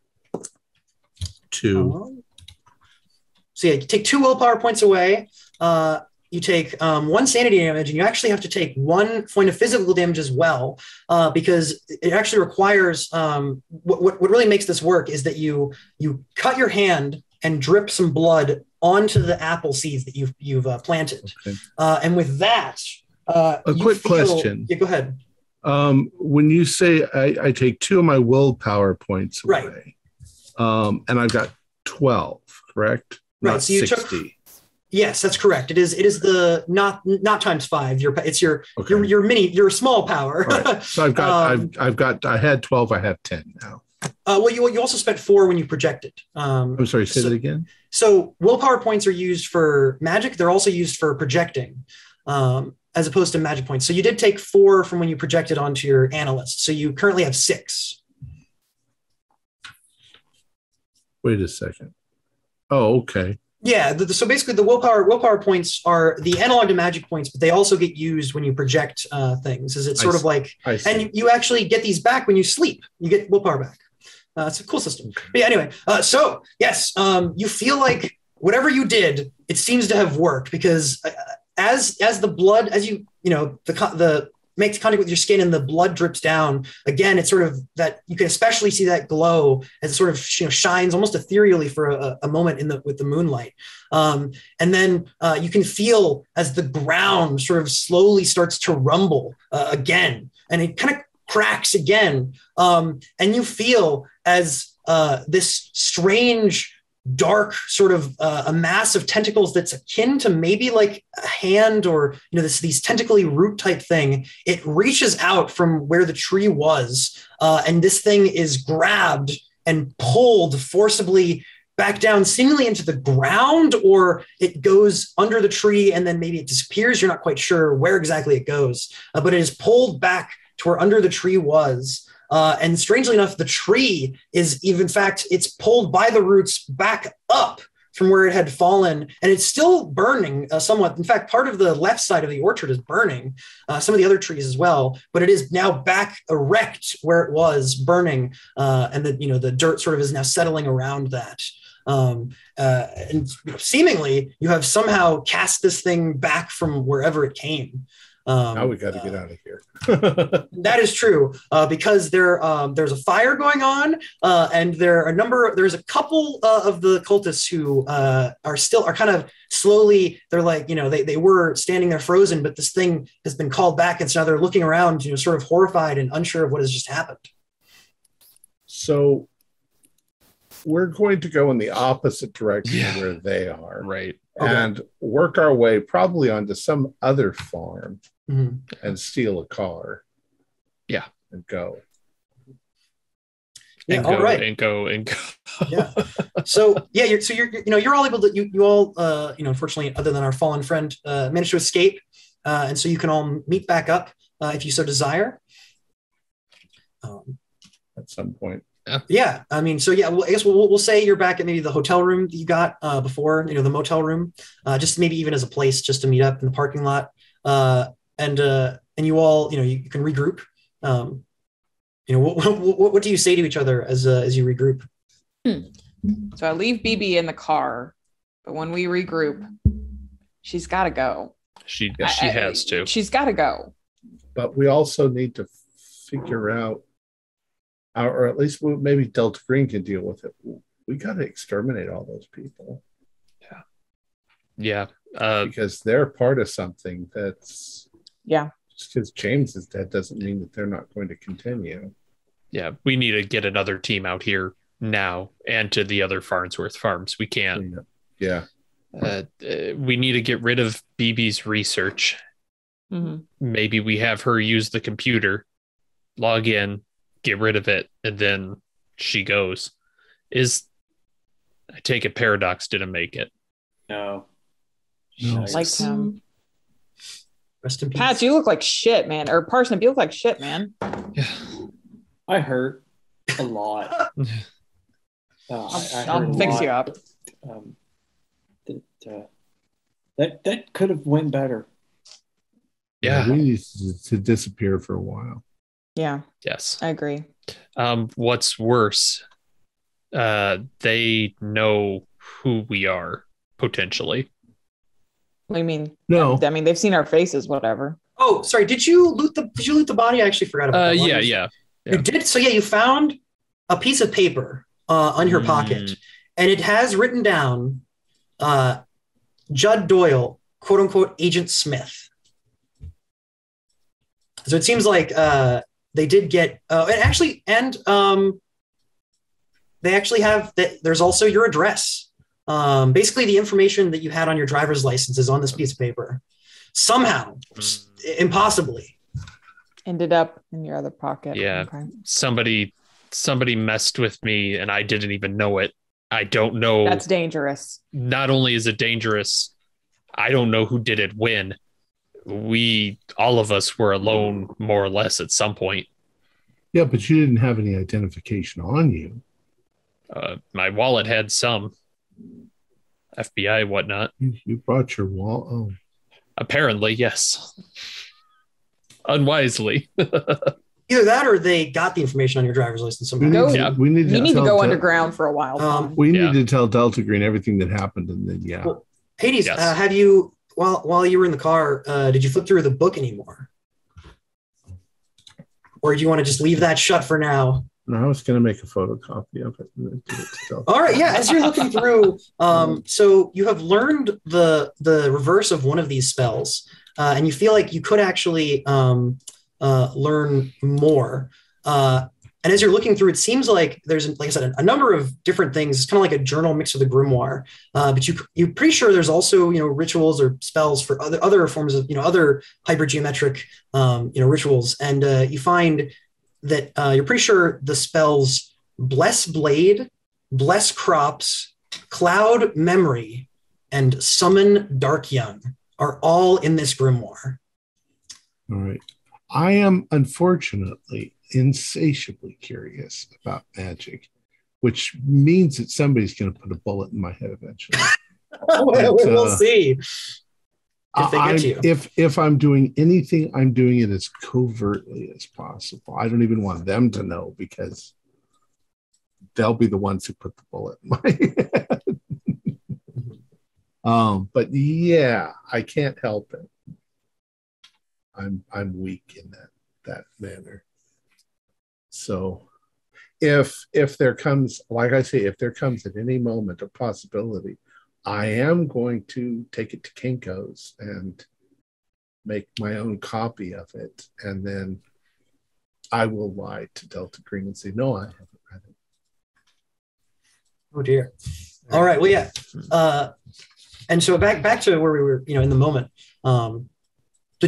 2. So you take 2 willpower points away. You take 1 sanity damage, and you actually have to take 1 point of physical damage as well, because it actually requires what really makes this work is that you cut your hand and drip some blood onto the apple seeds that you've planted. Okay. And with that, a quick question. Yeah, go ahead. When you say I take 2 of my willpower points away, right. And I've got 12, correct? Right. Not so you 60. took. Yes, that's correct. It is the not times 5. Your small power. Right. So I had 12. I have 10 now. Well, you also spent 4 when you projected. I'm sorry. Say that again. So willpower points are used for magic. They're also used for projecting, as opposed to magic points. So you did take 4 from when you projected onto your analyst. So you currently have 6. Wait a second. Oh, okay. Yeah. So basically, the willpower points are the analog to magic points, but they also get used when you project things. Is it sort of like, and you actually get these back when you sleep. You get willpower back. It's a cool system. Okay. But yeah, anyway, so yes, you feel like whatever you did, it seems to have worked, because as the blood, as the makes contact with your skin and the blood drips down, again, it's sort of that you can especially see that glow as it sort of shines almost ethereally for a moment with the moonlight. And then you can feel as the ground sort of slowly starts to rumble again, and it kind of cracks again. And you feel as this strange, dark sort of a mass of tentacles that's akin to maybe like a hand, or these tentacly root type thing. It reaches out from where the tree was, and this thing is grabbed and pulled forcibly back down, seemingly into the ground, or it goes under the tree and then maybe it disappears. You're not quite sure where exactly it goes, but it is pulled back to where under the tree was. And strangely enough, the tree is in fact, it's pulled by the roots back up from where it had fallen, and it's still burning somewhat. In fact, part of the left side of the orchard is burning, some of the other trees as well, but it is now back erect where it was burning, and the dirt sort of is now settling around that. And seemingly you have somehow cast this thing back from wherever it came. Now we got to get out of here. That is true, because there's a fire going on, and there's a couple of the cultists who are kind of slowly. They're like, they were standing there frozen, but this thing has been called back, and so now they're looking around, sort of horrified and unsure of what has just happened. So we're going to go in the opposite direction of where they are, right? And work our way probably onto some other farm. And steal a car. Yeah. And go. Yeah, and all go right. and go and go. Yeah. So yeah, you're all able to you all unfortunately, other than our fallen friend, managed to escape, and so you can all meet back up if you so desire. At some point. Yeah, I mean, so yeah, well, I guess we'll say you're back at maybe the hotel room that you got before, the motel room, just maybe even as a place just to meet up in the parking lot, and you all, you can regroup. What do you say to each other as you regroup? So I leave BB in the car, but when we regroup, she's got to go. She has to. She's got to go. But we also need to figure out, or at least maybe Delta Green can deal with it. We got to exterminate all those people. Yeah. Because they're part of something that's... Yeah. Just because James is dead doesn't mean that they're not going to continue. Yeah, we need to get another team out here now and to the other Farnsworth farms. We can't. Yeah. We need to get rid of BB's research. Mm-hmm. Maybe we have her use the computer, log in, get rid of it, and then she goes. I take it Paradox didn't make it. No. Like him. Rest in peace. Pat, you look like shit, man. Or Parsnip, you look like shit, man. Yeah. I hurt a lot. I'll fix you up. That could have went better. Yeah. We need to disappear for a while. Yeah. Yes. I agree. What's worse, they know who we are, potentially. What do you mean? No. I mean, they've seen our faces, whatever. Oh, sorry. Did you loot the body? I actually forgot about that. Yeah. You did. So yeah, you found a piece of paper on your pocket, and it has written down Judd Doyle, quote unquote, Agent Smith. So it seems like they did get they actually have that. There's also your address. Basically, the information that you had on your driver's license is on this piece of paper. Somehow, impossibly, ended up in your other pocket. Yeah. Okay. Somebody messed with me and I didn't even know it. I don't know. That's dangerous. Not only is it dangerous, I don't know who did it when. All of us were alone more or less at some point. Yeah, but you didn't have any identification on you. My wallet had some FBI, whatnot. You brought your wallet. Oh. Apparently, yes. Unwisely. Either that or they got the information on your driver's license somehow. You need to go underground for a while. We need to tell Delta Green everything that happened, and then Well, Hades, yes. Have you while you were in the car, did you flip through the book anymore, or do you want to just leave that shut for now? No, I was going to make a photocopy of it. And then give it to All right, yeah. As you're looking through, so you have learned the reverse of one of these spells, and you feel like you could actually learn more. And as you're looking through, it seems like there's, like I said, a number of different things. It's kind of like a journal mixed with a grimoire. But you're pretty sure there's also, rituals or spells for other forms of, other hypergeometric, rituals. And you find that you're pretty sure the spells Bless Blade, Bless Crops, Cloud Memory, and Summon Dark Young are all in this grimoire. All right. I am unfortunately insatiably curious about magic, which means that somebody's going to put a bullet in my head eventually. We'll see. If they get you. If I'm doing anything, I'm doing it as covertly as possible. I don't even want them to know because they'll be the ones who put the bullet in my head. But yeah, I can't help it. I'm weak in that manner. So if there comes, like I say, if there comes at any moment a possibility, I am going to take it to Kinko's and make my own copy of it. And then I will lie to Delta Green and say, no, I haven't read it. Oh dear. All right. Well, yeah. And so back to where we were, in the moment. So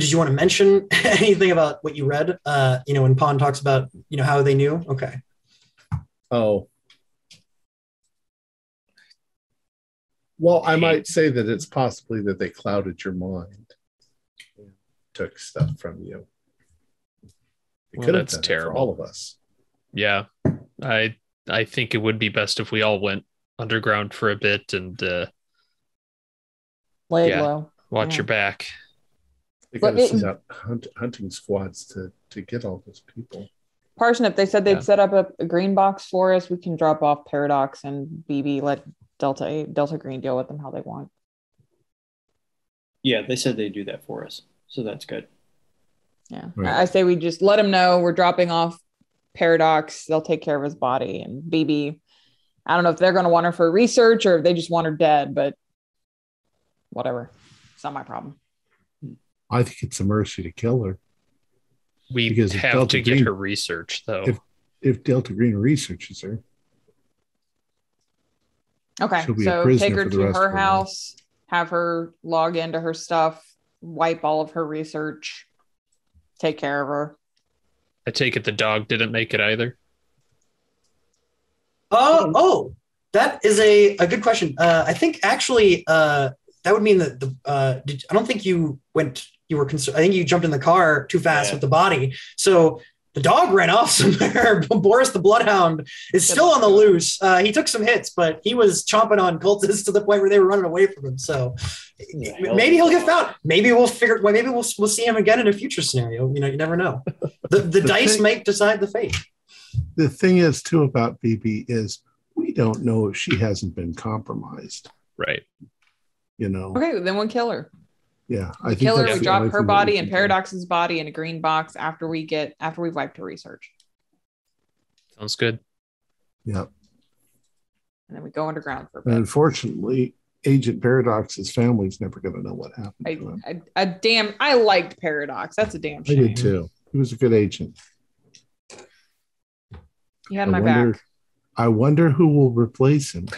did you want to mention anything about what you read? When Pon talks about, how they knew? Okay. Oh. Well, I might say that it's possibly that they clouded your mind. Took stuff from you. It could have that's done terrible it for all of us. Yeah, I think it would be best if we all went underground for a bit and Lay it low. Watch your back. They got to send out hunting squads to get all those people. Parsnip, they said they'd set up a green box for us. We can drop off Paradox and BB. Let Delta Green deal with them how they want. Yeah, they said they'd do that for us, so that's good. Yeah, right. I say we just let them know we're dropping off Paradox. They'll take care of his body, and BB. I don't know if they're going to want her for research or if they just want her dead, but whatever. It's not my problem. I think it's a mercy to kill her. We have to get her research, though. If Delta Green researches her. Okay, so take her to her house, have her log into her stuff, wipe all of her research, take care of her. I take it the dog didn't make it either? That is a good question. I think actually that would mean that I don't think you were concerned. I think you jumped in the car too fast with the body. So the dog ran off somewhere. Boris the Bloodhound is still on the loose. He took some hits, but he was chomping on cultists to the point where they were running away from him. So maybe he'll get found. Maybe we'll figure. Well, maybe we'll see him again in a future scenario. You never know. The dice might decide the fate. The thing is, too, about BB is we don't know if she hasn't been compromised. Right. Okay, then we'll kill her. Yeah, we kill her. We drop her body and Paradox's body in a green box after we've wiped her research. Sounds good. Yep. And then we go underground for a bit. And unfortunately, Agent Paradox's family's never going to know what happened to him. I liked Paradox. That's a damn shame. I did too. He was a good agent. He had my back. I wonder who will replace him.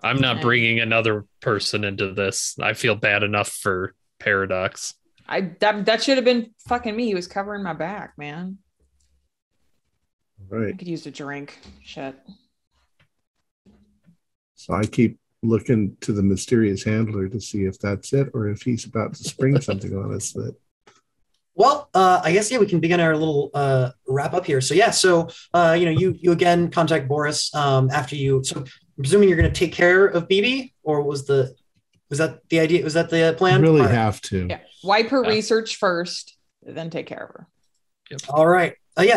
I'm not bringing another person into this. I feel bad enough for Paradox. That should have been fucking me. He was covering my back, man. Right. I could use a drink. Shit. So I keep looking to the mysterious handler to see if that's it or if he's about to spring something on us that. Well, I guess, we can begin our little wrap up here. So, you again contact Boris after you. So I'm presuming you're going to take care of BB, or was that the idea? Was that the plan? You really have to. Yeah. Wipe her research first, then take care of her. Yep. All right.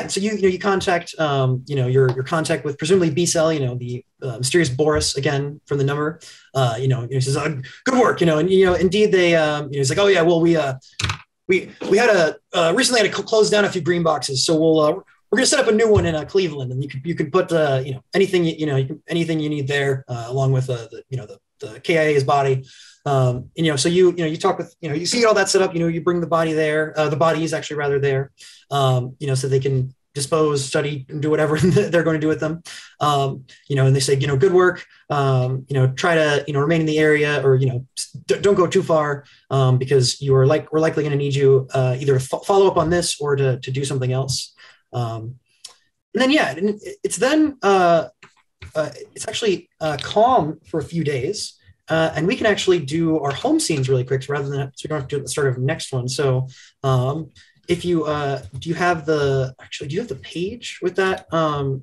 So you contact your contact with presumably B-Cell, the mysterious Boris again from the number. He says, good work, and indeed they he's like, oh yeah, well we had recently had to close down a few green boxes, so we're going to set up a new one in Cleveland, and you can put anything anything you need there, along with the KIA's body, so you talk with you see all that set up, you bring the body there, the body is actually rather there, so they can dispose, study, and do whatever they're going to do with them, and they say good work, try to remain in the area, or don't go too far, because we're likely going to need you either to follow up on this or to do something else, and then it's actually calm for a few days, and we can actually do our home scenes really quick, rather than so we don't have to do it at the start of the next one. So if you do you have the page with that,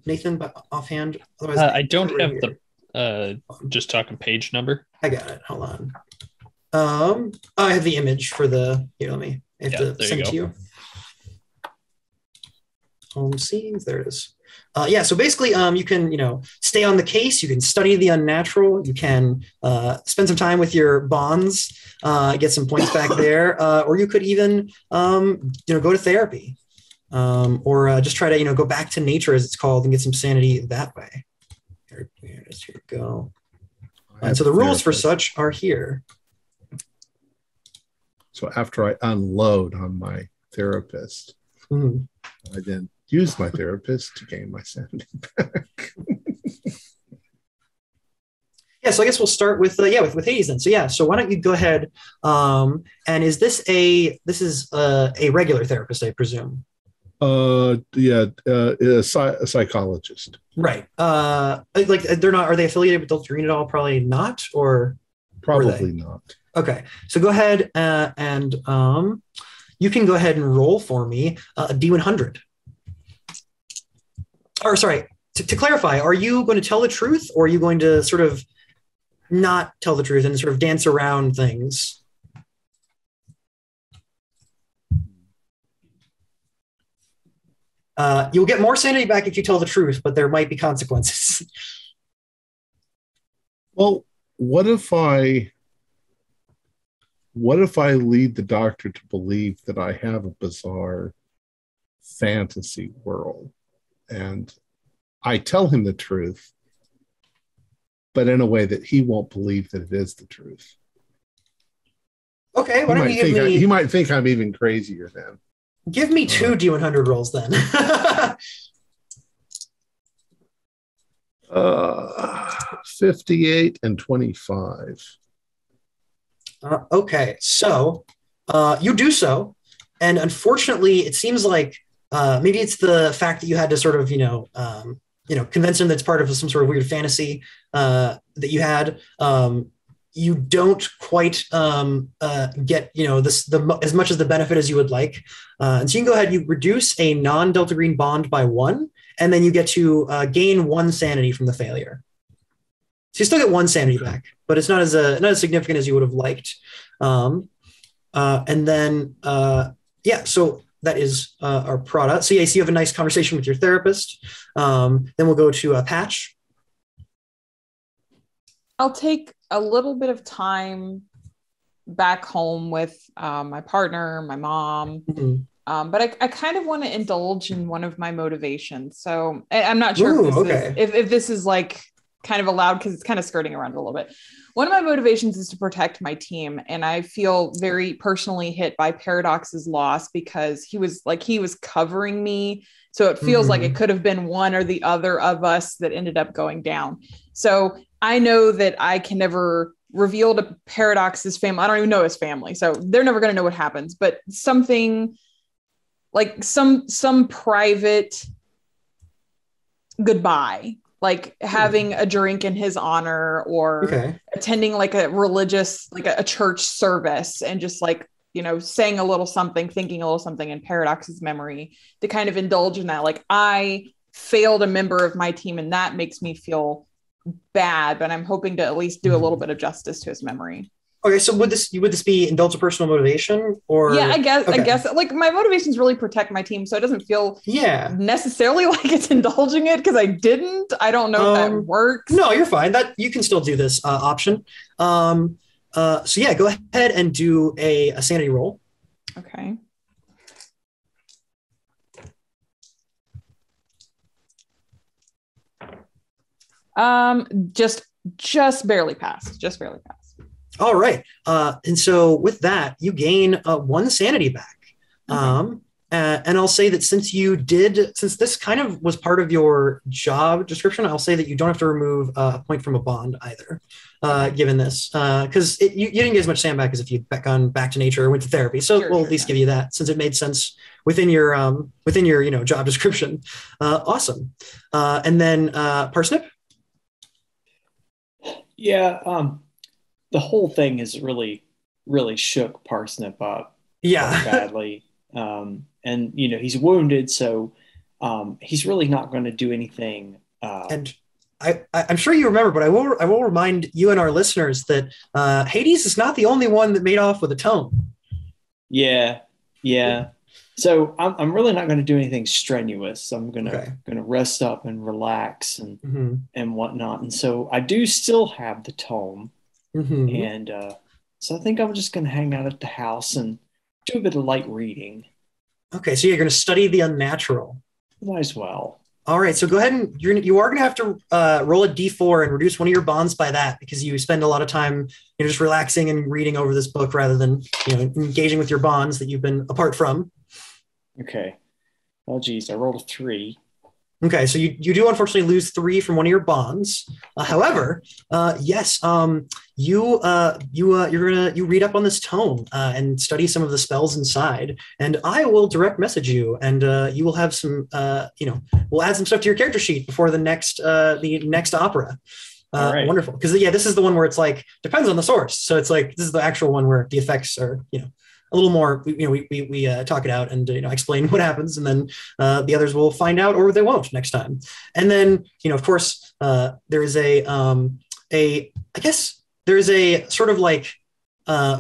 Nathan, but offhand? Otherwise, I don't have the just talking page number. I got it. Hold on. I have the image for the I have to send it to you. Home scenes. There it is. So basically, you can stay on the case. You can study the unnatural. You can spend some time with your bonds, get some points back there, or you could even go to therapy, or just try to go back to nature, as it's called, and get some sanity that way. Here it is. Here we go. And so the rules for such are here. So after I unload on my therapist, I then use my therapist to gain my sanity back. So I guess we'll start with Hades then. So why don't you go ahead? And is this a regular therapist, I presume? A psychologist. Right. Like they're not. Are they affiliated with Delta Green at all? Probably not. Or probably not. Okay. So go ahead and you can go ahead and roll for me a D100. Or sorry. To clarify, are you going to tell the truth, or are you going to sort of not tell the truth and sort of dance around things? You'll get more sanity back if you tell the truth, but there might be consequences. Well, what if I lead the doctor to believe that I have a bizarre fantasy world, and I tell him the truth, but in a way that he won't believe that it is the truth? Okay, why don't you give me... He might think I'm even crazier then. Give me two D100 rolls then. 58 and 25. Okay, so you do so, and unfortunately, it seems like maybe it's the fact that you had to sort of, convince him that's part of some sort of weird fantasy that you had. You don't quite get as much as the benefit as you would like, and so you can go ahead. You reduce a non-Delta Green bond by 1, and then you get to gain 1 sanity from the failure. So you still get 1 sanity back, but it's not as significant as you would have liked. And then so that is our product. So yeah, so you have a nice conversation with your therapist. Then we'll go to Patch. I'll take a little bit of time back home with my partner, my mom. Mm-hmm. But I kind of want to indulge in one of my motivations. So I'm not sure if this is like kind of allowed, because it's kind of skirting around a little bit. One of my motivations is to protect my team. And I feel very personally hit by Paradox's loss, because he was covering me. So it feels like it could have been one or the other of us that ended up going down. So I know that I can never reveal to Paradox's family. I don't even know his family, so they're never going to know what happens, but something like some private goodbye, like having a drink in his honor, or attending like a religious, like a church service, and just like, saying a little something, thinking a little something in Paradox's memory, to kind of indulge in that. Like, I failed a member of my team, and that makes me feel bad, but I'm hoping to at least do a little bit of justice to his memory. Okay, so would this be indulge a personal motivation, or? Yeah, I guess like my motivation is really protect my team, so it doesn't feel necessarily like it's indulging it, because I don't know if that works. No, you're fine. That you can still do this option. So yeah, go ahead and do a sanity roll. Okay. Just barely passed. All right. And so with that, you gain 1 sanity back. Okay. And I'll say that since this kind of was part of your job description, I'll say that you don't have to remove a point from a bond either, given this, because you didn't get as much sand back as if you'd gone back to nature or went to therapy. So we'll at least give you that, since it made sense within your job description. Awesome. And then Parsnip. Yeah, the whole thing has really, really shook Parsnip up badly. And, he's wounded, so he's really not going to do anything. And I'm sure you remember, but I will remind you and our listeners that Hades is not the only one that made off with a tome. Yeah. So I'm really not going to do anything strenuous. I'm going to rest up and relax and whatnot. And so I do still have the tome, and so I think I'm just going to hang out at the house and do a bit of light reading. Okay, so you're going to study the unnatural. Might as well. All right, so go ahead and you are going to have to roll a d4 and reduce one of your bonds by that, because you spend a lot of time just relaxing and reading over this book rather than engaging with your bonds that you've been apart from. Okay. Oh, geez, I rolled a 3. Okay, so you do unfortunately lose 3 from one of your bonds. However, yes, you read up on this tome and study some of the spells inside, and I will direct message you, and you will have some, we'll add some stuff to your character sheet before the next opera. Right. Wonderful, because this is the one where it's like depends on the source. So it's like this is the actual one where the effects are a little more. We talk it out and explain what happens, and then the others will find out or they won't next time. And then of course there is a sort of like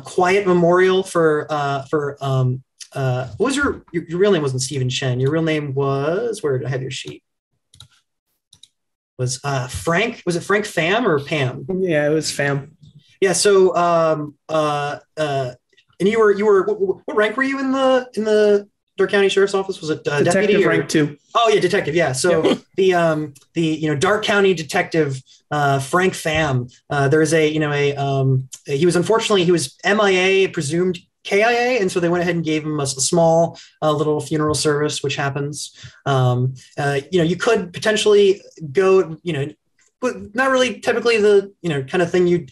quiet memorial for what was your real name? Wasn't Stephen Chen? Your real name was, where did I have your sheet? Was Frank? Was it Frank Pham or Pam? Yeah, it was Pham. Yeah. So, and you were what rank were you in the Dark County Sheriff's Office? Was it detective rank 2? Oh yeah, detective. Yeah. So the Dark County detective Frank Pham. There is he was MIA, presumed KIA, and so they went ahead and gave him a small little funeral service, which happens. You could potentially go, but not really typically the kind of thing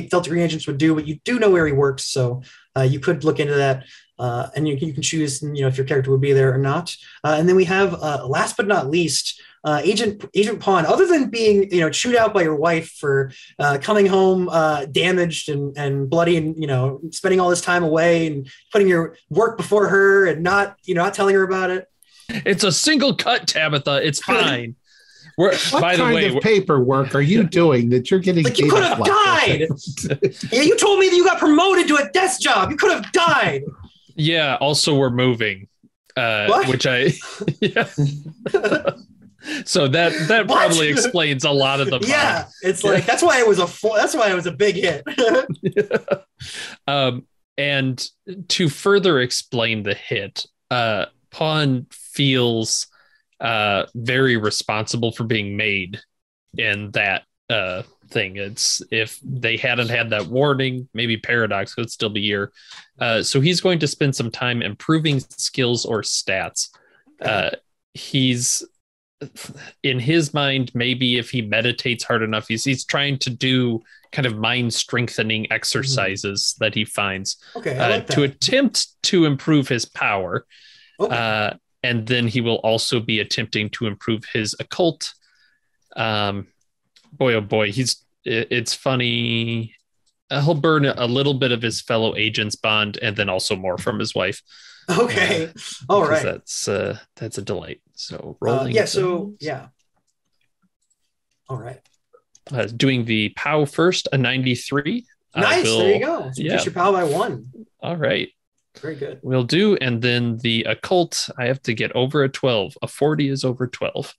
Delta Green agents would do, but you do know where he works, so you could look into that, and you can choose if your character would be there or not. And then we have last but not least, Agent Pond. Other than being chewed out by your wife for coming home damaged and bloody, and spending all this time away and putting your work before her and not telling her about it. It's a single cut, Tabitha. It's fine. What kind of paperwork are you doing that you're getting? Like you could have died. Yeah, you told me that you got promoted to a desk job. You could have died. Yeah. Also, we're moving, which yeah. So that probably explains a lot of the. Yeah, it's like that's why it was a big hit. And to further explain the hit, Pawn feels very responsible for being made in that thing. It's if they hadn't had that warning, maybe Paradox would still be here. So he's going to spend some time improving skills or stats. He's in his mind, maybe if he meditates hard enough, he's trying to do kind of mind strengthening exercises that he finds to attempt to improve his power. Okay. And then he will also be attempting to improve his occult. Boy, oh boy, it's funny. He'll burn a little bit of his fellow agent's bond and then also more from his wife. Okay. All right. That's a delight. So rolling. All right. Doing the POW first, a 93. Nice. There you go. So just your POW by 1. All right. Very good. Will do. And then the occult, I have to get over a 12. A 40 is over 12.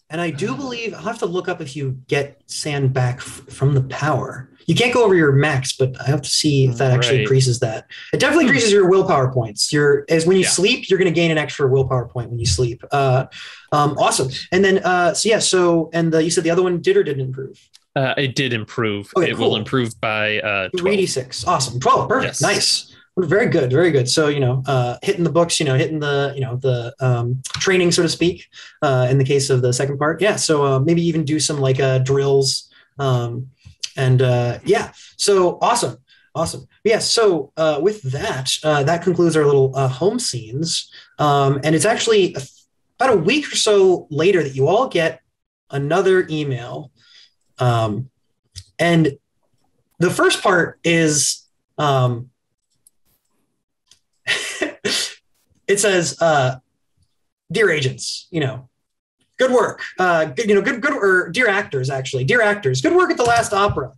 And I do believe I'll have to look up if you get sand back from the power. You can't go over your max, but I have to see if that actually increases that. It definitely increases your willpower points. When you sleep, you're going to gain an extra willpower point when you sleep. Awesome. And then, you said the other one did or didn't improve? It did improve. Okay, it will improve by 3d6. Awesome. 12. Perfect. Yes. Nice. Very good. Very good. So, hitting the books, hitting the training, so to speak, in the case of the second part. Yeah. So maybe even do some drills. So awesome. Yeah. So with that, that concludes our little home scenes. And it's actually about a week or so later that you all get another email. And the first part is, it says, dear agents, good work. Or dear actors, actually. Dear actors, good work at the last opera.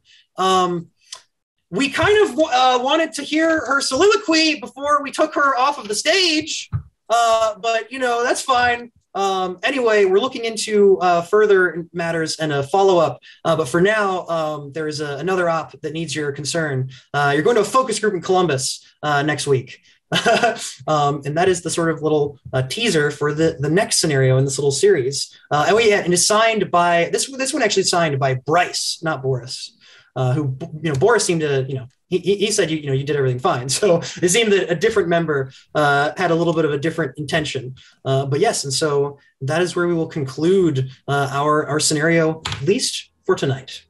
We kind of wanted to hear her soliloquy before we took her off of the stage, but, that's fine. Anyway, we're looking into further matters and a follow-up. But for now, there's another op that needs your concern. You're going to a focus group in Columbus next week. And that is the sort of little teaser for the next scenario in this little series. And it's signed by this one actually signed by Bryce, not Boris. Who Boris seemed to he said you did everything fine. So it seemed that a different member had a little bit of a different intention. But yes, and so that is where we will conclude our scenario, at least for tonight.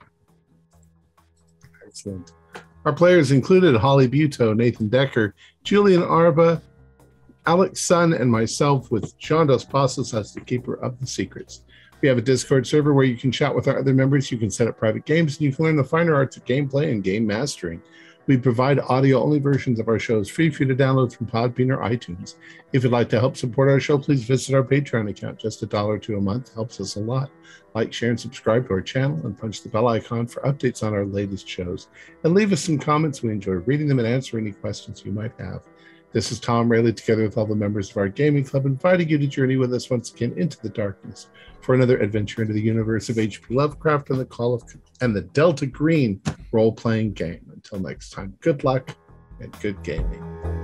Excellent. Our players included Holly Buto, Nathan Decker, Julian Arba, Alex Sun, and myself, with John Dos Passos as the keeper of the secrets. We have a Discord server where you can chat with our other members. You can set up private games, and you can learn the finer arts of gameplay and game mastering. We provide audio-only versions of our shows free for you to download from Podbean or iTunes. If you'd like to help support our show, please visit our Patreon account. Just $1 or $2 a month helps us a lot. Like, share, and subscribe to our channel, and punch the bell icon for updates on our latest shows. And leave us some comments. We enjoy reading them and answering any questions you might have. This is Tom Rayleigh, together with all the members of our gaming club, inviting you to journey with us once again into the darkness for another adventure into the universe of H.P. Lovecraft and the Delta Green role-playing game. Until next time, good luck and good gaming.